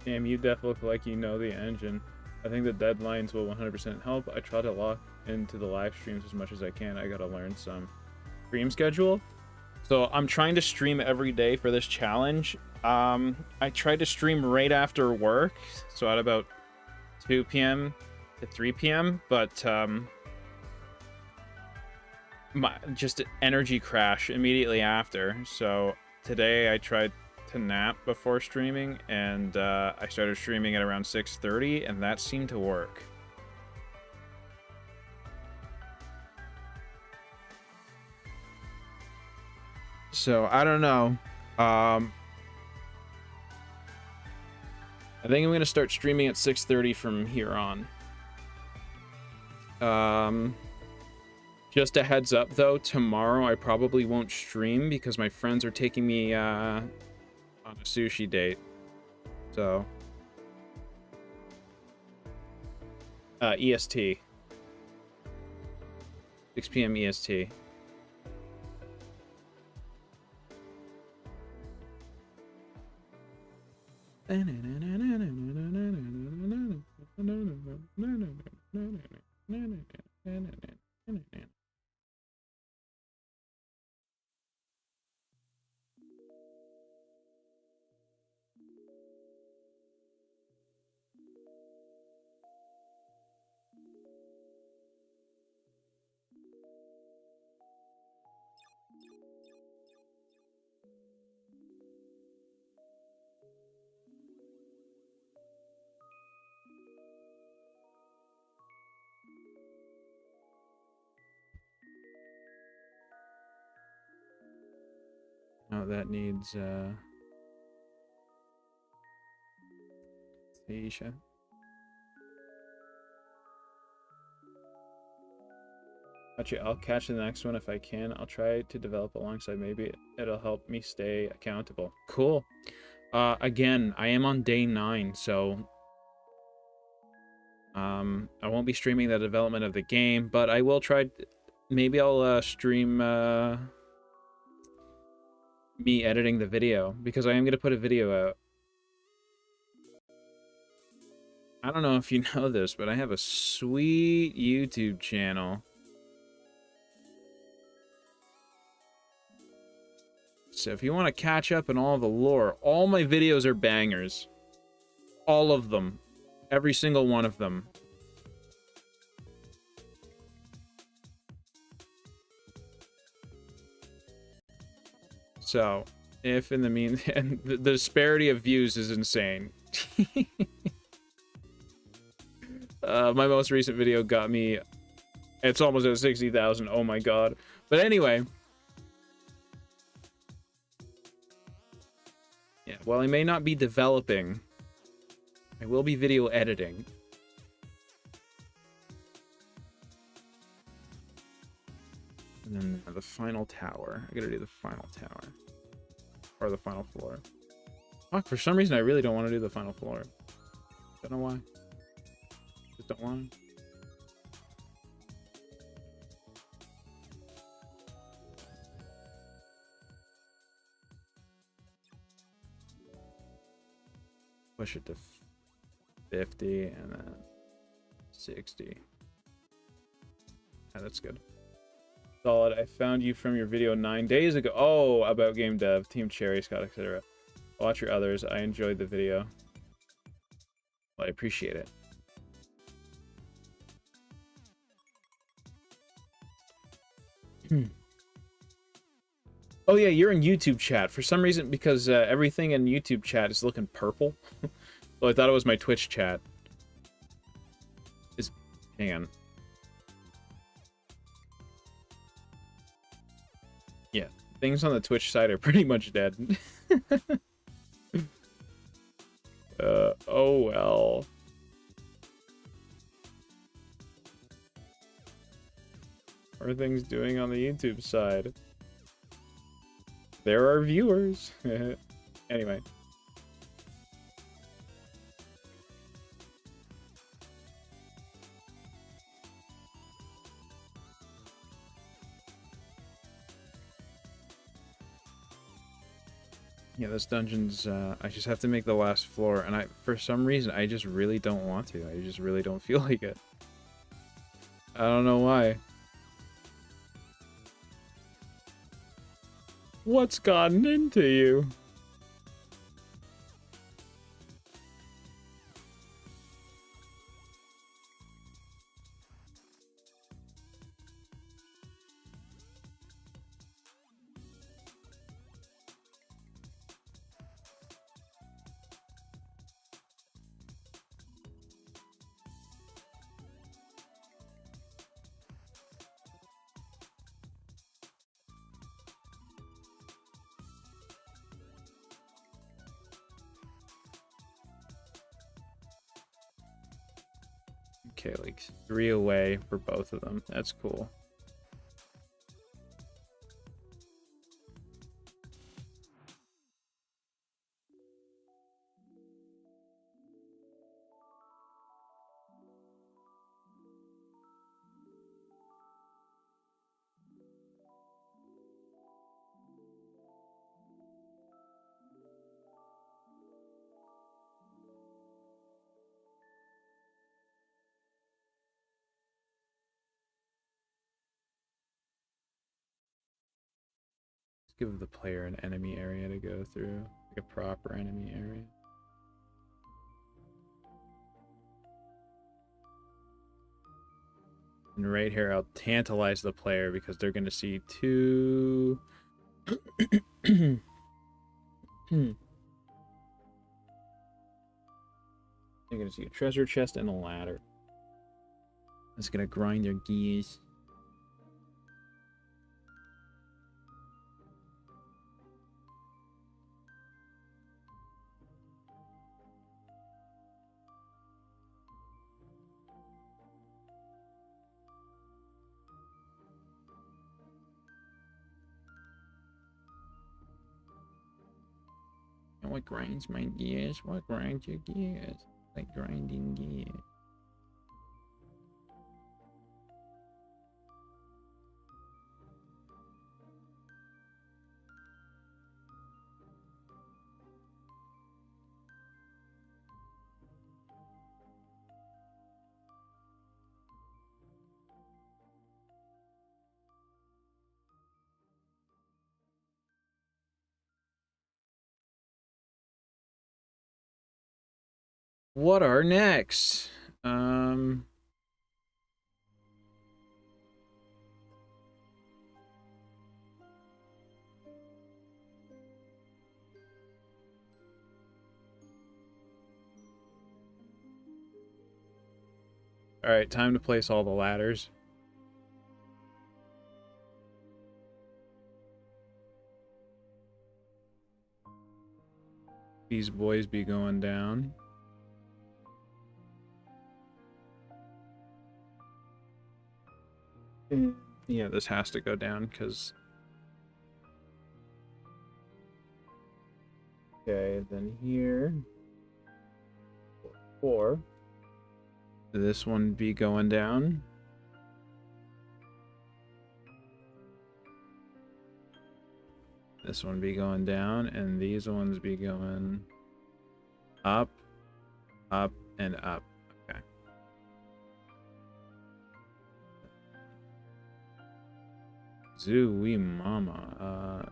Damn, you def look like you know the engine. I think the deadlines will 100% help. I try to lock into the live streams as much as I can. I gotta learn some stream schedule. So I'm trying to stream every day for this challenge. I tried to stream right after work, so at about 2 p.m. to 3 p.m. But just energy crash immediately after. So today I tried to nap before streaming, and I started streaming at around 6:30, and that seemed to work. So I don't know. I think I'm gonna start streaming at 6:30 from here on. Just a heads up though, tomorrow I probably won't stream because my friends are taking me on a sushi date. So EST. 6 p.m. EST. Oh, that needs Aisha. Gotcha. I'll catch the next one if I can. I'll try to develop alongside. Maybe it'll help me stay accountable. Cool. Again, I am on day 9, so I won't be streaming the development of the game, but I will try. Maybe I'll stream me editing the video, because I am going to put a video out. I don't know if you know this, but I have a sweet YouTube channel. So if you want to catch up on all the lore, all my videos are bangers. All of them. Every single one of them. So, if in the and the disparity of views is insane. My most recent video got me It's almost at 60,000. Oh my god. But anyway. Yeah, while I may not be developing, I will be video editing. And then the final tower. I gotta do the final tower. Or the final floor. Fuck, for some reason I really don't want to do the final floor. Don't know why. Just don't want to. Push it to 50 and then 60. Yeah, that's good. Solid. I found you from your video 9 days ago. Oh, about game dev, Team Cherry, Scott, etc. Watch your others. I enjoyed the video. Well, I appreciate it. Oh yeah, you're in YouTube chat. For some reason, because everything in YouTube chat is looking purple. So I thought it was my Twitch chat. Hang on. Yeah, things on the Twitch side are pretty much dead. Oh well. What are things doing on the YouTube side? There are viewers. Anyway. Yeah, this dungeon's, I just have to make the last floor, and for some reason, I just really don't want to. I just really don't feel like it. I don't know why. What's gotten into you? Okay, like 3 away for both of them. That's cool. Give the player an enemy area to go through, like a proper enemy area. And right here, I'll tantalize the player because they're going to see 2... They're going to see a treasure chest and a ladder. It's going to grind their gears. What grinds my gears? What grinds your gears? Like grinding gears. What are next? All right, time to place all the ladders. These boys be going down. Yeah, this has to go down because... Okay, then here... 4. This one be going down. This one be going down, and these ones be going up, up, and up. Okay. Zooey mama.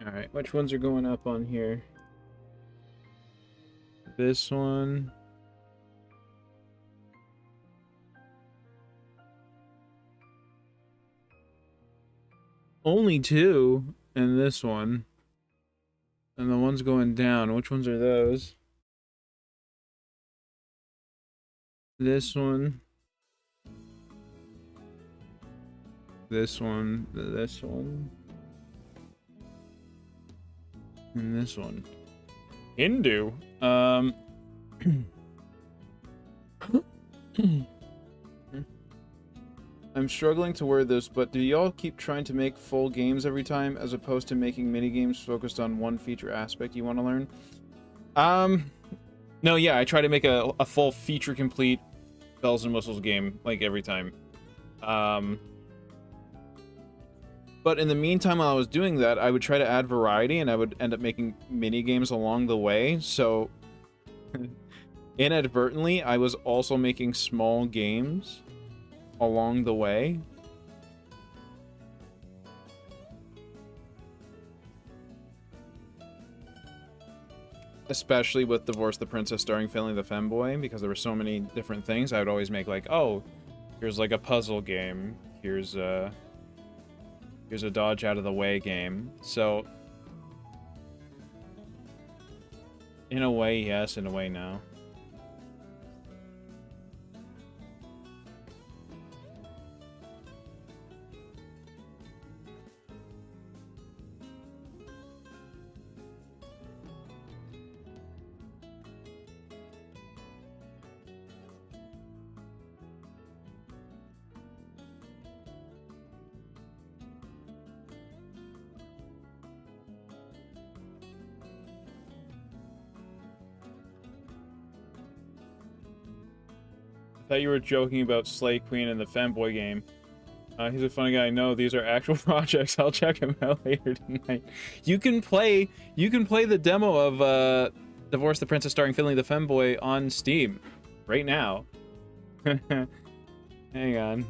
Alright, which ones are going up on here? This one. Only 2, and this one. And the ones going down, which ones are those? This one. This one. This one. And this one. Hindu. I'm struggling to word this, but do y'all keep trying to make full games every time as opposed to making mini games focused on one feature aspect you want to learn? No, yeah, I try to make a full feature complete bells and whistles game like every time. But in the meantime, while I was doing that, I would try to add variety, and I would end up making mini games along the way. So, inadvertently, I was also making small games along the way. Especially with Divorce the Princess starring Finley the Femboy, because there were so many different things. I would always make like, oh, here's like a puzzle game. Here's a dodge out of the way game. So, in a way, yes. In a way, no. I thought you were joking about Slay Queen and the Femboy game. He's a funny guy. No, these are actual projects. I'll check him out later tonight. You can play the demo of Divorce the Princess starring Finley the Femboy on Steam right now. Hang on.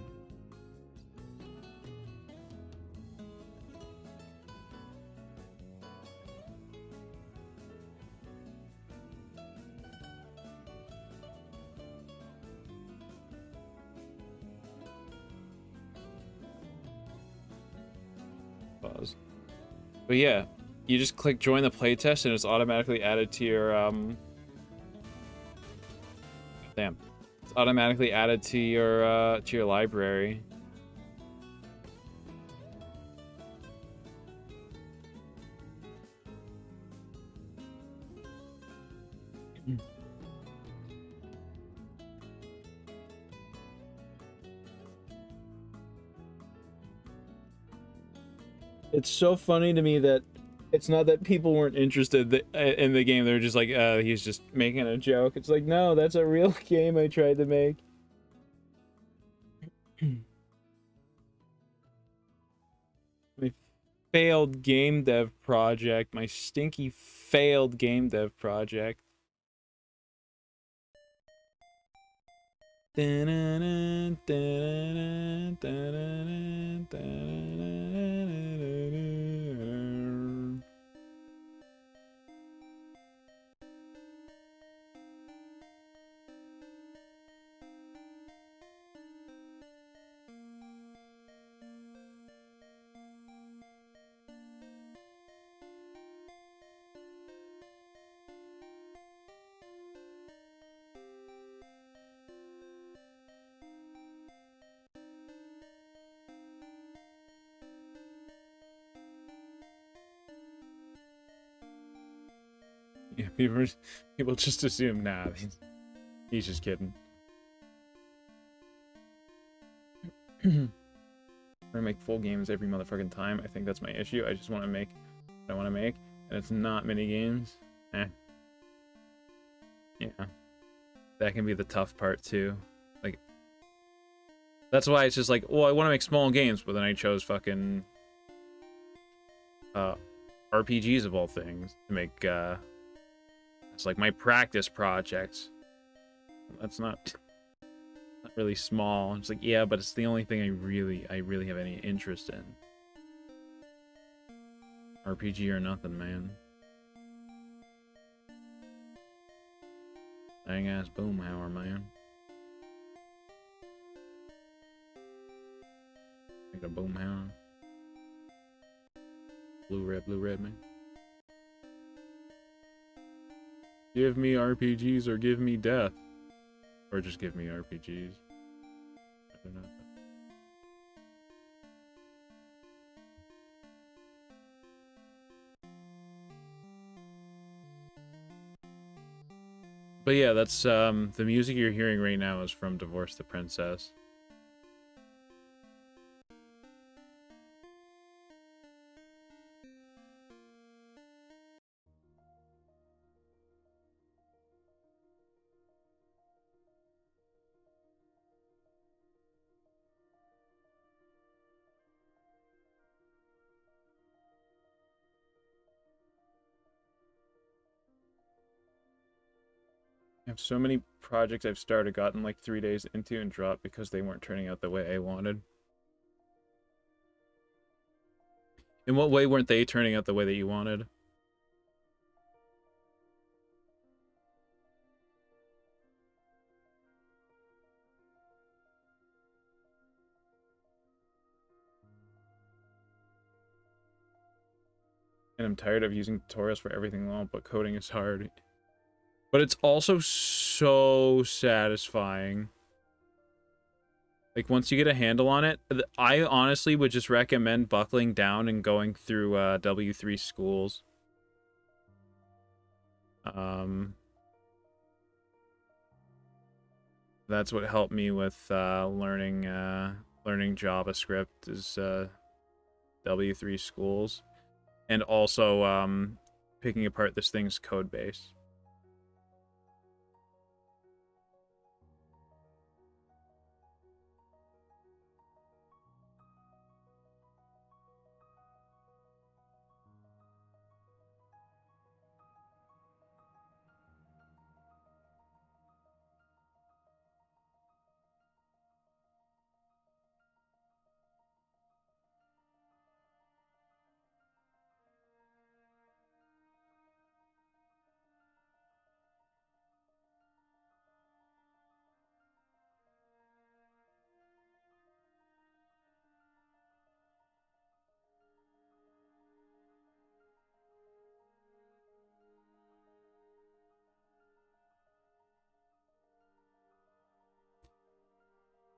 Pause. But yeah, you just click join the playtest and it's automatically added to your damn. It's automatically added to your library. It's so funny to me that it's not that people weren't interested in the game. They're just like, he's just making a joke. It's like, no, that's a real game I tried to make. failed game dev project. My stinky failed game dev project. Yeah, people just assume, nah, he's just kidding. I make full games every motherfucking time. I think that's my issue. I just want to make what I want to make, and it's not mini games. Yeah, that can be the tough part too. Like, that's why it's just like, well, I want to make small games, but then I chose fucking RPGs of all things to make. It's like my practice projects. That's not really small. It's like, yeah, but it's the only thing I really have any interest in. RPG or nothing, man. Dang ass boomhauer, man. Make a boomhauer. Blue red, man. Give me RPGs or give me death. Or just give me RPGs. I don't know. But yeah, that's the music you're hearing right now is from Divorce the Princess. I have so many projects I've started, gotten like 3 days into, and dropped because they weren't turning out the way I wanted. In what way weren't they turning out the way that you wanted? And I'm tired of using tutorials for everything long, but coding is hard. But it's also so satisfying. Like, once you get a handle on it, I honestly would just recommend buckling down and going through W3 schools. That's what helped me with learning JavaScript is W3 schools. And also picking apart this thing's code base.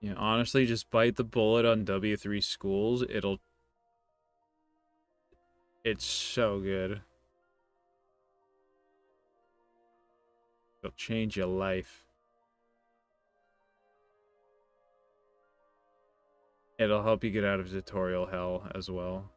Yeah, honestly, just bite the bullet on W3 schools. It's so good. It'll change your life. It'll help you get out of tutorial hell as well.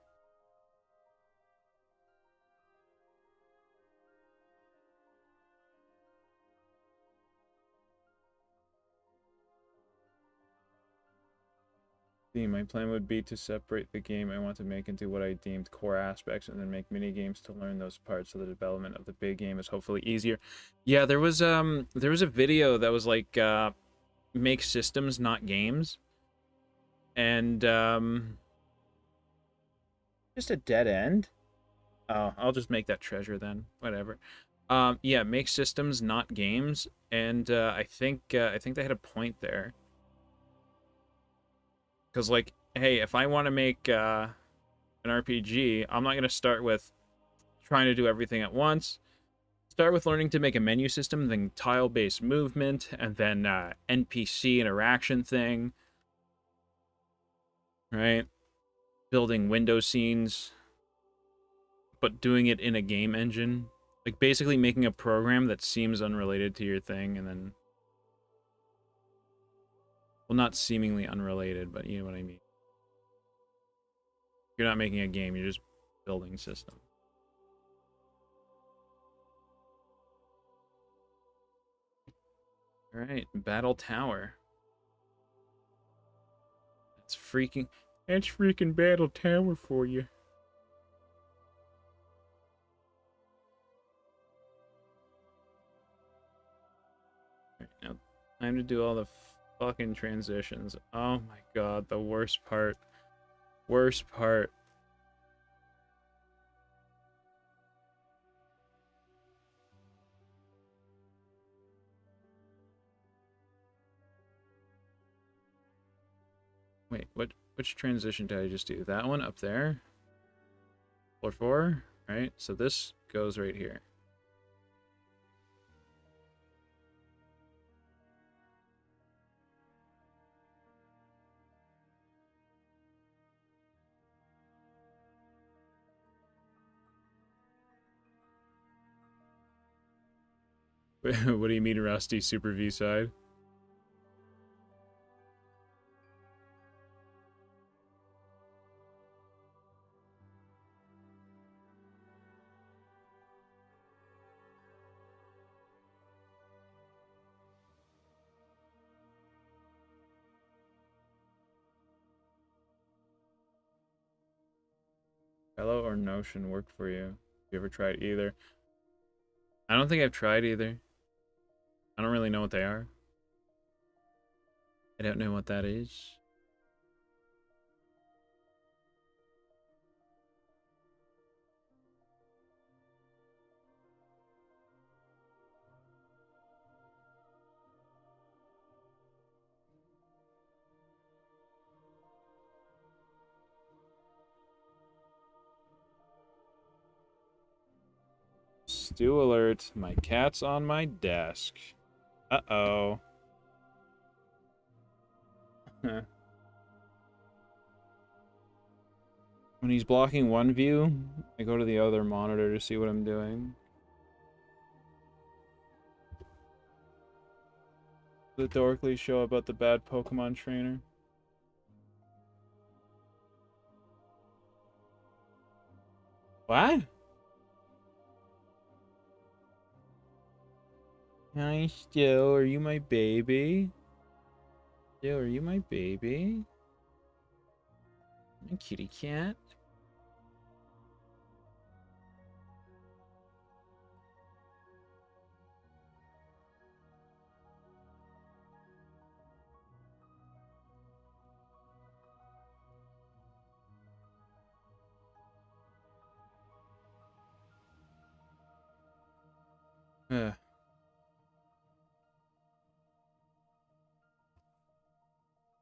My plan would be to separate the game I want to make into what I deemed core aspects and then make mini games to learn those parts so the development of the big game is hopefully easier. Yeah, there was a video that was like make systems, not games. And just a dead end. Oh, I'll just make that treasure then. Whatever. Yeah, make systems, not games. And I think they had a point there. Because, like, hey, if I want to make an RPG, I'm not going to start with trying to do everything at once. Start with learning to make a menu system, then tile-based movement, and then NPC interaction thing. Right? Building window scenes, but doing it in a game engine. Like, basically making a program that seems unrelated to your thing, and then... Well, not seemingly unrelated, but you know what I mean. You're not making a game, you're just building system. Alright, Battle Tower. That's freaking Battle Tower for you. Alright, now time to do all the fucking transitions. Oh my god, the worst part. Worst part. Wait, which transition did I just do? That one up there? Floor 4? Right? So this goes right here. What do you mean, Rusty? Super V side? Hello or Notion work for you? You ever tried either? I don't think I've tried either. I don't really know what they are. I don't know what that is. Stew alert, my cat's on my desk. Uh-oh. When he's blocking one view, I go to the other monitor to see what I'm doing. The Dorkly show about the bad Pokemon trainer. What? Hi, Stu. Are you my baby? Stu, are you my baby? My kitty cat? Ugh.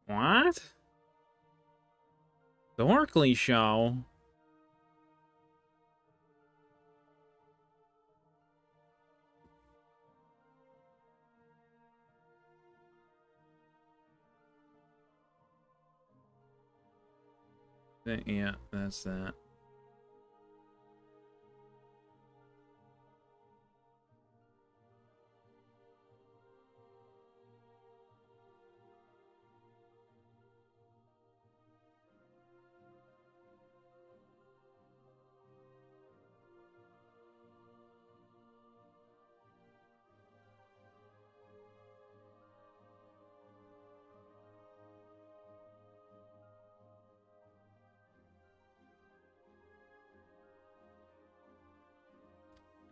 What? Dorkly show? Yeah, that's that.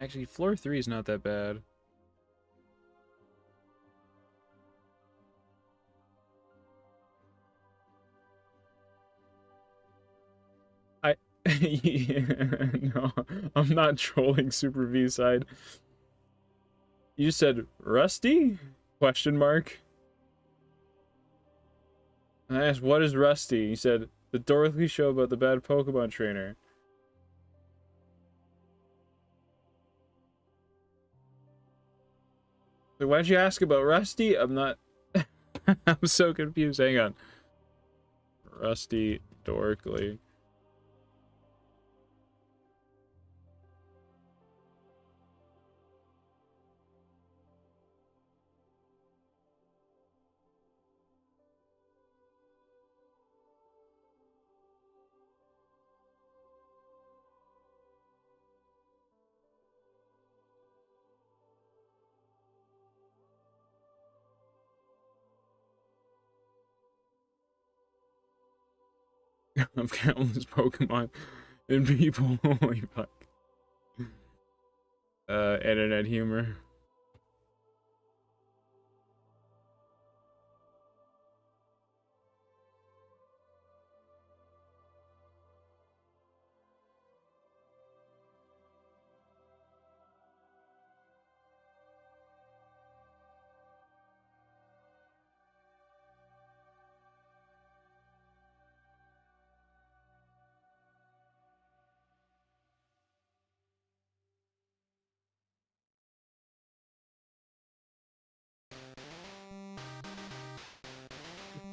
Actually, floor 3 is not that bad. No, I'm not trolling Super V side. You said Rusty? Question mark. And I asked, what is Rusty? He said, the Dorothy show about the bad Pokemon trainer. So why'd you ask about Rusty? I'm not... I'm so confused. Hang on. Rusty Dorkly. Of countless Pokemon and people. Holy fuck. Internet humor.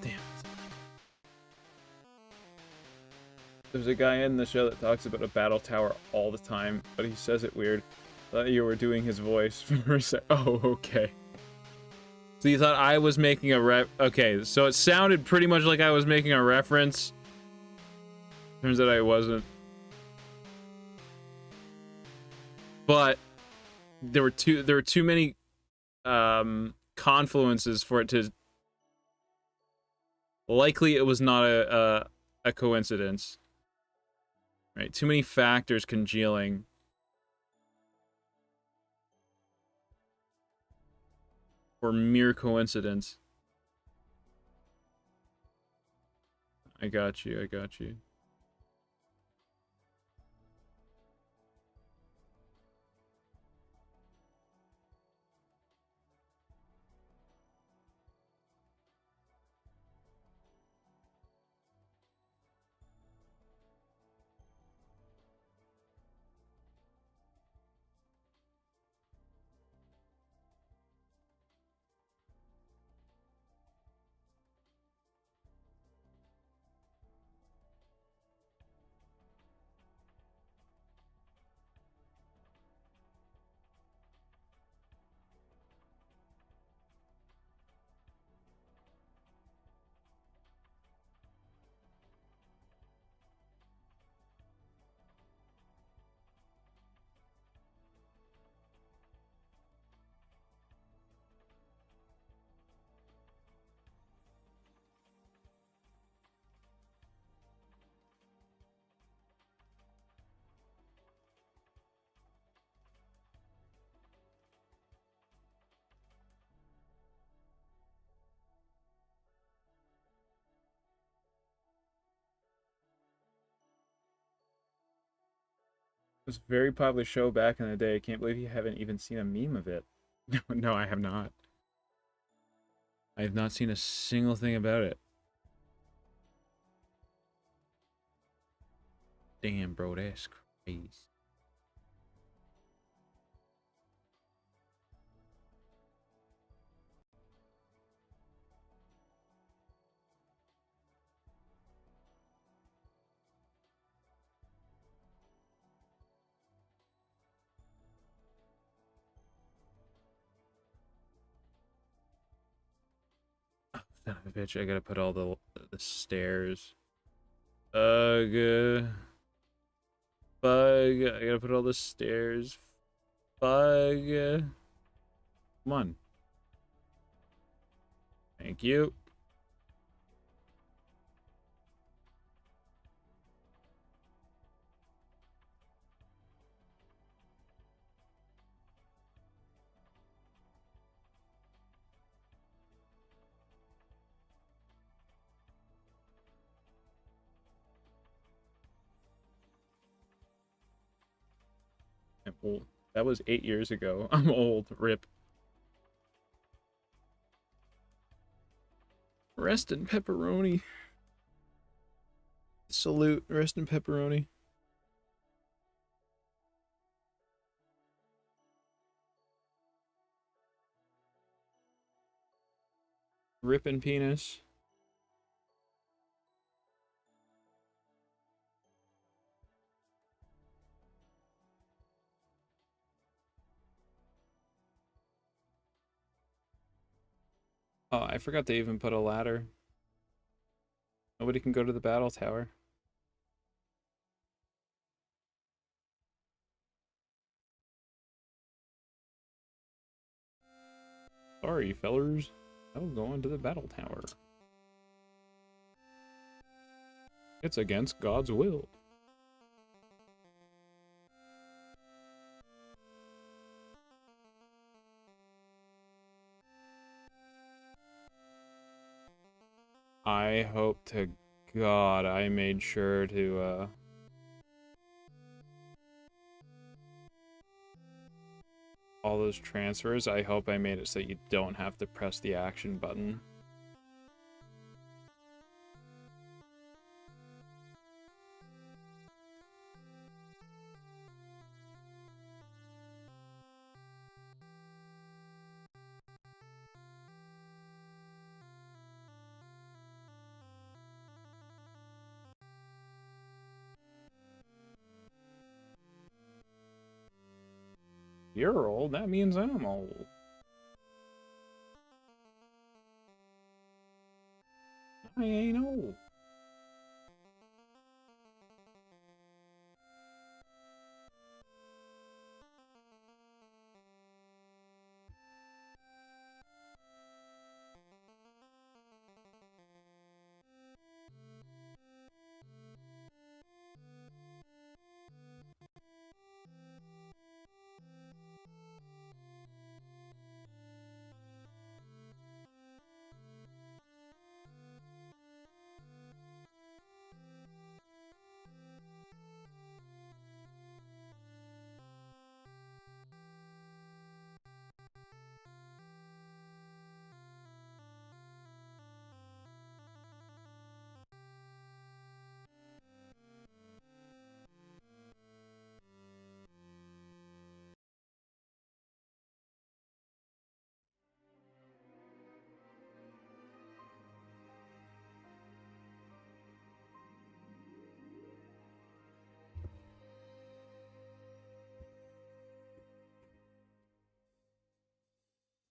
Damn. There's a guy in the show that talks about a battle tower all the time, but he says it weird. Thought you were doing his voice for a sec. Oh, okay. So you thought I was making a okay, so it sounded pretty much like I was making a reference. Turns out I wasn't. But there were too many confluences for it to... Likely it was not a coincidence. Right, too many factors congealing. For mere coincidence. I got you, I got you. It was a very popular show back in the day. I can't believe you haven't even seen a meme of it. No, I have not. I have not seen a single thing about it. Damn, bro, that's crazy. Son of a bitch, I gotta put all the stairs. Ugh. Bug. I gotta put all the stairs. Bug. Come on. Thank you. old. That was 8 years ago. I'm old. Rip. Rest in pepperoni. Salute. Rest in pepperoni. Rip in penis. Oh, I forgot to even put a ladder. Nobody can go to the battle tower. Sorry, fellers. I'm going to the battle tower. It's against God's will. I hope to God I made sure to, all those transfers, I hope I made it so you don't have to press the action button. You're old, that means I'm old. I ain't old.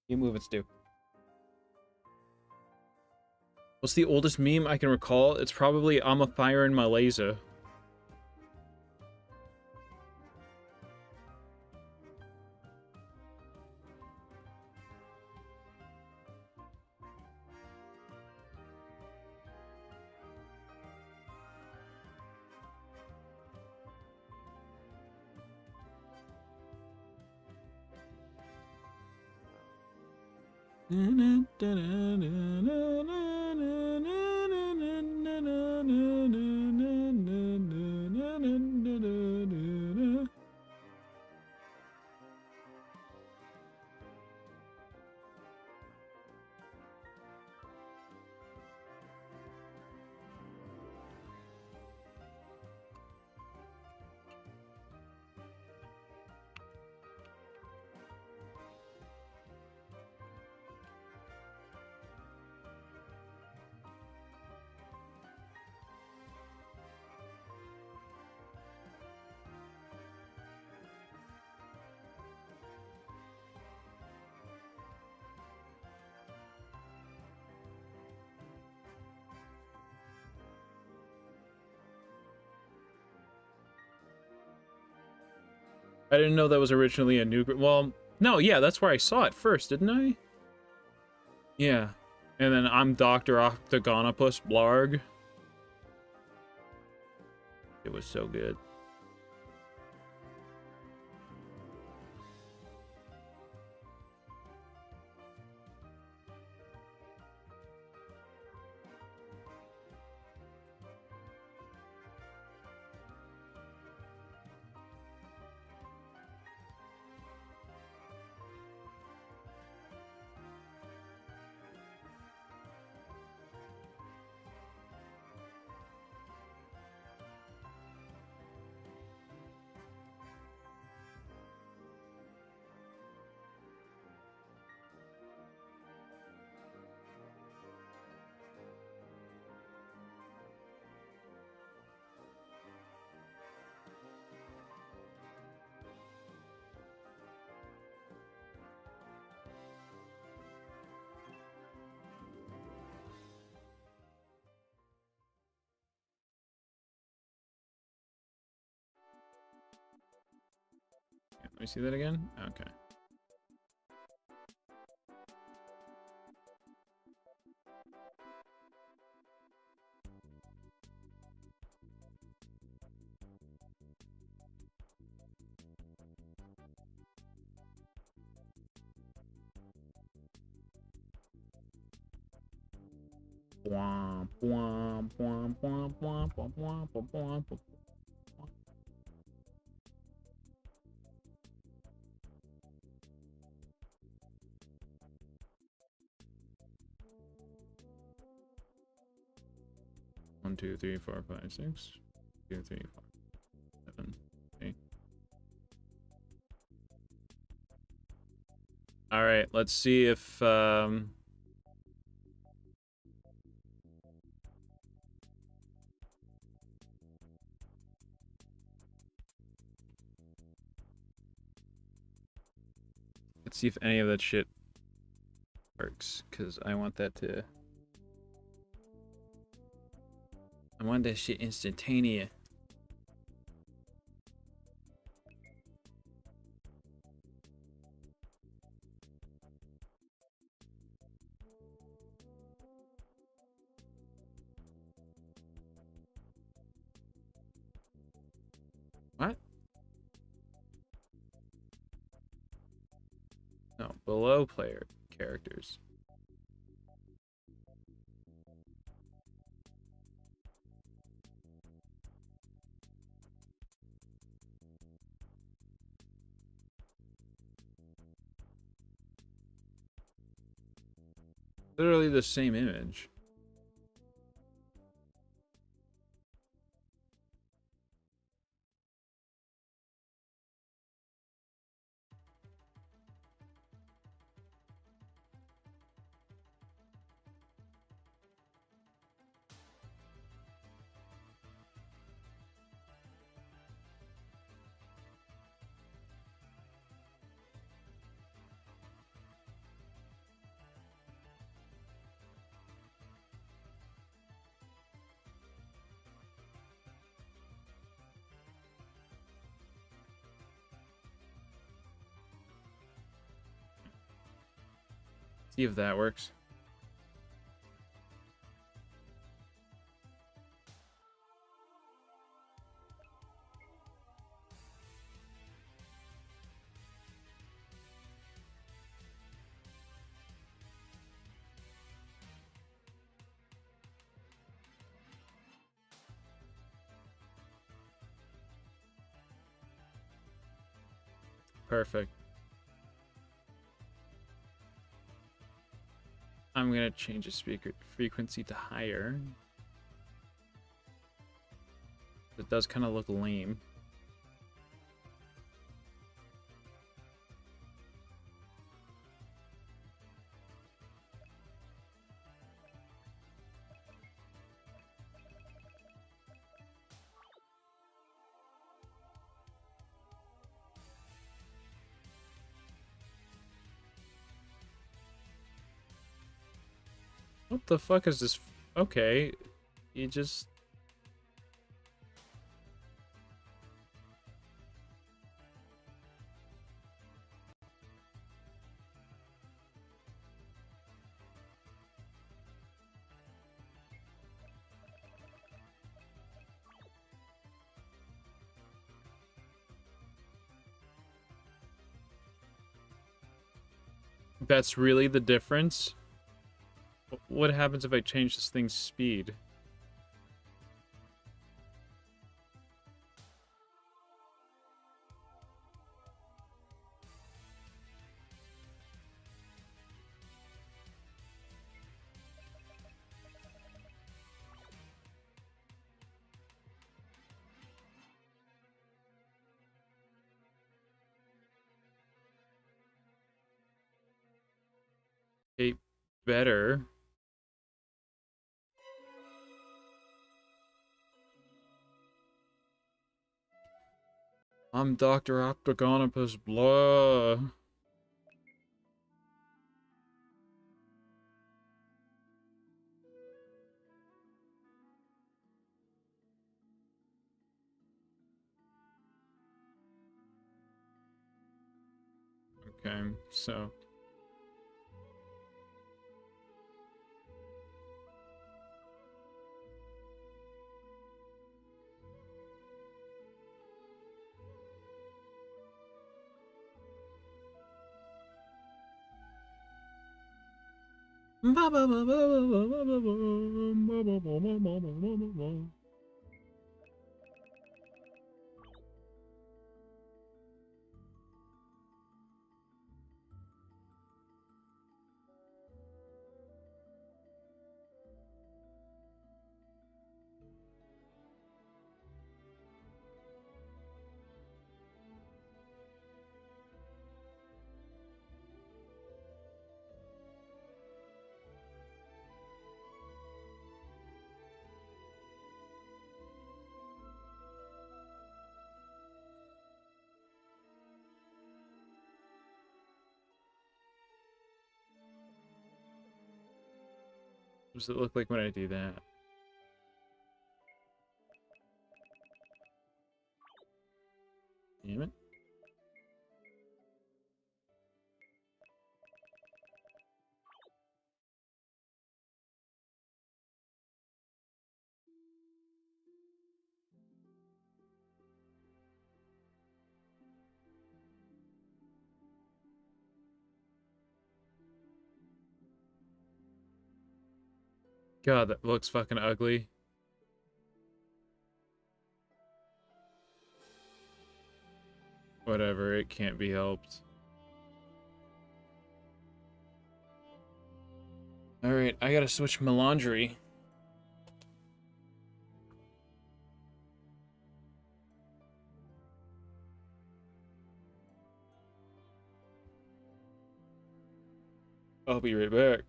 You move it, Stu. What's the oldest meme I can recall? It's probably I'm a fire in my laser. I didn't know that was originally a new group. Well, no, yeah, that's where I saw it first, didn't I? Yeah. And then I'm Dr. Octagonopus Blarg. It was so good. Let me see that again. Okay. Womp, womp, womp, womp, womp, womp, womp, womp, womp, womp. 1, 2, 3, 4, 5, 6. 2, 3, 4, 7, 8. All right, let's see if let's see if any of that shit works, because I want that shit instantaneous. What? No, below player characters. Literally the same image. See if that works. Perfect. I'm gonna change the speaker frequency to higher. It does kind of look lame. What the fuck is this? Okay, you just... That's really the difference? What happens if I change this thing's speed? Okay, better. I'm Dr. Octagonopus, blah. Okay, so... What does it look like when I do that? Damn it. God, that looks fucking ugly. Whatever, it can't be helped. Alright, I gotta switch my laundry. I'll be right back.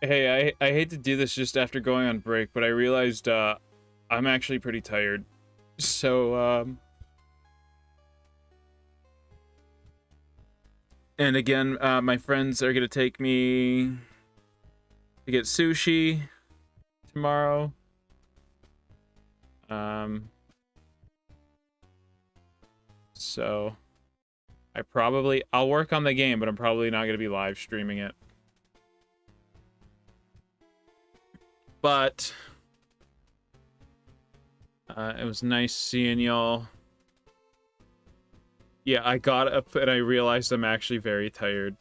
Hey, I hate to do this just after going on break, but I realized I'm actually pretty tired. So, and again, my friends are gonna take me to get sushi tomorrow. So I'll work on the game, but I'm probably not gonna be live streaming it. But it was nice seeing y'all. Yeah, I got up and I realized I'm actually very tired.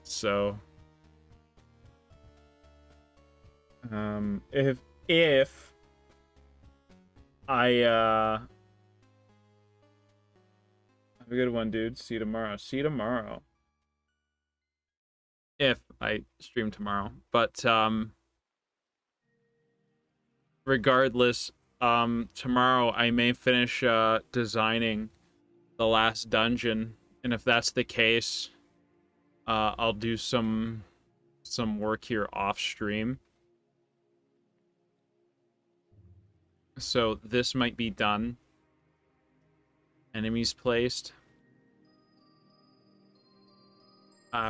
So if I have a good one, dude. See you tomorrow. See you tomorrow. If I stream tomorrow. But regardless, tomorrow I may finish designing the last dungeon, and if that's the case, I'll do some work here off stream. So this might be done. Enemies placed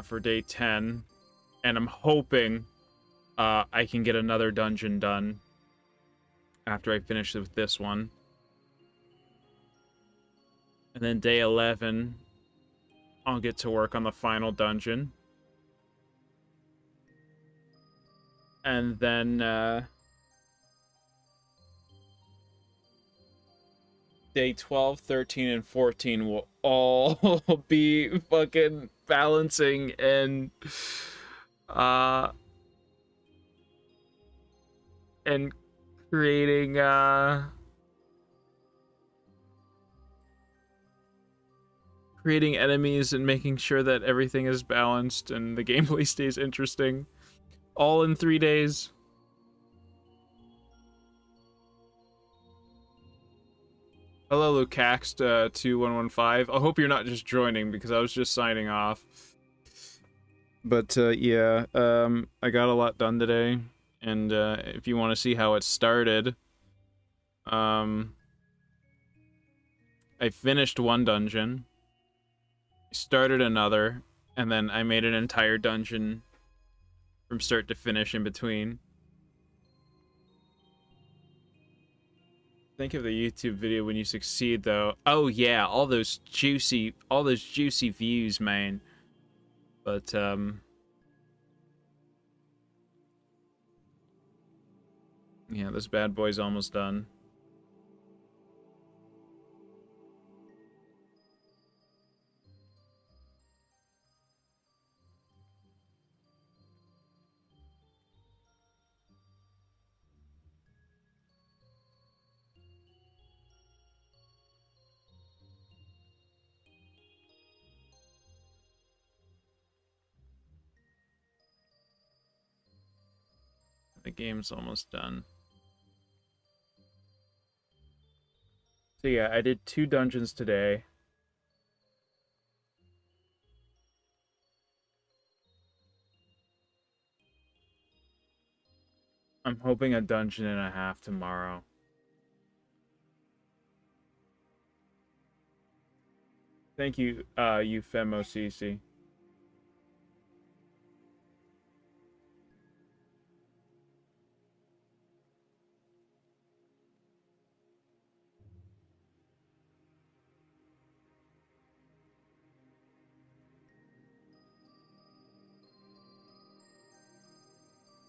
for day 10, and I'm hoping I can get another dungeon done after I finish with this one. And then day 11, I'll get to work on the final dungeon. And then day 12, 13, and 14 will all be fucking balancing and creating enemies and making sure that everything is balanced and the gameplay stays interesting. All in 3 days. Hello, Lucaxt2115. I hope you're not just joining because I was just signing off. But yeah, I got a lot done today, and if you want to see how it started, I finished one dungeon, started another, and then I made an entire dungeon from start to finish in between. Think of the YouTube video when you succeed, though. Oh yeah, all those juicy views, man. But yeah, this bad boy's almost done. The game's almost done. So yeah, I did 2 dungeons today. I'm hoping a dungeon and a half tomorrow. Thank you, Eufemo CC.